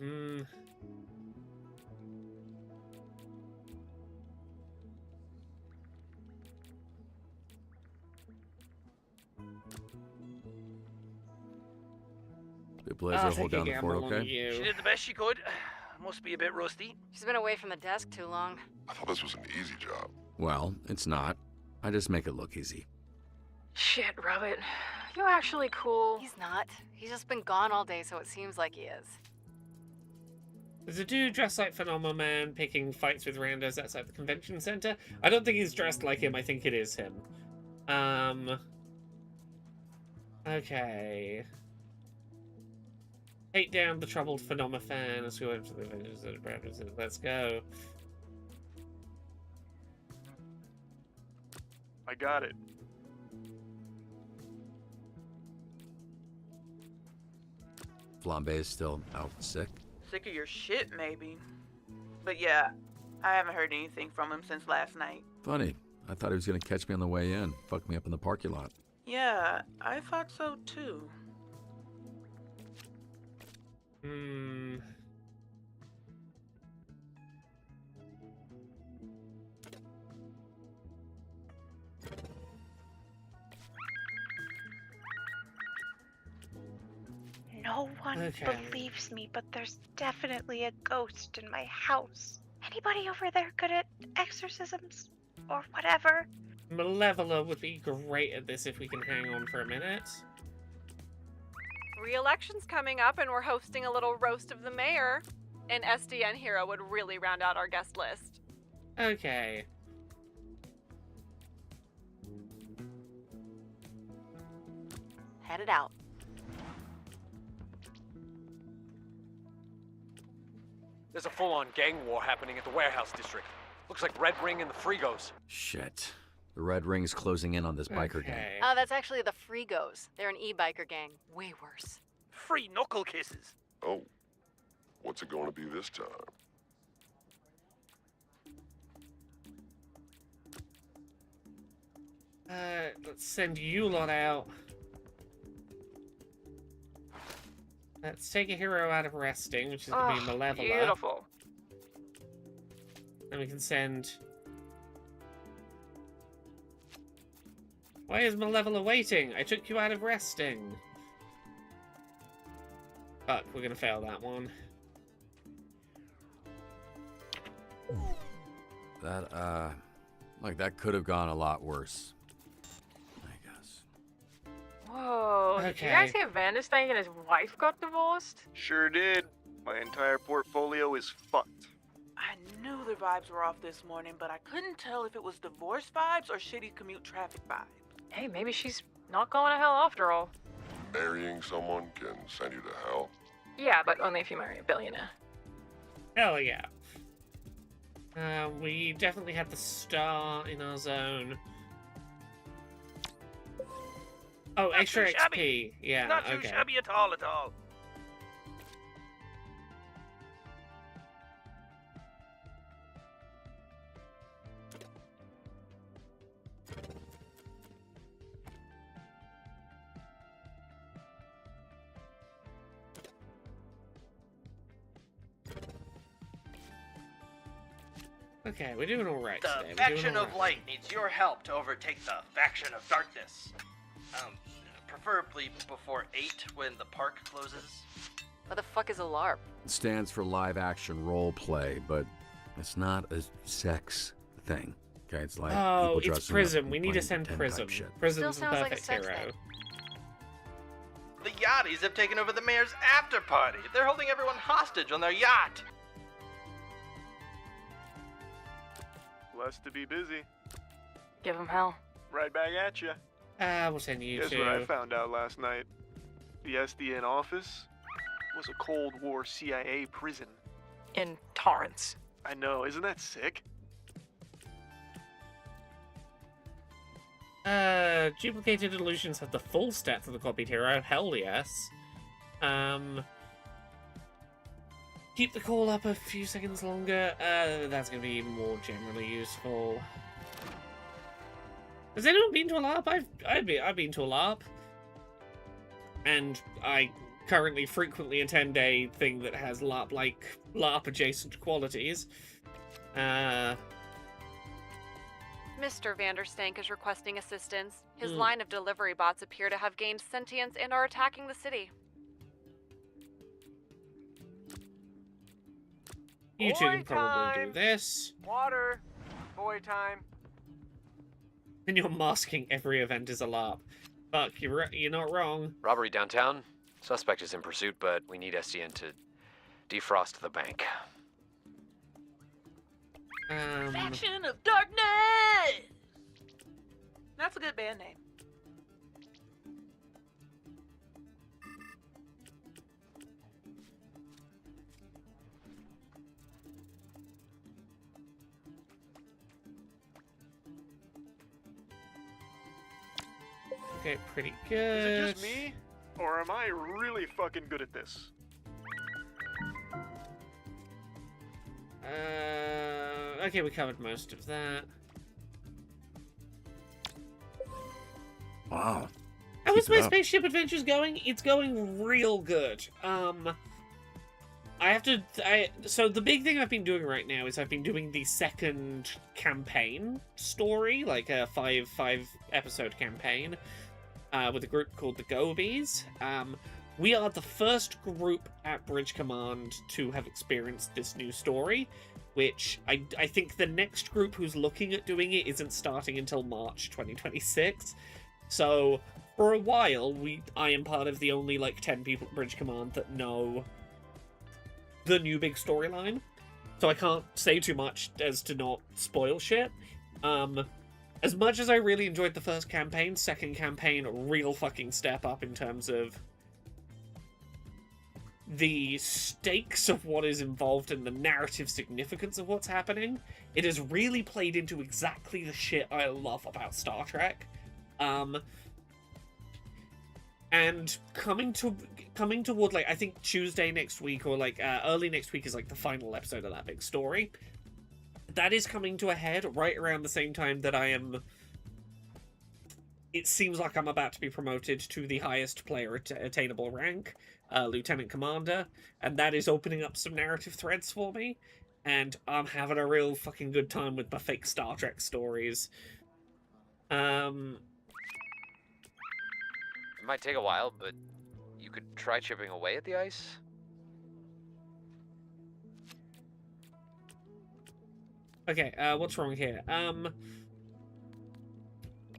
Did Blazer hold down the fort okay? She did the best she could. Must be a bit rusty. She's been away from the desk too long. I thought this was an easy job. Well, it's not. I just make it look easy. Shit, Robert. You're actually cool. He's not. He's just been gone all day, so it seems like he is. There's a dude dressed like Phenomenal Man picking fights with randos outside the convention center. I don't think he's dressed like him. I think it is him. Okay. Take down the troubled Phenomenal as we went to the Avengers and Brothers. Let's go. I got it. Flambe is still out sick. Sick of your shit, maybe. But yeah, I haven't heard anything from him since last night. Funny. I thought he was gonna catch me on the way in. Fuck me up in the parking lot. Yeah, I thought so too. No one believes me, but there's definitely a ghost in my house. Anybody over there good at exorcisms? or whatever. Malevola would be great at this if we can hang on for a minute. Re-election's coming up and we're hosting a little roast of the mayor. An SDN hero would really round out our guest list. Okay. Headed out. There's a full-on gang war happening at the warehouse district. Looks like Red Ring and the Frigos. Shit. The Red Ring's closing in on this biker gang. Oh, that's actually the Frigos. They're an e-biker gang. Way worse. Free knuckle kisses. Oh, what's it going to be this time? Let's send you lot out. Let's take a hero out of resting, which is going to be Malevola. Beautiful. Then we can send... Why is Malevola waiting? I took you out of resting. Fuck, we're gonna fail that one. That, like, that could have gone a lot worse. Whoa, did you Okay. guys hear Vanderstein and his wife got divorced? Sure did. My entire portfolio is fucked. I knew the vibes were off this morning, but I couldn't tell if it was divorce vibes or shitty commute traffic vibes. Hey, maybe she's not going to hell after all. Marrying someone can send you to hell. Yeah, but only if you marry a billionaire. Hell yeah. We definitely had the star in our zone. Oh, Not extra too shabby. XP. Yeah, Not too okay. shabby at all, at all. Okay, we're doing alright The today. We're faction doing all of right. light needs your help to overtake the faction of darkness. Preferably before 8 when the park closes. What the fuck is a LARP? It stands for live action role play, but it's not a sex thing. Okay, it's like Oh, people it's dressing up Prism. and We need to playing send pretend Prism. type shit. Prism's the sounds like a perfect sex hero. thing. The Yachties have taken over the mayor's after party. They're holding everyone hostage on their yacht. Blessed to be busy. Give him hell. Right back at you. We'll send you Guess two. what I found out last night? The SDN office was a Cold War CIA prison. In Torrance. I know, isn't that sick? Duplicated illusions have the full stats of the copied hero. Hell yes. Keep the call up a few seconds longer. That's gonna be more generally useful. Has anyone been to a LARP? I've been to a LARP. And I currently frequently attend a thing that has LARP-like, LARP-adjacent qualities. Mr. Vanderstank is requesting assistance. His Hmm. line of delivery bots appear to have gained sentience and are attacking the city. You two can Boy probably time. do this. Water. Boy time. And you're masking every event as a LARP. Fuck, you're not wrong. Robbery downtown. Suspect is in pursuit, but we need SDN to defrost the bank. Faction of Darkness! That's a good band name. Okay, pretty Is good. it just me? Or am I really fucking good at this? Okay, we covered most of that. Wow. How is Keep it my up. spaceship adventures going? It's going real good. So the big thing I've been doing right now is I've been doing the second campaign story, like a five episode campaign, with a group called the Gobies. We are the first group at Bridge Command to have experienced this new story. which I think the next group who's looking at doing it isn't starting until March 2026. So for a while, I am part of the only like 10 people at Bridge Command that know the new big storyline. So I can't say too much as to not spoil shit. As much as I really enjoyed the first campaign, second campaign, real fucking step up in terms of the stakes of what is involved and the narrative significance of what's happening. It has really played into exactly the shit I love about Star Trek. And coming toward, like, I think Tuesday next week, or like early next week is like the final episode of that big story. That is coming to a head right around the same time that it seems like I'm about to be promoted to the highest player attainable rank, Lieutenant Commander, and that is opening up some narrative threads for me, and I'm having a real fucking good time with my fake Star Trek stories. It might take a while, but you could try chipping away at the ice. Okay, what's wrong here?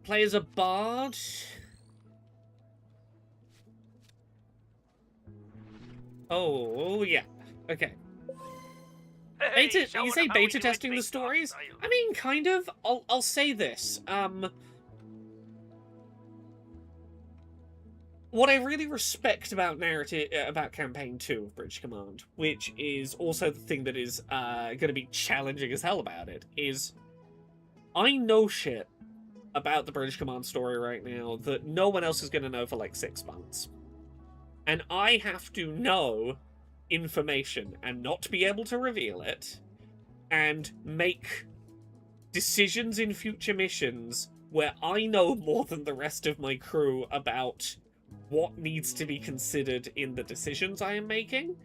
Play as a bard. Oh, yeah. Okay. Hey, You say beta testing the stories? I mean, kind of. I'll say this. What I really respect about about Campaign 2 of Bridge Command, which is also the thing that is going to be challenging as hell about it, is I know shit about the Bridge Command story right now that no one else is going to know for like 6 months. And I have to know information and not be able to reveal it, and make decisions in future missions where I know more than the rest of my crew about what needs to be considered in the decisions I am making,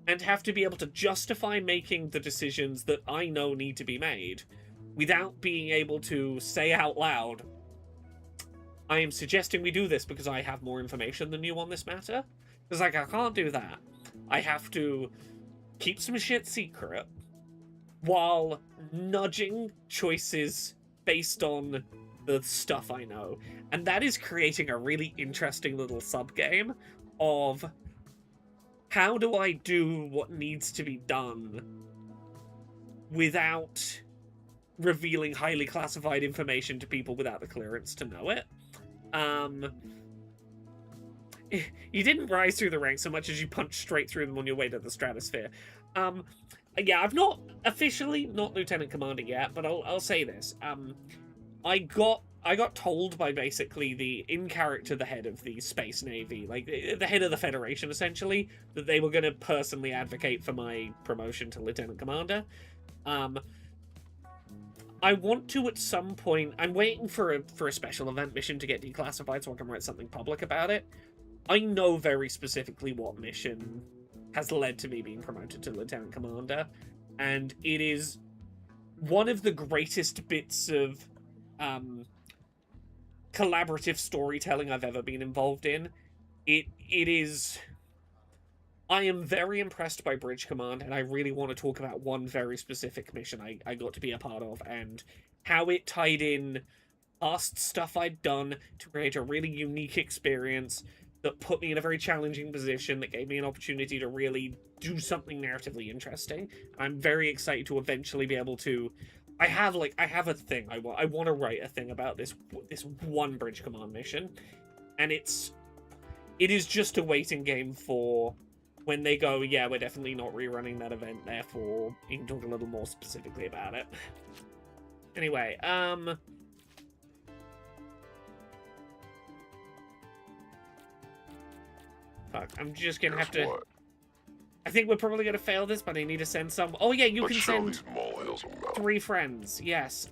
and have to be able to justify making the decisions that I know need to be made without being able to say out loud, I am suggesting we do this because I have more information than you on this matter. Because, like, I can't do that. I have to keep some shit secret while nudging choices based on the stuff I know. And that is creating a really interesting little sub-game of how do I do what needs to be done without revealing highly classified information to people without the clearance to know it. You didn't rise through the ranks so much as you punched straight through them on your way to the stratosphere. Yeah, I've not officially not Lieutenant Commander yet, but I'll say this. I got told by basically the the head of the Space Navy, like the head of the Federation essentially, that they were going to personally advocate for my promotion to Lieutenant Commander. I want to at some point. I'm waiting for a special event mission to get declassified so I can write something public about it. I know very specifically what mission has led to me being promoted to Lieutenant Commander, and it is one of the greatest bits of collaborative storytelling I've ever been involved in. It is... I am very impressed by Bridge Command, and I really want to talk about one very specific mission I got to be a part of, and how it tied in past stuff I'd done to create a really unique experience that put me in a very challenging position, that gave me an opportunity to really do something narratively interesting. I'm very excited to eventually be able to... I have a thing. I want to write a thing about this one Bridge Command mission, and it is just a waiting game for when they go, yeah, we're definitely not rerunning that event, therefore you can talk a little more specifically about it. Anyway, fuck, I'm just gonna have to... I think we're probably gonna fail this, but I need to send some... Oh yeah, you can send 3 friends, yes.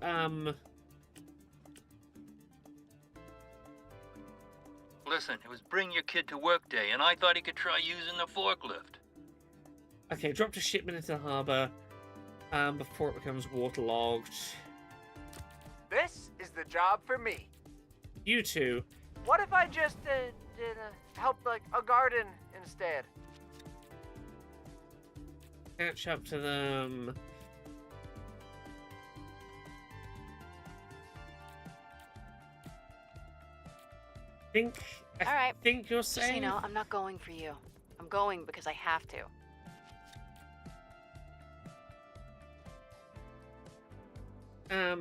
Listen, it was bring your kid to work day, and I thought he could try using the forklift. Okay, dropped a shipment into the harbor before it becomes waterlogged. This is the job for me. You two. What if I just helped like a garden instead? Catch up to them. I All right. think you're Just so saying. you know, I'm not going for you. I'm going because I have to.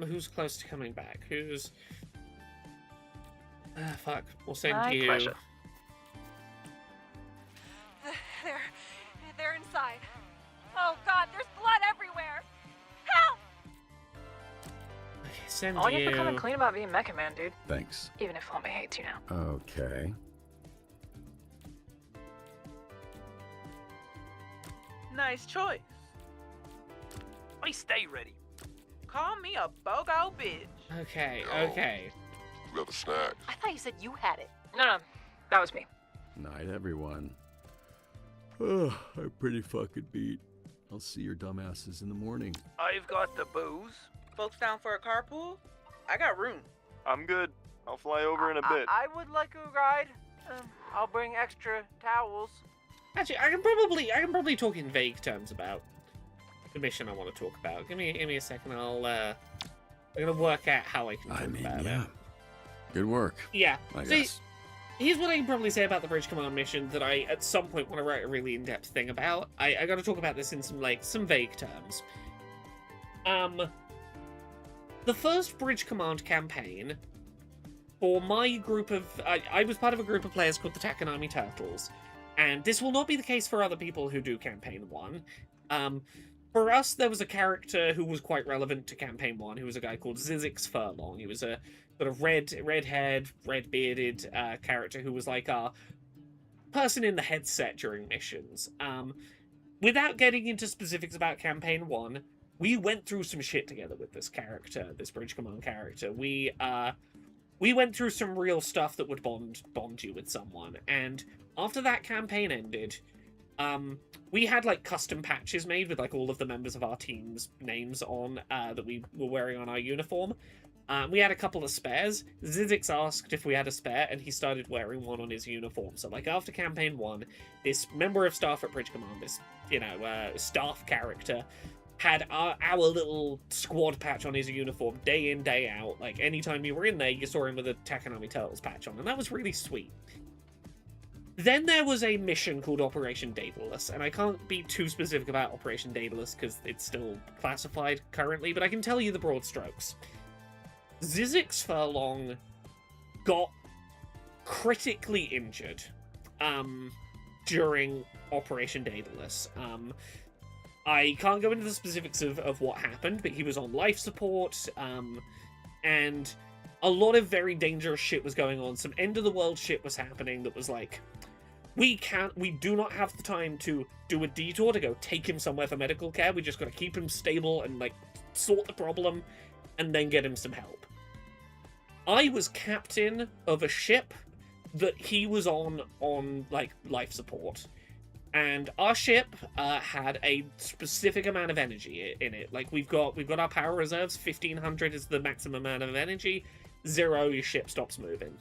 Who's close to coming back? Who's... fuck. We'll send My you... pleasure. They're inside. Oh God, there's blood everywhere. Help! Okay, send All you... you have to come and clean about being Mecha Man, dude. Thanks. Even if Flemmy hates you now. Okay. Nice choice. I stay ready. Call me a BOGO bitch. Okay, Yo. okay. We got a snack. I thought you said you had it. No, that was me. Night, everyone. Oh, I'm pretty fucking beat. I'll see your dumbasses in the morning. I've got the booze. Folks down for a carpool? I got room. I'm good. I'll fly over in a bit. I would like a ride. I'll bring extra towels. Actually, I can probably talk in vague terms about the mission I want to talk about. Give me a second. I'm gonna work out how I can talk about it. Good work. Yeah. I See, guess. here's what I can probably say about the Bridge Command mission that I, at some point, want to write a really in-depth thing about. I got to talk about this in some vague terms. The first Bridge Command campaign, for my group of... I was part of a group of players called the Takanami Turtles, and this will not be the case for other people who do Campaign 1. For us, there was a character who was quite relevant to Campaign 1, who was a guy called Zizix Furlong. He was a sort of red-haired, red-bearded character who was like our person in the headset during missions. Without getting into specifics about Campaign 1, we went through some shit together with this character, this Bridge Command character. We went through some real stuff that would bond you with someone, and after that campaign ended, we had like custom patches made with like all of the members of our team's names on that we were wearing on our uniform. We had a couple of spares. Zizix asked if we had a spare, and he started wearing one on his uniform. So like after campaign 1, this member of staff at Bridge Command, this staff character, had our little squad patch on his uniform day in, day out. Like anytime you were in there, you saw him with a Takanami Turtles patch on, and that was really sweet. Then there was a mission called Operation Daedalus, and I can't be too specific about Operation Daedalus because it's still classified currently, but I can tell you the broad strokes. Zizix Furlong got critically injured during Operation Daedalus. I can't go into the specifics of what happened, but he was on life support, and a lot of very dangerous shit was going on. Some end-of-the-world shit was happening that was like, we do not have the time to do a detour to go take him somewhere for medical care. We just gotta keep him stable and, like, sort the problem, and then get him some help. I was captain of a ship that he was on like, life support. And our ship had a specific amount of energy in it. Like, we've got our power reserves. 1500 is the maximum amount of energy. 0, your ship stops moving.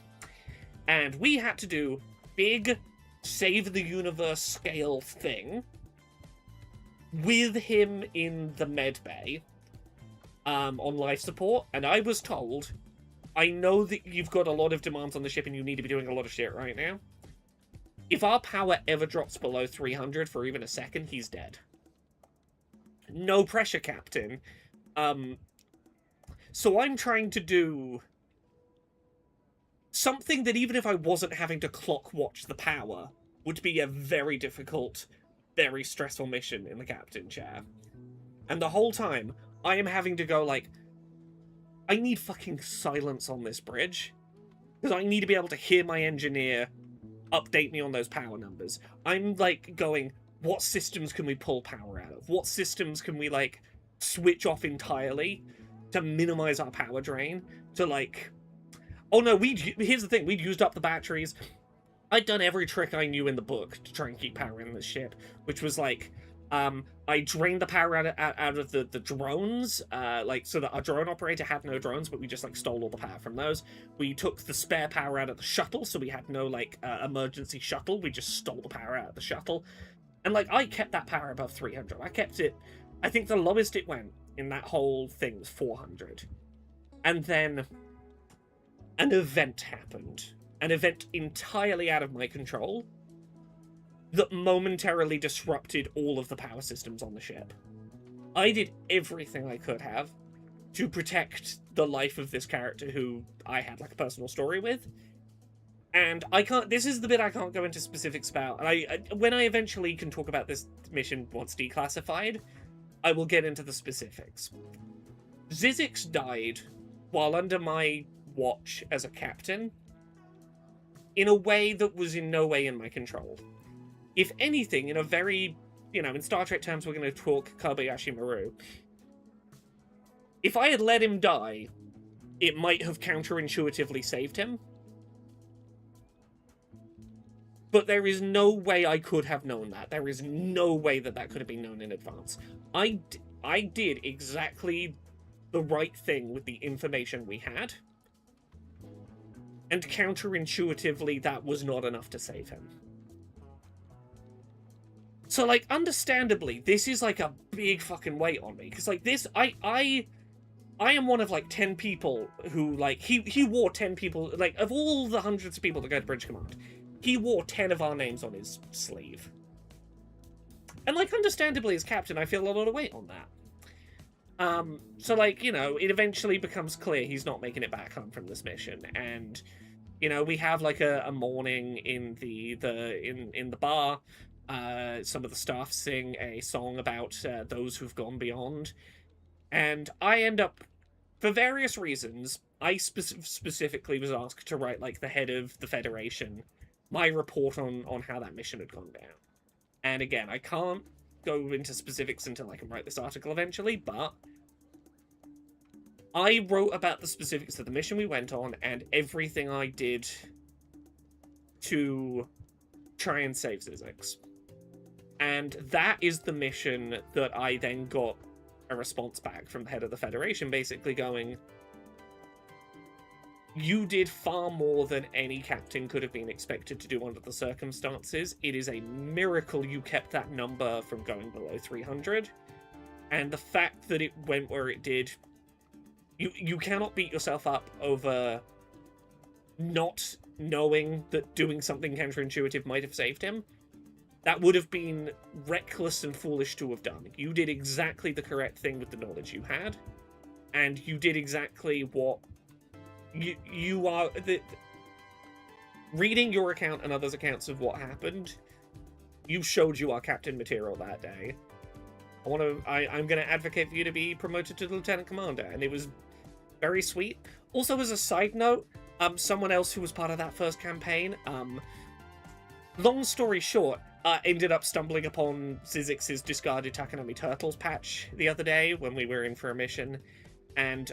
And we had to do big save the universe scale thing with him in the med bay on life support. And I was told, I know that you've got a lot of demands on the ship and you need to be doing a lot of shit right now. If our power ever drops below 300 for even a second, he's dead. No pressure, Captain. So I'm trying to do something that even if I wasn't having to clock watch the power, would be a very difficult, very stressful mission in the captain chair. And the whole time, I am having to go like, I need fucking silence on this bridge. Because I need to be able to hear my engineer update me on those power numbers. I'm like going, what systems can we pull power out of? What systems can we like switch off entirely to minimize our power drain? To like, oh no, here's the thing, we'd used up the batteries. I'd done every trick I knew in the book to try and keep power in the ship, which was like, I drained the power out of the drones, like, so that our drone operator had no drones, but we just, like, stole all the power from those. We took the spare power out of the shuttle, so we had no, like, emergency shuttle. We just stole the power out of the shuttle. And, like, I kept that power above 300. I kept it... I think the lowest it went in that whole thing was 400. And then an event happened an event entirely out of my control that momentarily disrupted all of the power systems on the ship. I did everything I could have to protect the life of this character who I had like a personal story with. And I can't, this is the bit I can't go into specifics about. And I when I eventually can talk about this mission once declassified, I will get into the specifics. Zyzzyx died while under my watch as a captain in a way that was in no way in my control. If anything, in a very, in Star Trek terms, we're going to talk Kobayashi Maru. If I had let him die, it might have counterintuitively saved him. But there is no way I could have known that. There is no way that that could have been known in advance. I did exactly the right thing with the information we had. And counterintuitively, that was not enough to save him. So, like, understandably, this is, like, a big fucking weight on me. Because, like, this, I am one of, like, 10 people who, like, he wore 10 people, like, of all the hundreds of people that go to Bridge Command, he wore 10 of our names on his sleeve. And, like, understandably, as captain, I feel a lot of weight on that. So, like, it eventually becomes clear he's not making it back home from this mission. And, we have, like, a morning in the bar. Some of the staff sing a song about those who've gone beyond. And I end up, for various reasons, I specifically was asked to write, like, the head of the Federation, my report on how that mission had gone down. And again, I can't go into specifics until I can write this article eventually, but I wrote about the specifics of the mission we went on and everything I did to try and save Zyzzyx. And that is the mission that I then got a response back from the head of the Federation, basically going, you did far more than any captain could have been expected to do under the circumstances. It is a miracle you kept that number from going below 300. And the fact that it went where it did, you cannot beat yourself up over not knowing that doing something counterintuitive might have saved him. That would have been reckless and foolish to have done. You did exactly the correct thing with the knowledge you had. And you did exactly what you are... reading your account and others' accounts of what happened, you showed you are captain material that day. I'm going to advocate for you to be promoted to lieutenant commander. And it was very sweet. Also, as a side note, someone else who was part of that first campaign, long story short, ended up stumbling upon Zyzzyx's discarded Takanami Turtles patch the other day when we were in for a mission, and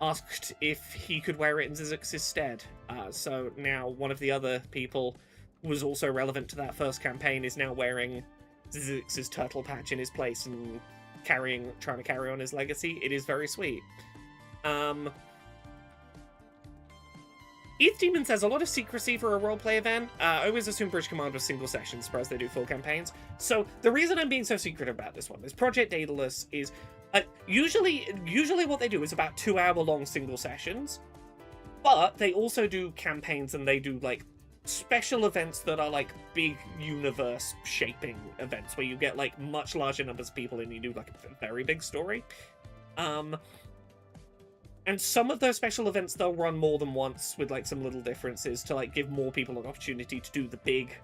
asked if he could wear it in Zyzzyx's stead. So now one of the other people who was also relevant to that first campaign is now wearing Zyzzyx's turtle patch in his place and trying to carry on his legacy. It is very sweet. ETH Demon says, a lot of secrecy for a roleplay event. I always assume Bridge Command was single sessions, surprised they do full campaigns. So the reason I'm being so secretive about this one is Project Daedalus is... usually what they do is about 2-hour-long single sessions, but they also do campaigns and they do, like, special events that are, like, big universe-shaping events where you get, like, much larger numbers of people and you do, like, a very big story. And some of those special events they'll run more than once with, like, some little differences to, like, give more people an opportunity to do the big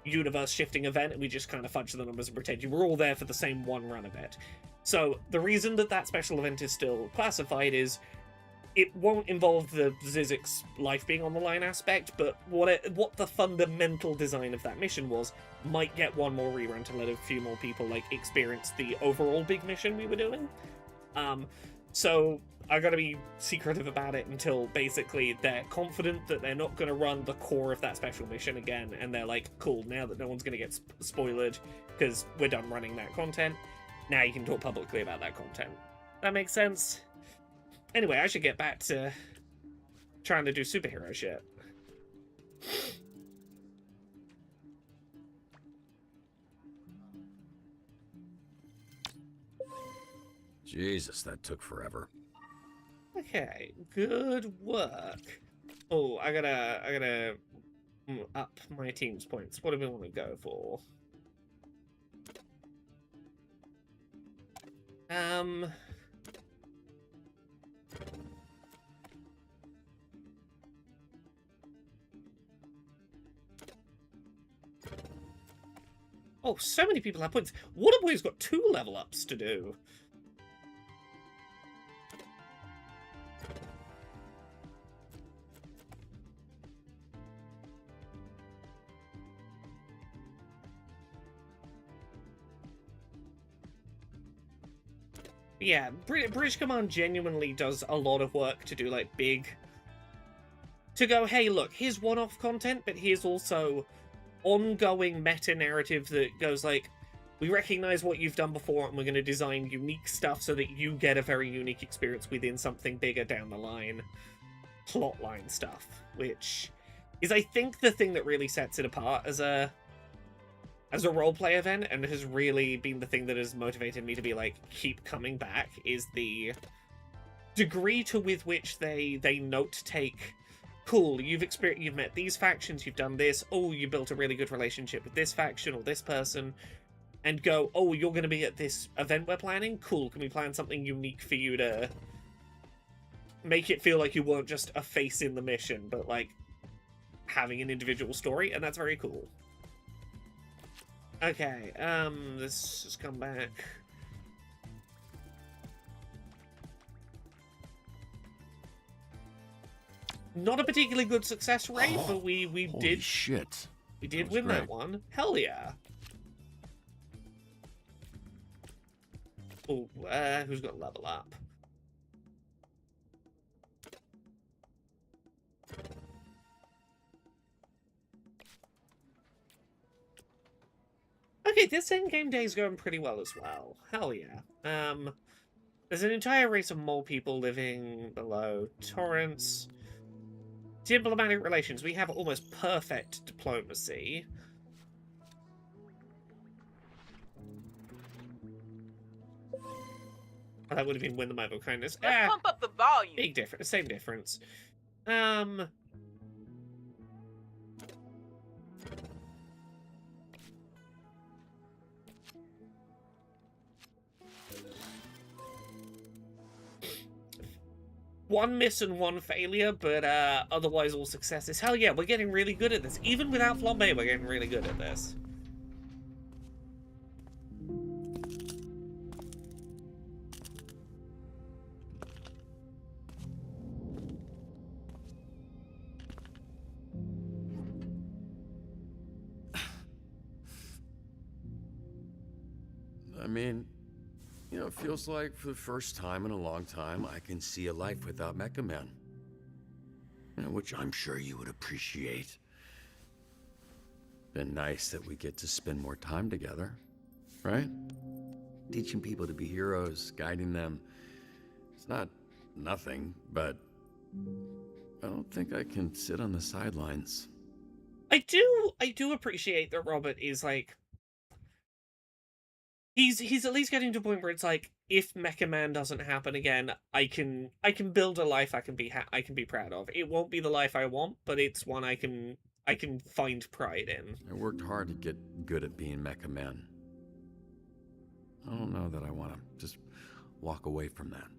universe-shifting event, and we just kind of fudge the numbers and pretend you were all there for the same one run of it. So the reason that special event is still classified is it won't involve the Zyzzyx life being on the line aspect, but what the fundamental design of that mission was might get one more rerun to let a few more people, like, experience the overall big mission we were doing. So I gotta be secretive about it until basically they're confident that they're not gonna run the core of that special mission again, and they're like, cool, now that no one's gonna get spoiled because we're done running that content, now you can talk publicly about that content. That makes sense? Anyway, I should get back to trying to do superhero shit. Jesus, that took forever. Okay, good work. Oh, I gotta up my team's points. What do we want to go for? Oh, so many people have points. Waterboy's got 2 level ups to do. Yeah, Bridge Command genuinely does a lot of work to do, like, big... To go, hey, look, here's one-off content, but here's also ongoing meta-narrative that goes, like, we recognize what you've done before, and we're going to design unique stuff so that you get a very unique experience within something bigger down the line. Plotline stuff, which is, I think, the thing that really sets it apart as a roleplay event, and has really been the thing that has motivated me to be like, keep coming back, is the degree to with which they note take, cool, you've met these factions, you've done this, oh, you built a really good relationship with this faction or this person, and go, oh, you're going to be at this event we're planning? Cool, can we plan something unique for you to make it feel like you weren't just a face in the mission, but like having an individual story, and that's very cool. Okay, let's just come back. Not a particularly good success rate, but we did... shit. We did win that one. Hell yeah. Oh, who's got level up? Okay, this endgame day is going pretty well as well. Hell yeah. There's an entire race of mole people living below Torrance. Diplomatic relations. We have almost perfect diplomacy. Oh, that would have been win them over kindness. Let's pump up the volume. Big difference. Same difference. One miss and one failure, but otherwise all successes. Hell yeah, we're getting really good at this. Even without Flambe, we're getting really good at this. I mean, you know, it feels like for the first time in a long time, I can see a life without Mecha Man. You know, which I'm sure you would appreciate. Been nice that we get to spend more time together, right? Teaching people to be heroes, guiding them. It's not nothing, but I don't think I can sit on the sidelines. I do appreciate that Robert is like, he's at least getting to a point where it's like, if Mecha Man doesn't happen again, I can build a life I can be proud of. It won't be the life I want, but it's one I can find pride in. I worked hard to get good at being Mecha Man. I don't know that I want to just walk away from that.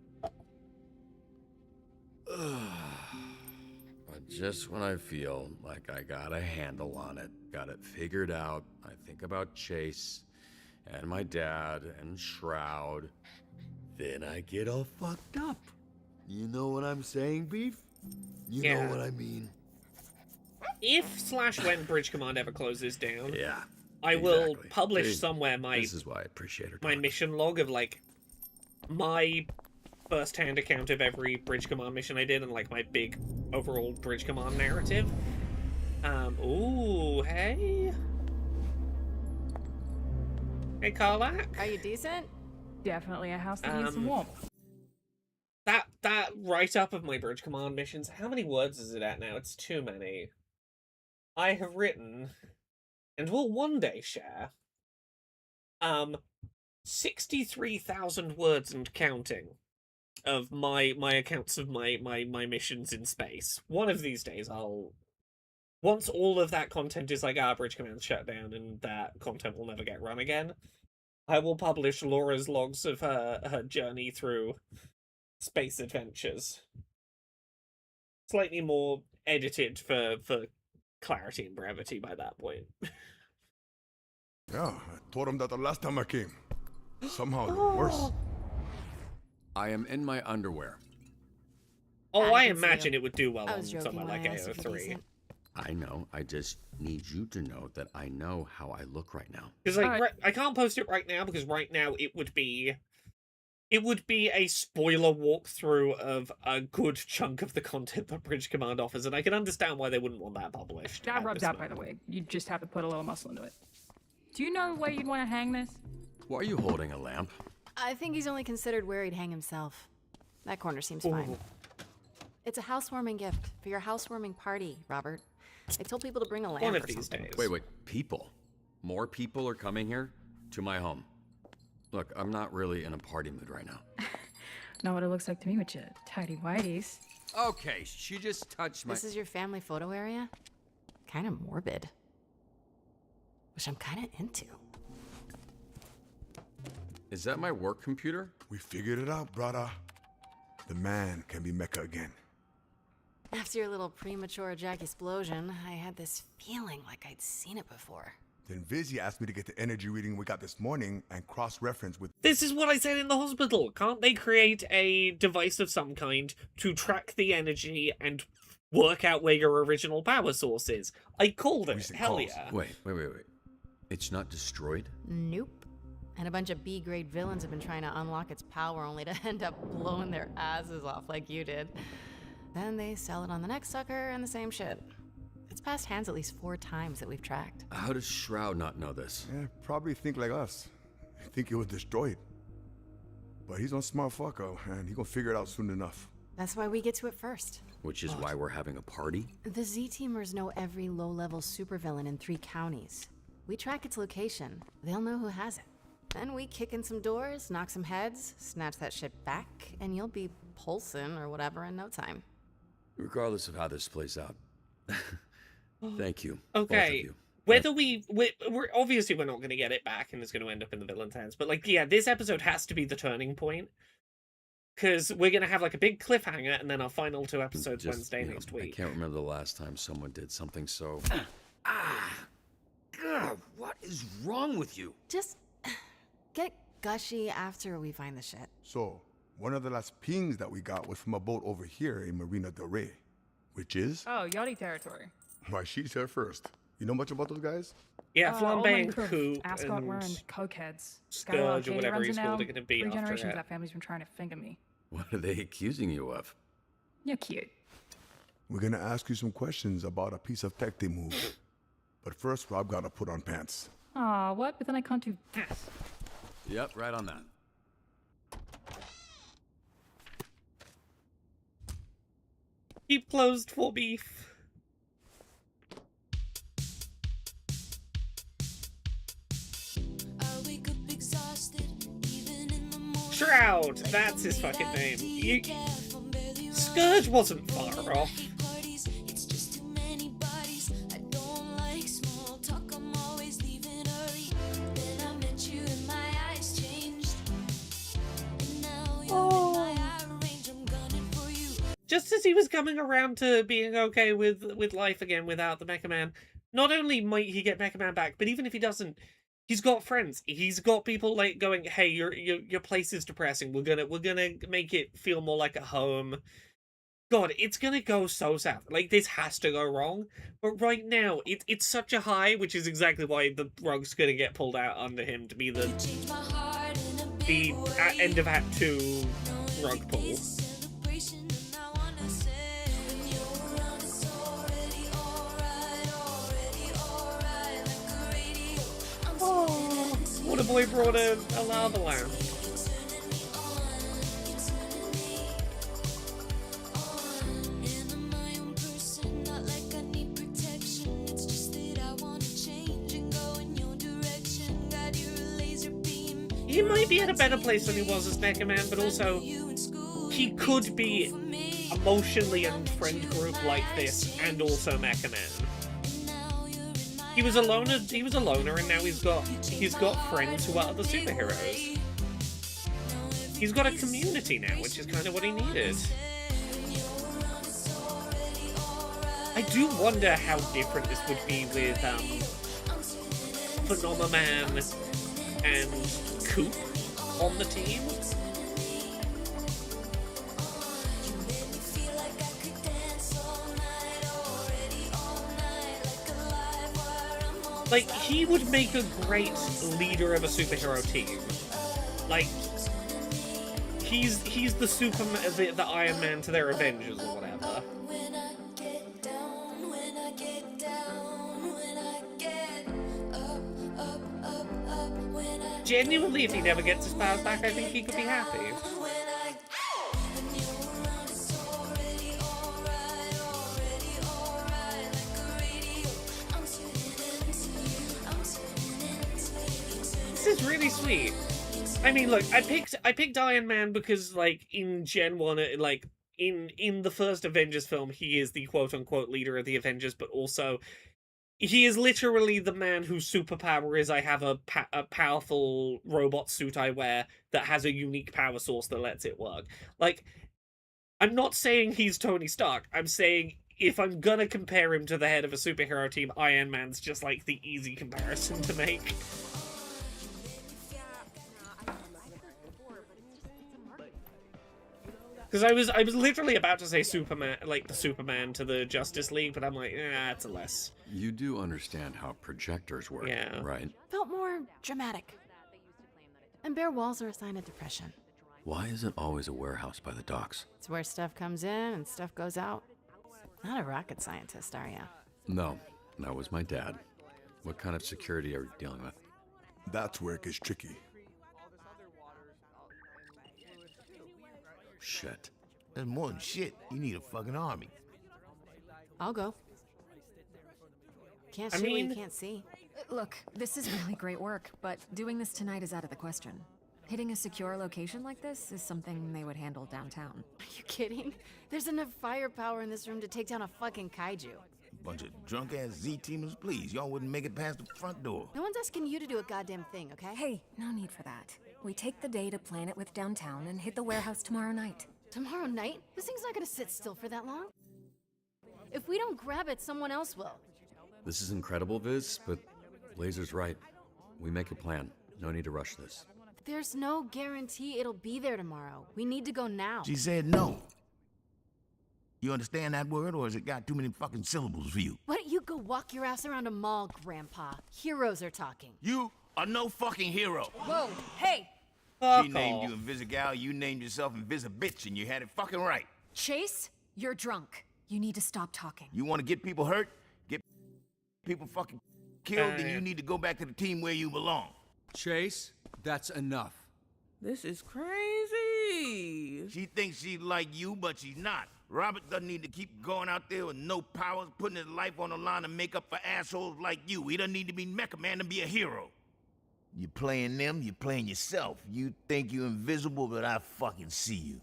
But just when I feel like I got a handle on it, got it figured out, I think about Chase and my dad and Shroud, then I get all fucked up. You know what I'm saying, Beef? You know what I mean. If/when Bridge Command ever closes down, yeah, I will publish See, somewhere this is why I appreciate her. my mission log of like my first-hand account of every Bridge Command mission I did and like my big overall Bridge Command narrative. Ooh, hey. Hey, Karlak. Are you decent? Definitely a house that needs some warmth. That write-up of my Bridge Command missions, how many words is it at now? It's too many. I have written, and will one day share, 63,000 words and counting of my accounts of my missions in space. One of these days, once all of that content is like, Bridge Command shut down and that content will never get run again, I will publish Laura's logs of her journey through space adventures. Slightly more edited for clarity and brevity by that point. Yeah, I told him that the last time I came. Somehow you're worse. I am in my underwear. Oh, I can see imagine you. it would do well I on was joking somewhere when like I asked if you're AO3. decent. I know. I just need you to know that I know how I look right now. Because like I can't post it right now because right now it would be a spoiler walkthrough of a good chunk of the content that Bridge Command offers, and I can understand why they wouldn't want that published. That rubs out, by the way. You just have to put a little muscle into it. Do you know where you'd want to hang this? Why are you holding a lamp? I think he's only considered where he'd hang himself. That corner seems fine. It's a housewarming gift for your housewarming party, Robert. I told people to bring a lamp One of or these something. days. Wait, people? More people are coming here? To my home. Look, I'm not really in a party mood right now. Know what it looks like to me with your tidy whities. Okay, she just touched my... This is your family photo area? Kind of morbid. Which I'm kind of into. Is that my work computer? We figured it out, brother. The man can be Mecca again. After your little premature Jack explosion, I had this feeling like I'd seen it before. Then Vizzy asked me to get the energy reading we got this morning and cross-reference with... This is what I said in the hospital. Can't they create a device of some kind to track the energy and work out where your original power source is? I called it. Hell yeah. Wait. It's not destroyed? Nope. And a bunch of B-grade villains have been trying to unlock its power only to end up blowing their asses off like you did. Then they sell it on the next sucker and the same shit. It's passed hands at least 4 times that we've tracked. How does Shroud not know this? Yeah, probably think like us. Think it was destroyed. But he's on smart fucker, and he gonna figure it out soon enough. That's why we get to it first. Which is why we're having a party? The Z-Teamers know every low-level supervillain in 3 counties. We track its location. They'll know who has it. Then we kick in some doors, knock some heads, snatch that shit back, and you'll be pulsing or whatever in no time. Regardless of how this plays out. Thank you. Okay. Both of you. Whether we're obviously we're not going to get it back and it's going to end up in the villain's hands, but like, yeah, this episode has to be the turning point. Because we're going to have like a big cliffhanger and then our final 2 episodes Wednesday next week. I can't remember the last time someone did something so... God, what is wrong with you? Just get gushy after we find the shit. So, one of the last pings that we got was from a boat over here in Marina del Rey. Which is? Oh, Yachty territory. Why, she's here first. You know much about those guys? Yeah, Flambe and Coop Coop Ascot and wearing cokeheads. Scourge or whatever he's called are going to be 3 after generations it. that family's been trying to finger me. What are they accusing you of? You're cute. We're gonna ask you some questions about a piece of tech they moved. But first, Rob gotta put on pants. Aw, what? But then I can't do this. Yep, right on that. Keep closed for beef. Shroud, that's his fucking name. Scourge wasn't far off. Just as he was coming around to being okay with life again without the Mecha Man, not only might he get Mecha Man back, but even if he doesn't, he's got friends. He's got people like going, "Hey, your place is depressing. We're gonna make it feel more like a home." God, it's gonna go so south. Like, this has to go wrong. But right now, it's such a high, which is exactly why the rug's gonna get pulled out under him to be the end of Act 2 rug pull. Oh, Waterboy brought a lava lamp. He might be in a better place than he was as Mecha Man, but also, he could be emotionally and friend group like this, and also Mecha Man. He was a loner, and now he's got friends who are other superheroes. He's got a community now, which is kind of what he needed. I do wonder how different this would be with Phenomenon and Coop on the team. Like, he would make a great leader of a superhero team. Like, he's the Superman, the Iron Man to their Avengers or whatever. Genuinely, if he never gets his powers back, I think he could be happy. This is really sweet. I mean, look, I picked Iron Man because, like, in Gen 1, like, in the first Avengers film, he is the quote-unquote leader of the Avengers, but also, he is literally the man whose superpower is I have a powerful robot suit I wear that has a unique power source that lets it work. Like, I'm not saying he's Tony Stark. I'm saying if I'm gonna compare him to the head of a superhero team, Iron Man's just, like, the easy comparison to make. Because I was literally about to say Superman, like the Superman to the Justice League, but I'm like, it's a less. You do understand how projectors work, right? Felt more dramatic. And bare walls are a sign of depression. Why is it always a warehouse by the docks? It's where stuff comes in and stuff goes out. Not a rocket scientist, are ya? No, that was my dad. What kind of security are you dealing with? That's where it gets tricky. Shit. That's more than shit. You need a fucking army. I'll go. Can't I shoot what you mean- can't see. Look, this is really great work, but doing this tonight is out of the question. Hitting a secure location like this is something they would handle downtown. Are you kidding? There's enough firepower in this room to take down a fucking kaiju. Bunch of drunk-ass Z-teamers, please. Y'all wouldn't make it past the front door. No one's asking you to do a goddamn thing, okay? Hey, no need for that. We take the day to plan it with downtown and hit the warehouse tomorrow night. Tomorrow night? This thing's not gonna sit still for that long. If we don't grab it, someone else will. This is incredible, Viz, but Laser's right. We make a plan. No need to rush this. There's no guarantee it'll be there tomorrow. We need to go now. She said no. You understand that word, or has it got too many fucking syllables for you? Why don't you go walk your ass around a mall, Grandpa? Heroes are talking. You are no fucking hero. Whoa, hey! She named you Invisigal, you named yourself Invisibitch, and you had it fucking right. Chase, you're drunk. You need to stop talking. You want to get people hurt, get people fucking killed, then you need to go back to the team where you belong. Chase, that's enough. This is crazy. She thinks she's like you, but she's not. Robert doesn't need to keep going out there with no powers, putting his life on the line to make up for assholes like you. He doesn't need to be Mecha Man to be a hero. You playing them, you playing yourself. You think you're invisible, but I fucking see you.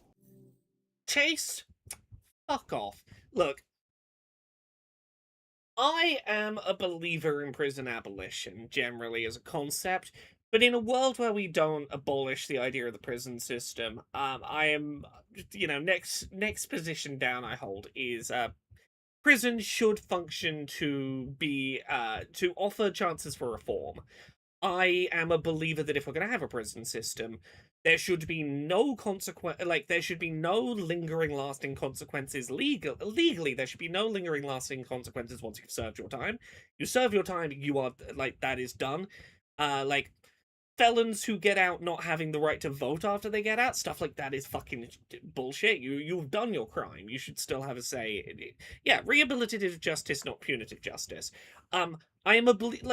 Chase, fuck off. Look, I am a believer in prison abolition, generally, as a concept, but in a world where we don't abolish the idea of the prison system, I am, next position down I hold is, prison should function to be, to offer chances for reform. I am a believer that if we're going to have a prison system, there should be no there should be no lingering lasting consequences legally. There should be no lingering lasting consequences once you've served your time. You serve your time, you are, that is done. Felons who get out not having the right to vote after they get out, stuff like that is fucking bullshit. You've done your crime. You should still have a say. Yeah, rehabilitative justice, not punitive justice. I am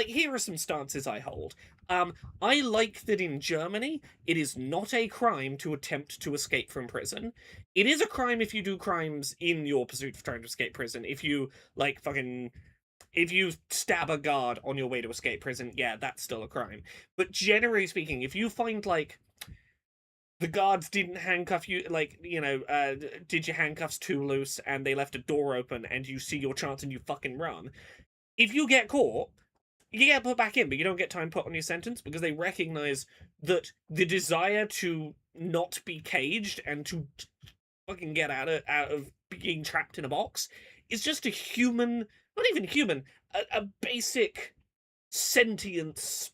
here are some stances I hold. I like that in Germany, it is not a crime to attempt to escape from prison. It is a crime if you do crimes in your pursuit of trying to escape prison. If you, if you stab a guard on your way to escape prison, yeah, that's still a crime. But generally speaking, if you find, the guards didn't handcuff you, like, you know, did your handcuffs too loose and they left a door open and you see your chance and you fucking run. If you get caught, you get put back in, but you don't get time put on your sentence because they recognize that the desire to not be caged and to fucking get out of being trapped in a box is just a human, not even human, a basic sentience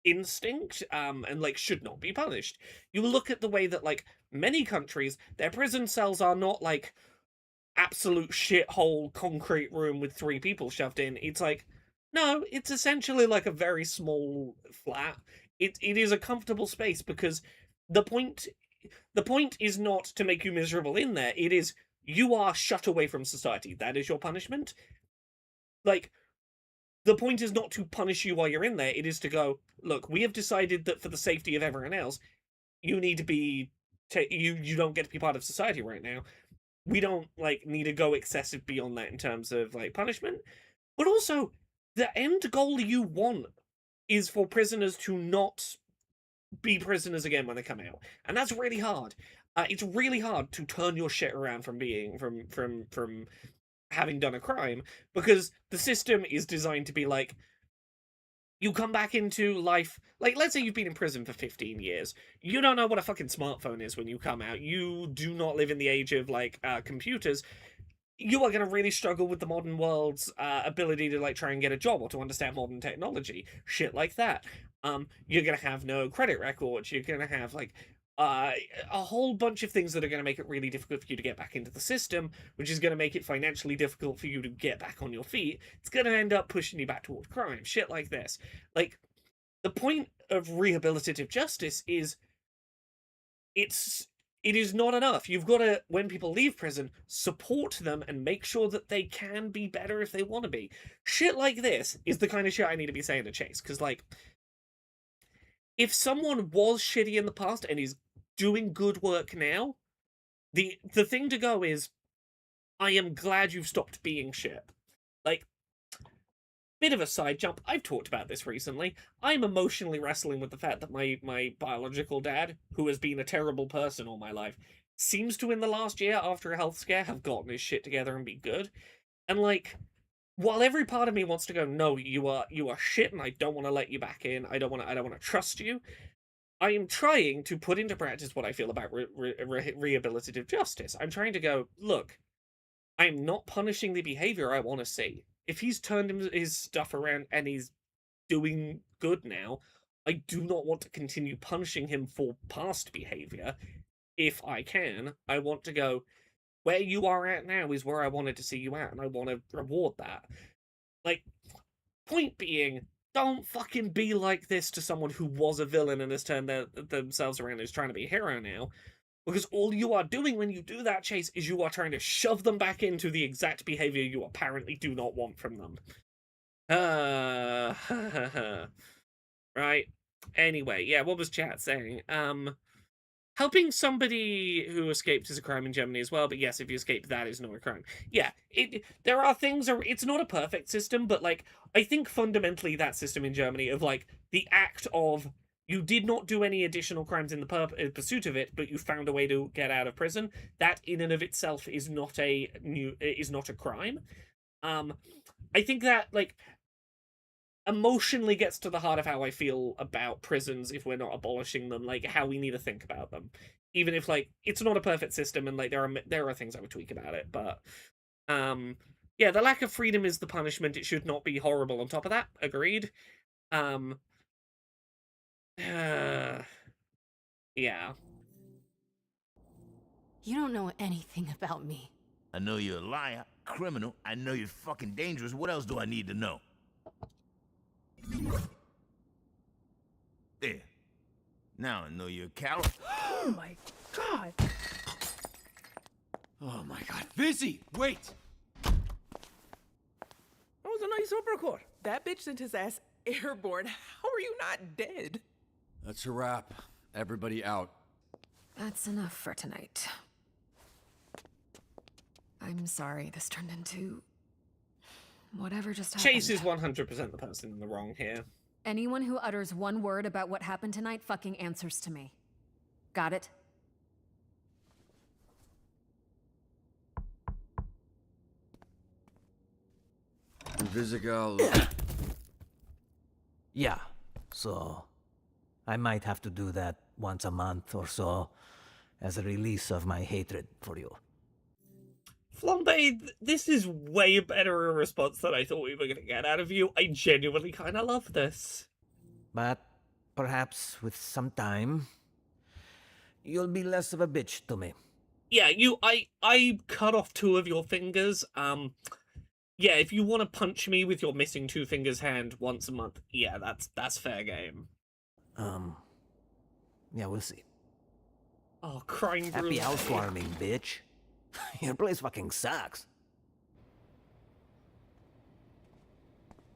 instinct, and like should not be punished. You look at the way that like many countries, their prison cells are not like absolute shithole concrete room with 3 people shoved in. It's like, no, it's essentially like a very small flat. It is a comfortable space because the point is not to make you miserable in there. It is you are shut away from society. That is your punishment. Like, the point is not to punish you while you're in there. It is to go, look, we have decided that for the safety of everyone else, you need to be, you don't get to be part of society right now. We don't, like, need to go excessive beyond that in terms of, like, punishment. But also, the end goal you want is for prisoners to not be prisoners again when they come out. And that's really hard. It's really hard to turn your shit around from being, from having done a crime, because the system is designed to be like, you come back into life, like, let's say you've been in prison for 15 years. You don't know what a fucking smartphone is when you come out. You do not live in the age of, like, computers. You are going to really struggle with the modern world's ability to, like, try and get a job or to understand modern technology. Shit like that. You're going to have no credit records. You're going to have, like, a whole bunch of things that are going to make it really difficult for you to get back into the system, which is going to make it financially difficult for you to get back on your feet. It's going to end up pushing you back towards crime. Shit like this. Like, the point of rehabilitative justice is it is not enough. You've got to, when people leave prison, support them and make sure that they can be better if they want to be. Shit like this is the kind of shit I need to be saying to Chase, because, like, if someone was shitty in the past and is doing good work now, the thing to go is, I am glad you've stopped being shit. Like, bit of a side jump, I've talked about this recently. I'm emotionally wrestling with the fact that my biological dad, who has been a terrible person all my life, seems to in the last year, after a health scare, have gotten his shit together and be good. And, like, while every part of me wants to go, no, you are shit and I don't want to let you back in, I don't want to trust you, I am trying to put into practice what I feel about rehabilitative justice. I'm trying to go, look, I'm not punishing the behavior I want to see. If he's turned his stuff around and he's doing good now, I do not want to continue punishing him for past behavior. If I can, I want to go, where you are at now is where I wanted to see you at, and I want to reward that. Like, point being, don't fucking be like this to someone who was a villain and has turned themselves around and is trying to be a hero now. Because all you are doing when you do that, Chase, is you are trying to shove them back into the exact behavior you apparently do not want from them. Right. Anyway, yeah, what was chat saying? Helping somebody who escaped is a crime in Germany as well, but yes, if you escape, that is not a crime. Yeah, there are things, it's not a perfect system, but, like, I think fundamentally that system in Germany of, like, the act of, you did not do any additional crimes in the pursuit of it, but you found a way to get out of prison, that in and of itself is not a crime. I think that, like, emotionally gets to the heart of how I feel about prisons if we're not abolishing them, like, how we need to think about them. Even if, like, it's not a perfect system and, like, there are things I would tweak about it, but, yeah, the lack of freedom is the punishment. It should not be horrible on top of that. Agreed. Yeah. You don't know anything about me. I know you're a liar, criminal, I know you're fucking dangerous. What else do I need to know? There. Now I know you're a coward. Oh my god. Oh my god. Vizzy, wait! That was a nice uppercut. That bitch sent his ass airborne. How are you not dead? That's a wrap. Everybody out. That's enough for tonight. I'm sorry this turned into... whatever just happened. Chase is 100% the person in the wrong here. Anyone who utters one word about what happened tonight fucking answers to me. Got it? Visigal... Yeah, so I might have to do that once a month or so as a release of my hatred for you. Flambe, this is way better a response than I thought we were going to get out of you. I genuinely kind of love this. But perhaps with some time, you'll be less of a bitch to me. Yeah, I cut off 2 of your fingers. Yeah, if you want to punch me with your missing 2 fingers hand once a month, yeah, that's fair game. Yeah, we'll see. Oh, crime Happy brulee. housewarming, bitch. Your place fucking sucks.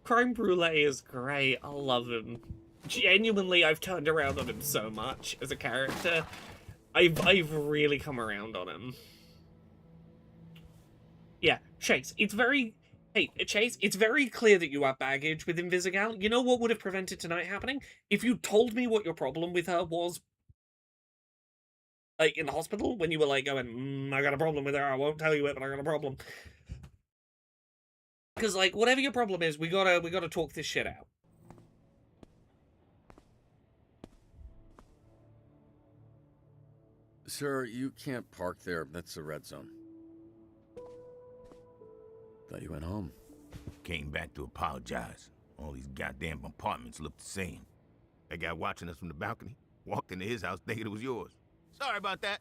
Crime Brulee is great. I love him. Genuinely, I've turned around on him so much as a character. I've really come around on him. Yeah, Chase, it's very... Hey, Chase, it's very clear that you have baggage with Invisigal. You know what would have prevented tonight happening? If you told me what your problem with her was, like, in the hospital, when you were, like, going, I got a problem with her, I won't tell you it, but I got a problem. Because, like, whatever your problem is, we gotta talk this shit out. Sir, you can't park there. That's a red zone. Thought you went home. Came back to apologize. All these goddamn apartments look the same. That guy watching us from the balcony walked into his house thinking it was yours. Sorry about that.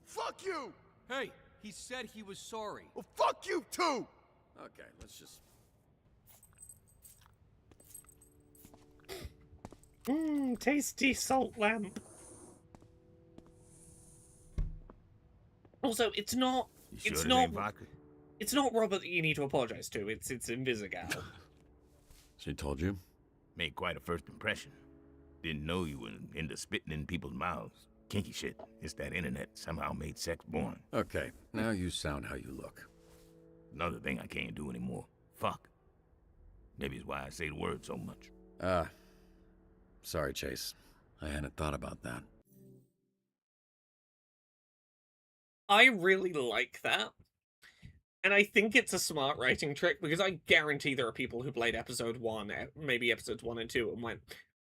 Fuck you! Hey, he said he was sorry. Well, fuck you too! Okay, let's just... Tasty salt lamp. Also, it's not... You It's sure it not... ain't vodka? It's not Robert that you need to apologize to. It's Invisigal. She told you? Made quite a first impression. Didn't know you were into spitting in people's mouths. Kinky shit. It's that internet somehow made sex born. Okay, now you sound how you look. Another thing I can't do anymore. Fuck. Maybe it's why I say the word so much. Sorry, Chase. I hadn't thought about that. I really like that. And I think it's a smart writing trick, because I guarantee there are people who played episode 1, maybe episodes 1 and 2, and went,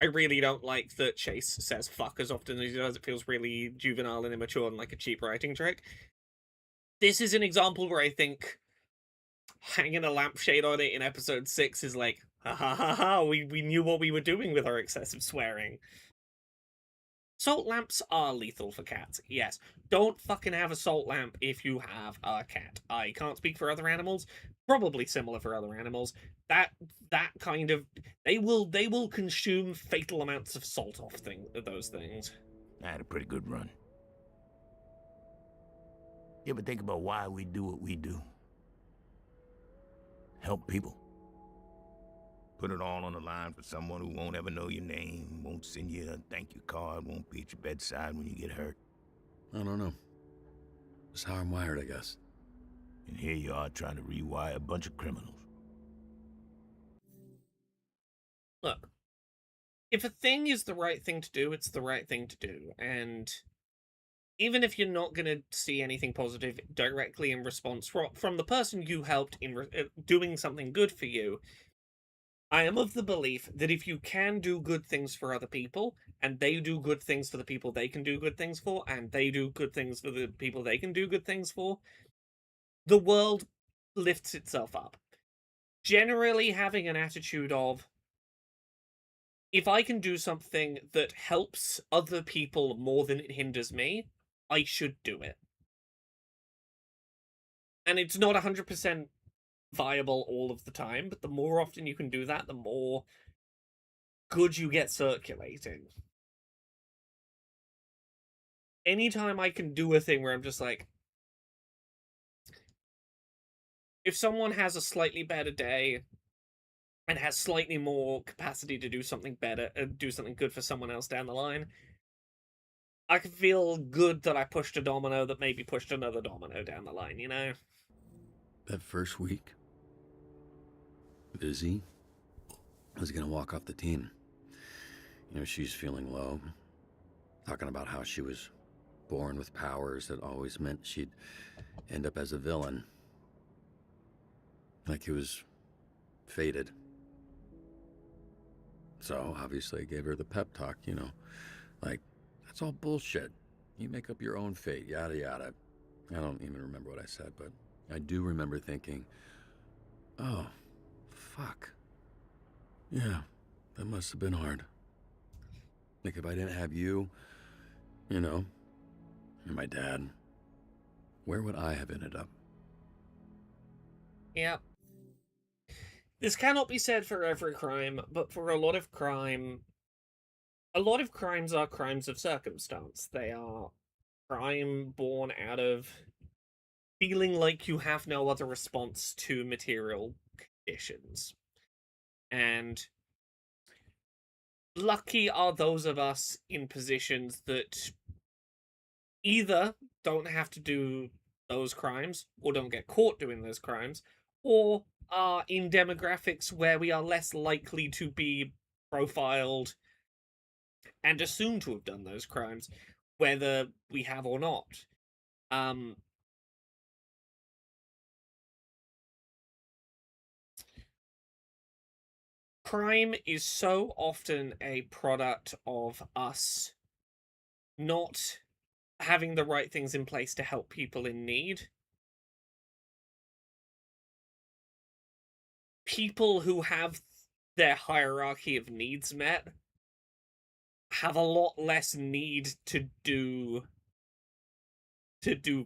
I really don't like that Chase says fuck as often as he does. It feels really juvenile and immature and like a cheap writing trick. This is an example where I think hanging a lampshade on it in episode 6 is like, ha ha ha ha, we knew what we were doing with our excessive swearing. Salt lamps are lethal for cats, yes. Don't fucking have a salt lamp if you have a cat. I can't speak for other animals. Probably similar for other animals. That kind of... They will consume fatal amounts of salt off those things. I had a pretty good run. You ever think about why we do what we do? Help people. Put it all on the line for someone who won't ever know your name, won't send you a thank you card, won't be at your bedside when you get hurt. I don't know. That's how I'm wired, I guess. And here you are trying to rewire a bunch of criminals. Look, if a thing is the right thing to do, it's the right thing to do. And even if you're not going to see anything positive directly in response from the person you helped in doing something good for you, I am of the belief that if you can do good things for other people, and they do good things for the people they can do good things for, and they do good things for the people they can do good things for, the world lifts itself up. Generally having an attitude of, if I can do something that helps other people more than it hinders me, I should do it. And it's not 100% viable all of the time, but the more often you can do that, the more good you get circulating. Anytime I can do a thing where I'm just like, if someone has a slightly better day and has slightly more capacity to do something better, do something good for someone else down the line, I can feel good that I pushed a domino that maybe pushed another domino down the line, you know? That first week, Vizzy was gonna walk off the team. You know, she's feeling low, talking about how she was born with powers that always meant she'd end up as a villain. Like it was faded. So, obviously, I gave her the pep talk, you know. Like, that's all bullshit. You make up your own fate, yada yada. I don't even remember what I said, but I do remember thinking, oh, fuck. Yeah, that must have been hard. Like, if I didn't have you, you know, and my dad, where would I have ended up? Yeah. This cannot be said for every crime, but for a lot of crimes are crimes of circumstance. They are crime born out of feeling like you have no other response to material conditions. And lucky are those of us in positions that either don't have to do those crimes, or don't get caught doing those crimes, or are in demographics where we are less likely to be profiled and assumed to have done those crimes, whether we have or not. Crime is so often a product of us not having the right things in place to help people in need. People who have their hierarchy of needs met have a lot less need to do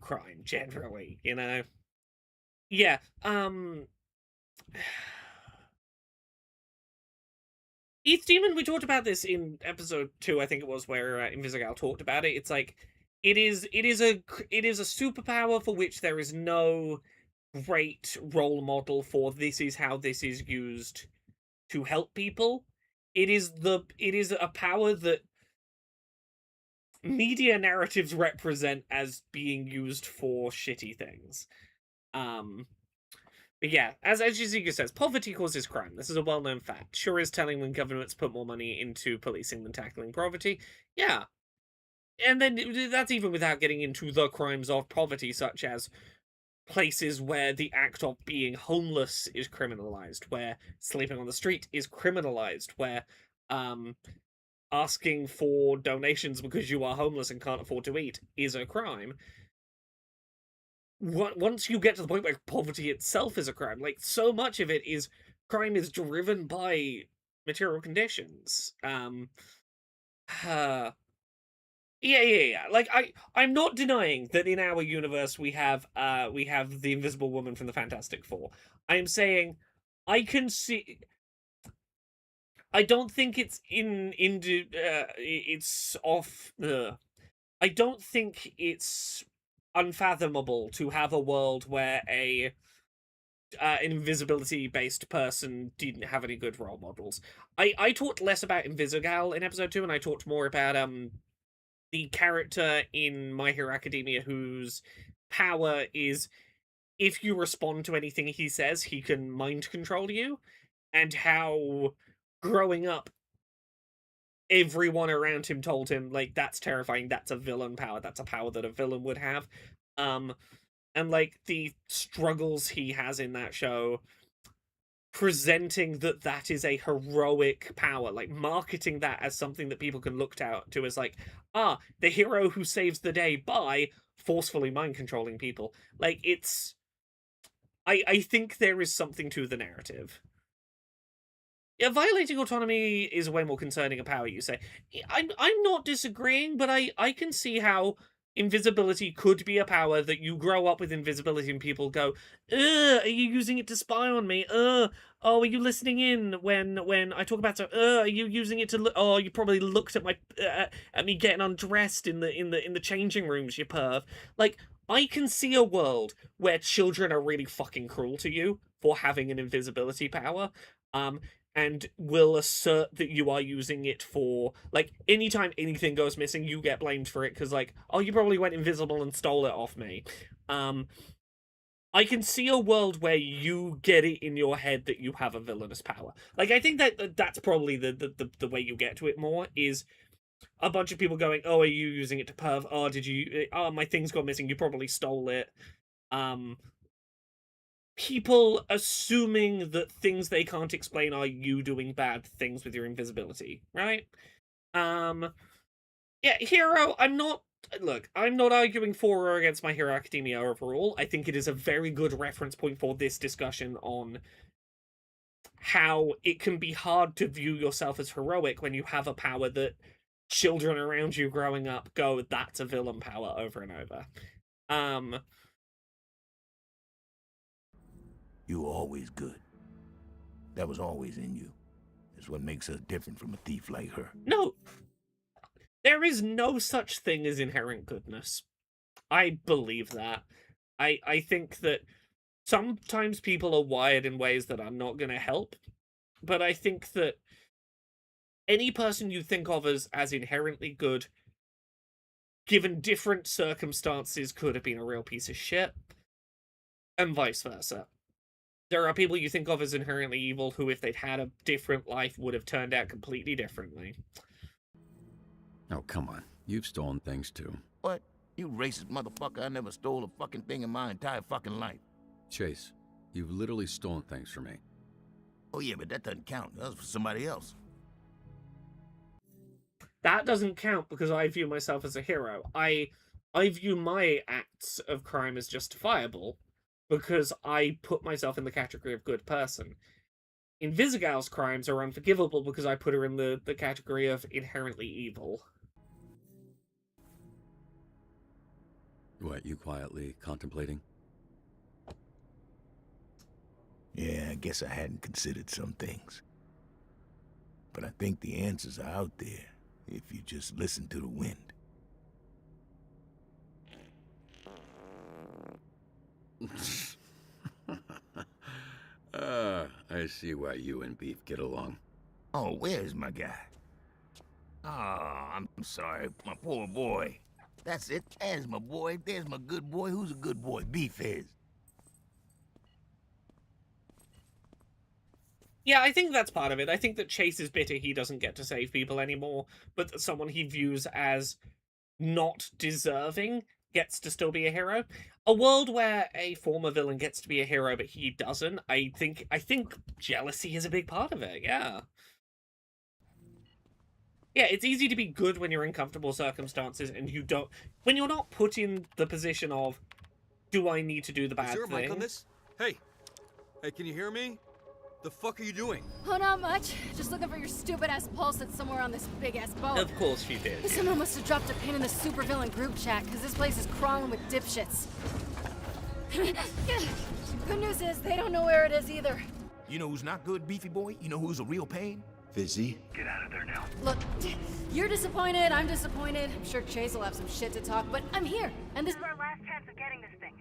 crime, generally, you know? Yeah, East Demon, we talked about this in episode 2, I think it was, where Invisigal talked about it. It's like, it is a superpower for which there is no great role model for this is how this is used to help people. It is a power that media narratives represent as being used for shitty things. But yeah, as Shizuka says, poverty causes crime. This is a well-known fact. Sure is telling when governments put more money into policing than tackling poverty. Yeah. And then that's even without getting into the crimes of poverty, such as places where the act of being homeless is criminalized, where sleeping on the street is criminalized, where asking for donations because you are homeless and can't afford to eat is a crime. Once you get to the point where poverty itself is a crime, like, so much of it is crime is driven by material conditions. Yeah. Like, I'm not denying that in our universe we have the Invisible Woman from the Fantastic Four. I am saying I can see. I don't think it's it's off. I don't think it's unfathomable to have a world where an invisibility-based person didn't have any good role models. I talked less about Invisigal in episode 2, and I talked more about the character in My Hero Academia whose power is, if you respond to anything he says, he can mind control you, and how growing up everyone around him told him, like, that's terrifying, that's a villain power, that's a power that a villain would have. And, like, the struggles he has in that show, presenting that is a heroic power, like, marketing that as something that people can look to as, like, the hero who saves the day by forcefully mind-controlling people. Like, it's... I think there is something to the narrative. Yeah, violating autonomy is way more concerning a power, you say. I'm not disagreeing, but I can see how invisibility could be a power that you grow up with invisibility and people go, are you using it to spy on me? Oh, are you listening in when I talk about so? Are you using it to? Oh, you probably looked at me getting undressed in the changing rooms, you perv. Like, I can see a world where children are really fucking cruel to you for having an invisibility power. And will assert that you are using it for, like, anytime anything goes missing, you get blamed for it, because, like, oh, you probably went invisible and stole it off me. I can see a world where you get it in your head that you have a villainous power. Like, I think that's probably the way you get to it more, is a bunch of people going, oh, are you using it to perv? Oh, did you, oh, my thing's gone missing, you probably stole it. people assuming that things they can't explain are you doing bad things with your invisibility, right? Yeah, Hero, I'm not arguing for or against My Hero Academia overall. I think it is a very good reference point for this discussion on how it can be hard to view yourself as heroic when you have a power that children around you growing up go, that's a villain power, over and over. You were always good. That was always in you. That's what makes us different from a thief like her. No. There is no such thing as inherent goodness. I believe that. I think that sometimes people are wired in ways that are not going to help, but I think that any person you think of as inherently good, given different circumstances, could have been a real piece of shit, and vice versa. There are people you think of as inherently evil who, if they'd had a different life, would have turned out completely differently. Oh, come on. You've stolen things, too. What? You racist motherfucker. I never stole a fucking thing in my entire fucking life. Chase, you've literally stolen things from me. Oh, yeah, but that doesn't count. That was for somebody else. That doesn't count because I view myself as a hero. I view my acts of crime as justifiable because I put myself in the category of good person. Invisigal's crimes are unforgivable because I put her in the category of inherently evil. What, you quietly contemplating? Yeah, I guess I hadn't considered some things. But I think the answers are out there if you just listen to the wind. I see why you and Beef get along. Oh, where's my guy? Oh, I'm sorry, my poor boy. That's it. There's my boy. There's my good boy. Who's a good boy? Beef is. Yeah, I think that's part of it. I think that Chase is bitter he doesn't get to save people anymore, but that someone he views as not deserving gets to still be a hero. A world where a former villain gets to be a hero but he doesn't, I think jealousy is a big part of it, yeah. Yeah, it's easy to be good when you're in comfortable circumstances and you don't... When you're not put in the position of, do I need to do the bad Is there a thing? mic on this? Hey, can you hear me? The fuck are you doing? Oh, not much. Just looking for your stupid-ass pulse that's somewhere on this big-ass boat. Of course she did. Someone must have dropped a pin in the supervillain group chat, because this place is crawling with dipshits. Good news is, they don't know where it is either. You know who's not good, Beefy boy? You know who's a real pain? Fizzy. Get out of there now. Look, you're disappointed, I'm disappointed. I'm sure Chase will have some shit to talk, but I'm here, and this is our last chance of getting this thing.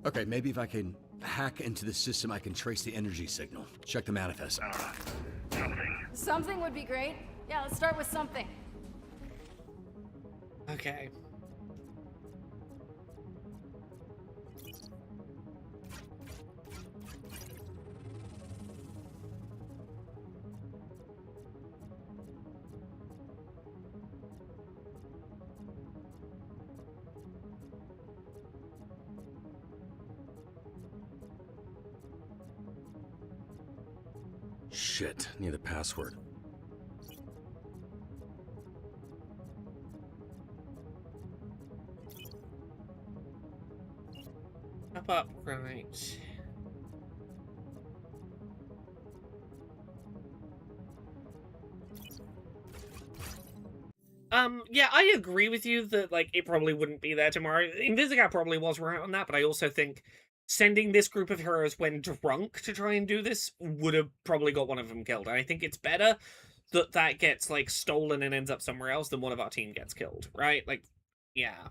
Okay, maybe if I can hack into the system, I can trace the energy signal. Check the manifest. Something would be great. Yeah, let's start with something. Okay. Shit, need the password. Up, right. Yeah, I agree with you that, like, it probably wouldn't be there tomorrow. Invisigal probably was right on that, but I also think sending this group of heroes when drunk to try and do this would have probably got one of them killed. And I think it's better that that gets, like, stolen and ends up somewhere else than one of our team gets killed, right? Like, yeah.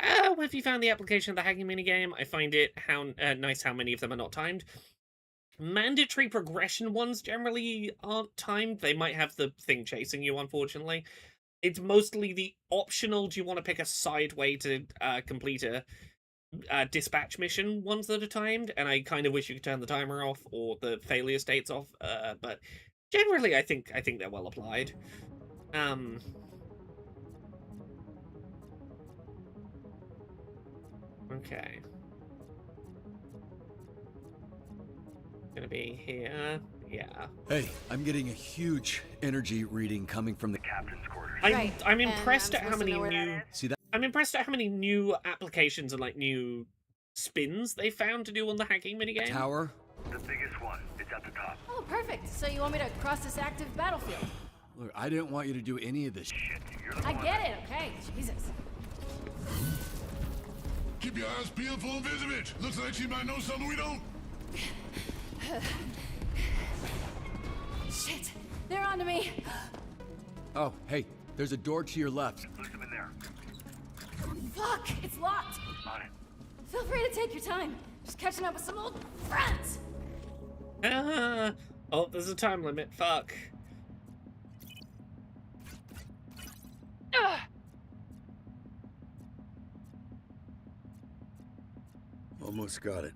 If you found the application of the hacking minigame, I find it nice how many of them are not timed. Mandatory progression ones generally aren't timed. They might have the thing chasing you, unfortunately. It's mostly the optional, do you want to pick a side way to complete a dispatch mission ones that are timed, and I kind of wish you could turn the timer off or the failure states off, but generally I think they're well applied. Okay. Gonna be here. Yeah. Hey, I'm getting a huge energy reading coming from the captain's quarters. I'm impressed at how many new. See that? I'm impressed at how many new applications and like new spins they found to do on the hacking minigame. Tower? The biggest one. It's at the top. Oh, perfect. So you want me to cross this active battlefield? Look, I didn't want you to do any of this shit. I get it, okay. Jesus. Keep your eyes peeled for Invisibitch. Looks like she might know something we don't. Shit. They're onto me. Oh, hey, there's a door to your left. Push them in there. Fuck, it's locked. On it. Feel free to take your time. Just catching up with some old friends. Oh, there's a time limit. Fuck. Almost got it.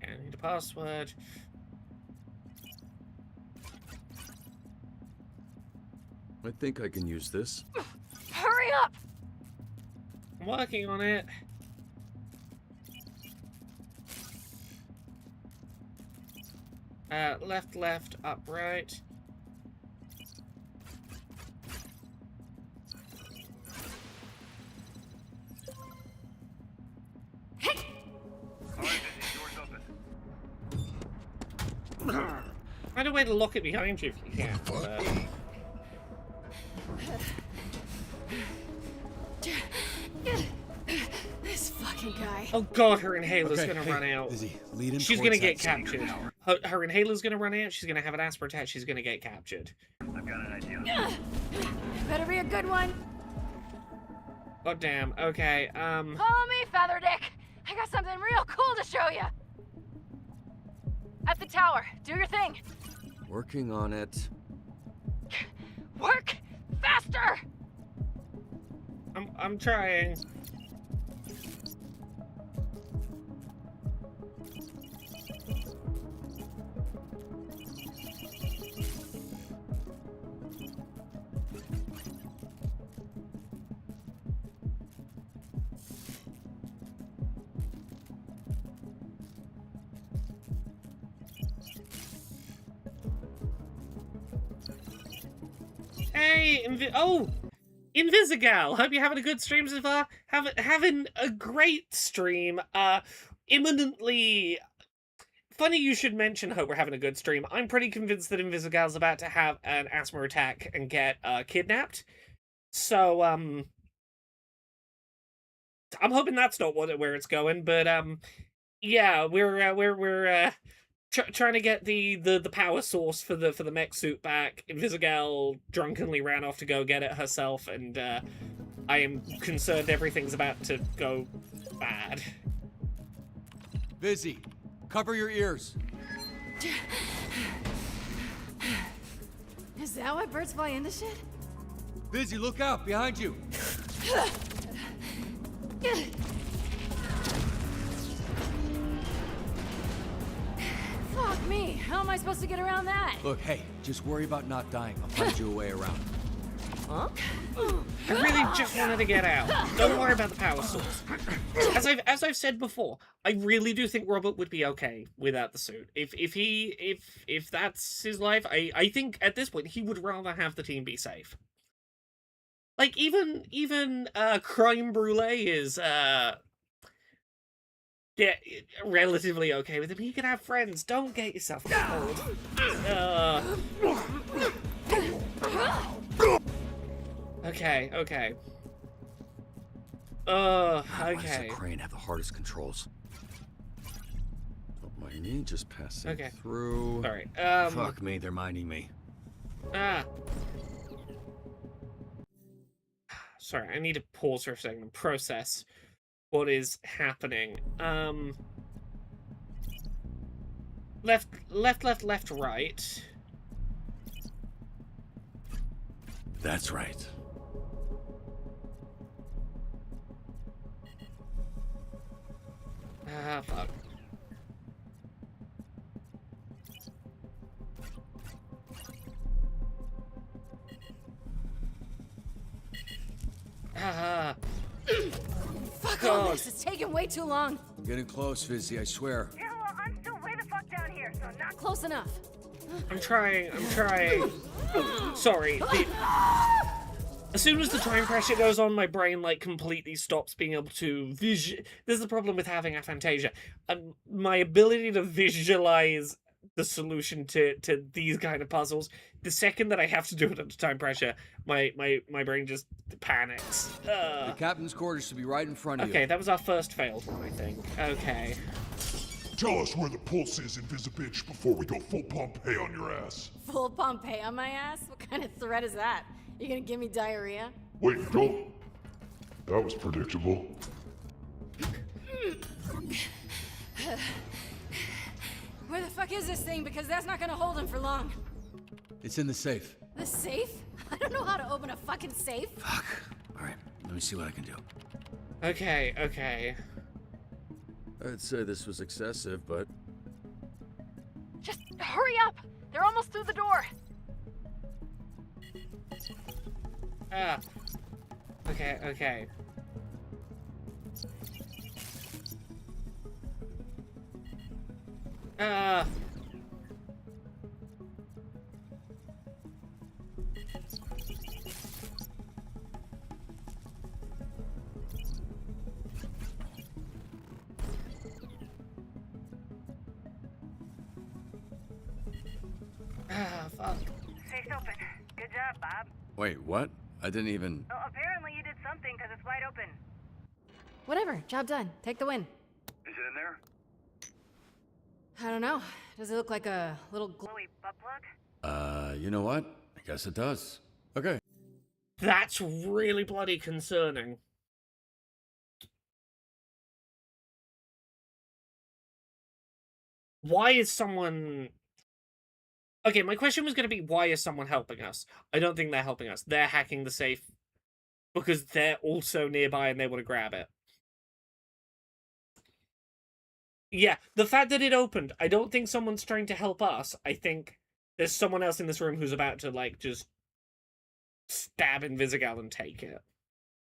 I need a password. I think I can use this. Hurry up! I'm working on it. Left, left, up, right. Find a way to lock it behind you if you can. This fucking guy. Oh god, her inhaler's Okay, gonna hey, run out. Izzy, lead him She's towards gonna get that center captured. tower. Her inhaler's gonna run out. She's gonna have an asthma attack. She's gonna get captured. I've got an idea. Better be a good one. God damn. Okay. Follow me, Featherdick. I got something real cool to show you. At the tower. Do your thing. Working on it. Work faster. I'm trying. Hey, Invisigal! Hope you're having a good stream so far. Having a great stream. Imminently. Funny you should mention. Hope we're having a good stream. I'm pretty convinced that Invisigal's about to have an asthma attack and get kidnapped. So I'm hoping that's not where it's going. But yeah, we're trying to get the power source for the mech suit back. Invisigal drunkenly ran off to go get it herself, and I am concerned everything's about to go bad. Vizzy, cover your ears. Is that why birds fly into shit? Vizzy, look out, behind you. Fuck me. How am I supposed to get around that? Look, hey, just worry about not dying. I'll find you a way around. Huh? I really just wanted to get out. Don't worry about the power source. As I've said before, I really do think Robert would be okay without the suit. If that's his life, I think at this point he would rather have the team be safe. Like even Crime Brulee is yeah, relatively okay with him. He can have friends. Don't get yourself killed. Okay. Why does the Okay. crane have the hardest controls? Oh, my knee just passing Okay. through. Sorry. Fuck me, they're minding me. Sorry, I need to pause for a second and process what is happening. Left, right. That's right. Fuck. Fuck all God. this. It's taking way too long. I'm getting close, Vizzy, I swear. Yeah, well, I'm still way the fuck down here, so Not close enough. I'm trying. Sorry. As soon as the time pressure goes on, my brain, like, completely stops being able to This is the problem with having aphantasia. My ability to visualize the solution to these kind of puzzles, the second that I have to do it under time pressure, my brain just panics. The captain's quarters should be right in front of you. Okay, that was our first failed one, I think. Okay. Tell us where the pulse is, Invisibitch, before we go full Pompeii on your ass. Full Pompeii on my ass? What kind of threat is that? You gonna give me diarrhea? Wait, don't. That was predictable. Where the fuck is this thing? Because that's not gonna hold him for long. It's in the safe. The safe? I don't know how to open a fucking safe. Fuck. All right, let me see what I can do. Okay. I'd say this was excessive, but... Just hurry up! They're almost through the door. Okay. Fuck. Safe's open. Good job, Bob. Wait, what? I didn't even... Oh, apparently you did something because it's wide open. Whatever, job done. Take the win. Is it in there? I don't know. Does it look like a little glowy butt plug? You know what? I guess it does. Okay. That's really bloody concerning. Why is someone... Okay, my question was going to be, why is someone helping us? I don't think they're helping us. They're hacking the safe because they're also nearby and they want to grab it. Yeah, the fact that it opened, I don't think someone's trying to help us. I think there's someone else in this room who's about to, like, just stab Invisigal and take it.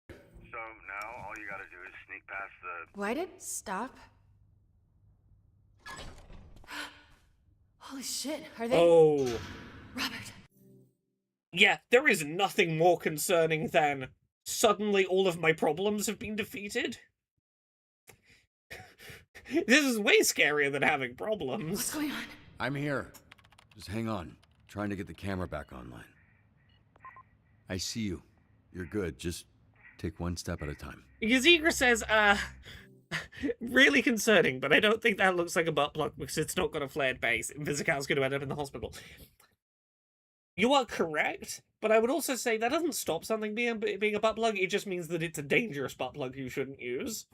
So now all you gotta do is sneak past the... Why did stop? Holy shit, are they... Oh. Robert. Yeah, there is nothing more concerning than suddenly all of my problems have been defeated. This is way scarier than having problems. What's going on? I'm here. Just hang on. Trying to get the camera back online. I see you. You're good. Just take one step at a time. Yazigra says, really concerning, but I don't think that looks like a butt plug because it's not got a flared base. Invisigal's going to end up in the hospital. You are correct, but I would also say that doesn't stop something being a butt plug. It just means that it's a dangerous butt plug you shouldn't use.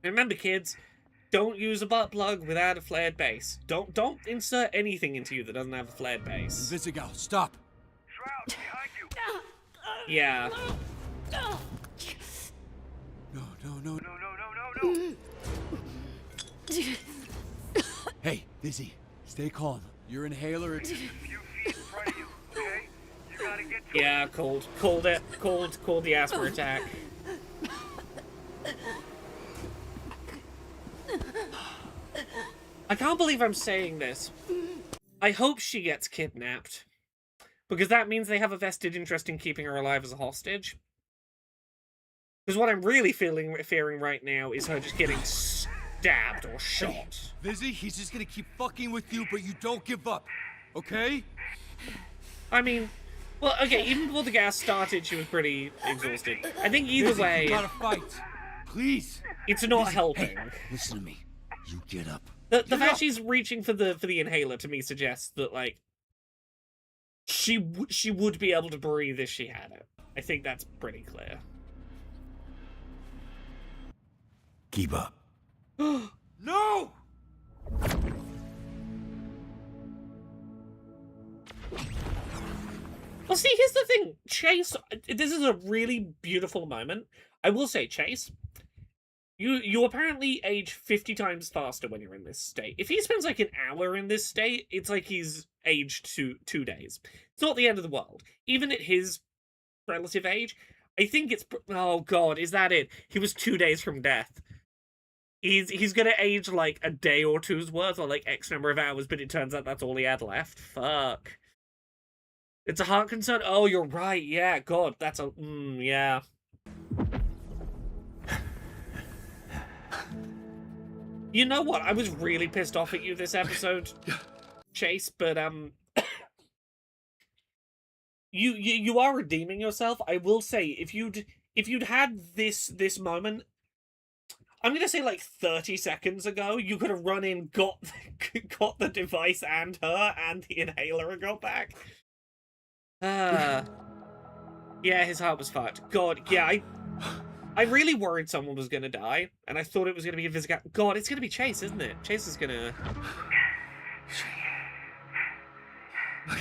Remember, kids, don't use a butt plug without a flared base. Don't insert anything into you that doesn't have a flared base. Invisigal, stop. Shroud, behind you. Yeah. No. Hey, Dizzy, stay calm. Your inhaler, it's... A few feet in front of you, okay? You gotta get to Yeah, called the asthma attack. I can't believe I'm saying this. I hope she gets kidnapped. Because that means they have a vested interest in keeping her alive as a hostage. Because what I'm really fearing right now is her just getting stabbed or shot. Vizzy, he's just gonna keep fucking with you, but you don't give up, okay? I mean, well, okay, even before the gas started, she was pretty exhausted. I think either Vizzy, way... you gotta fight. Please. It's not Vizzy, helping. Hey, listen to me. You get up. The fact she's reaching for the inhaler to me suggests that, like, she would be able to breathe if she had it. I think that's pretty clear. Keep up. No! Well, see, here's the thing. Chase, this is a really beautiful moment. I will say, Chase, you apparently age 50 times faster when you're in this state. If he spends like an hour in this state, it's like he's aged 2 days. It's not the end of the world. Even at his relative age, I think it's... Oh, God, is that it? He was 2 days from death. He's gonna age like a day or two's worth, or like X number of hours, but it turns out that's all he had left. Fuck. It's a heart concern? Oh, you're right. Yeah, God, that's a... yeah. You know what? I was really pissed off at you this episode, Chase, but, You are redeeming yourself. I will say, if you'd had this moment, I'm gonna say like 30 seconds ago, you could have run in, got the device and her and the inhaler and got back. Yeah, his heart was fucked. God, yeah, I really worried someone was gonna die, and I thought it was gonna be a Visigal. God, it's gonna be Chase, isn't it? Chase is gonna... Okay.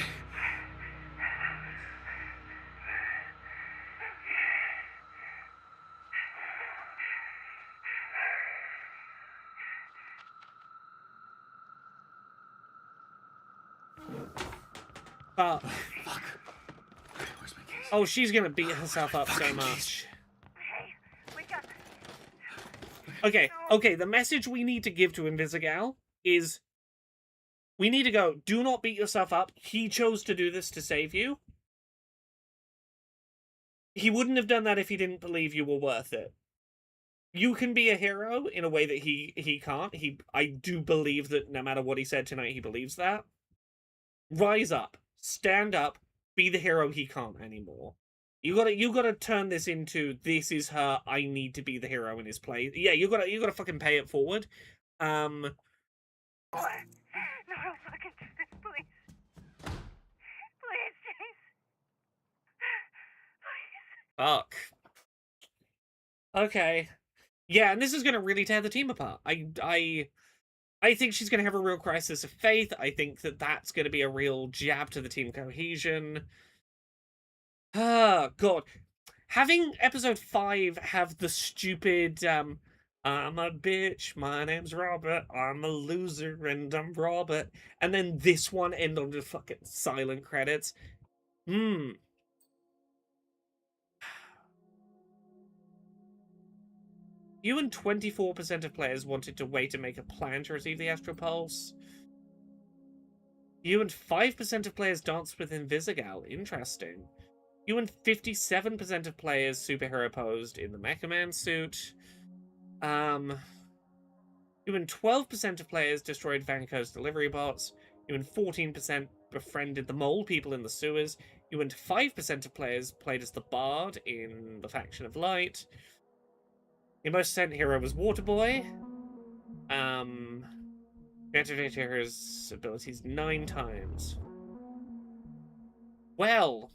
Fuck. Oh, she's gonna beat herself up so much. Okay, the message we need to give to Invisigal is we need to go, do not beat yourself up. He chose to do this to save you. He wouldn't have done that if he didn't believe you were worth it. You can be a hero in a way that he can't. I do believe that no matter what he said tonight, he believes that. Rise up. Stand up. Be the hero he can't anymore. You gotta turn this into, this is her, I need to be the hero in his place. Yeah, you gotta fucking pay it forward. What? No, don't fucking do this, please. Please, Chase. Please. Fuck. Okay. Yeah, and this is gonna really tear the team apart. I think she's gonna have a real crisis of faith. I think that that's gonna be a real jab to the team cohesion. Ah, God. Having episode 5 have the stupid, I'm a bitch, my name's Robert, I'm a loser, and I'm Robert, and then this one end on the fucking silent credits. You and 24% of players wanted to wait and make a plan to receive the Astral Pulse. You and 5% of players danced with Invisigal. Interesting. You and 57% of players superhero posed in the Mecha Man suit. You and 12% of players destroyed Vanco's delivery bots. You and 14% befriended the mole people in the sewers. You and 5% of players played as the Bard in the Faction of Light. Your most sent hero was Waterboy. You activated his abilities 9 times. Well,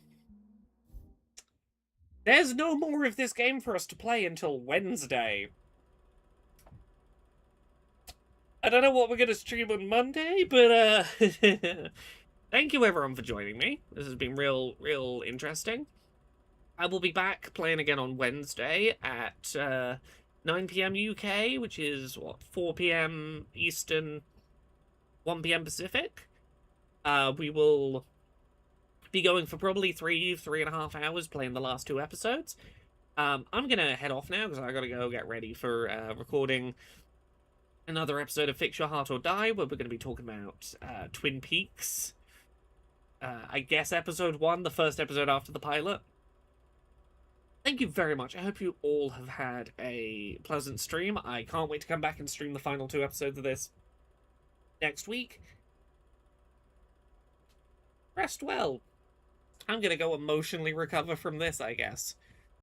there's no more of this game for us to play until Wednesday. I don't know what we're going to stream on Monday, but thank you everyone for joining me. This has been real interesting. I will be back playing again on Wednesday at 9 PM UK, which is, 4 PM Eastern, 1 PM Pacific. We will be going for probably 3.5 hours playing the last 2 episodes. I'm going to head off now because I got to go get ready for recording another episode of Fix Your Heart or Die, where we're going to be talking about Twin Peaks. I guess episode 1, the first episode after the pilot. Thank you very much. I hope you all have had a pleasant stream. I can't wait to come back and stream the final 2 episodes of this next week. Rest well. I'm gonna go emotionally recover from this, I guess.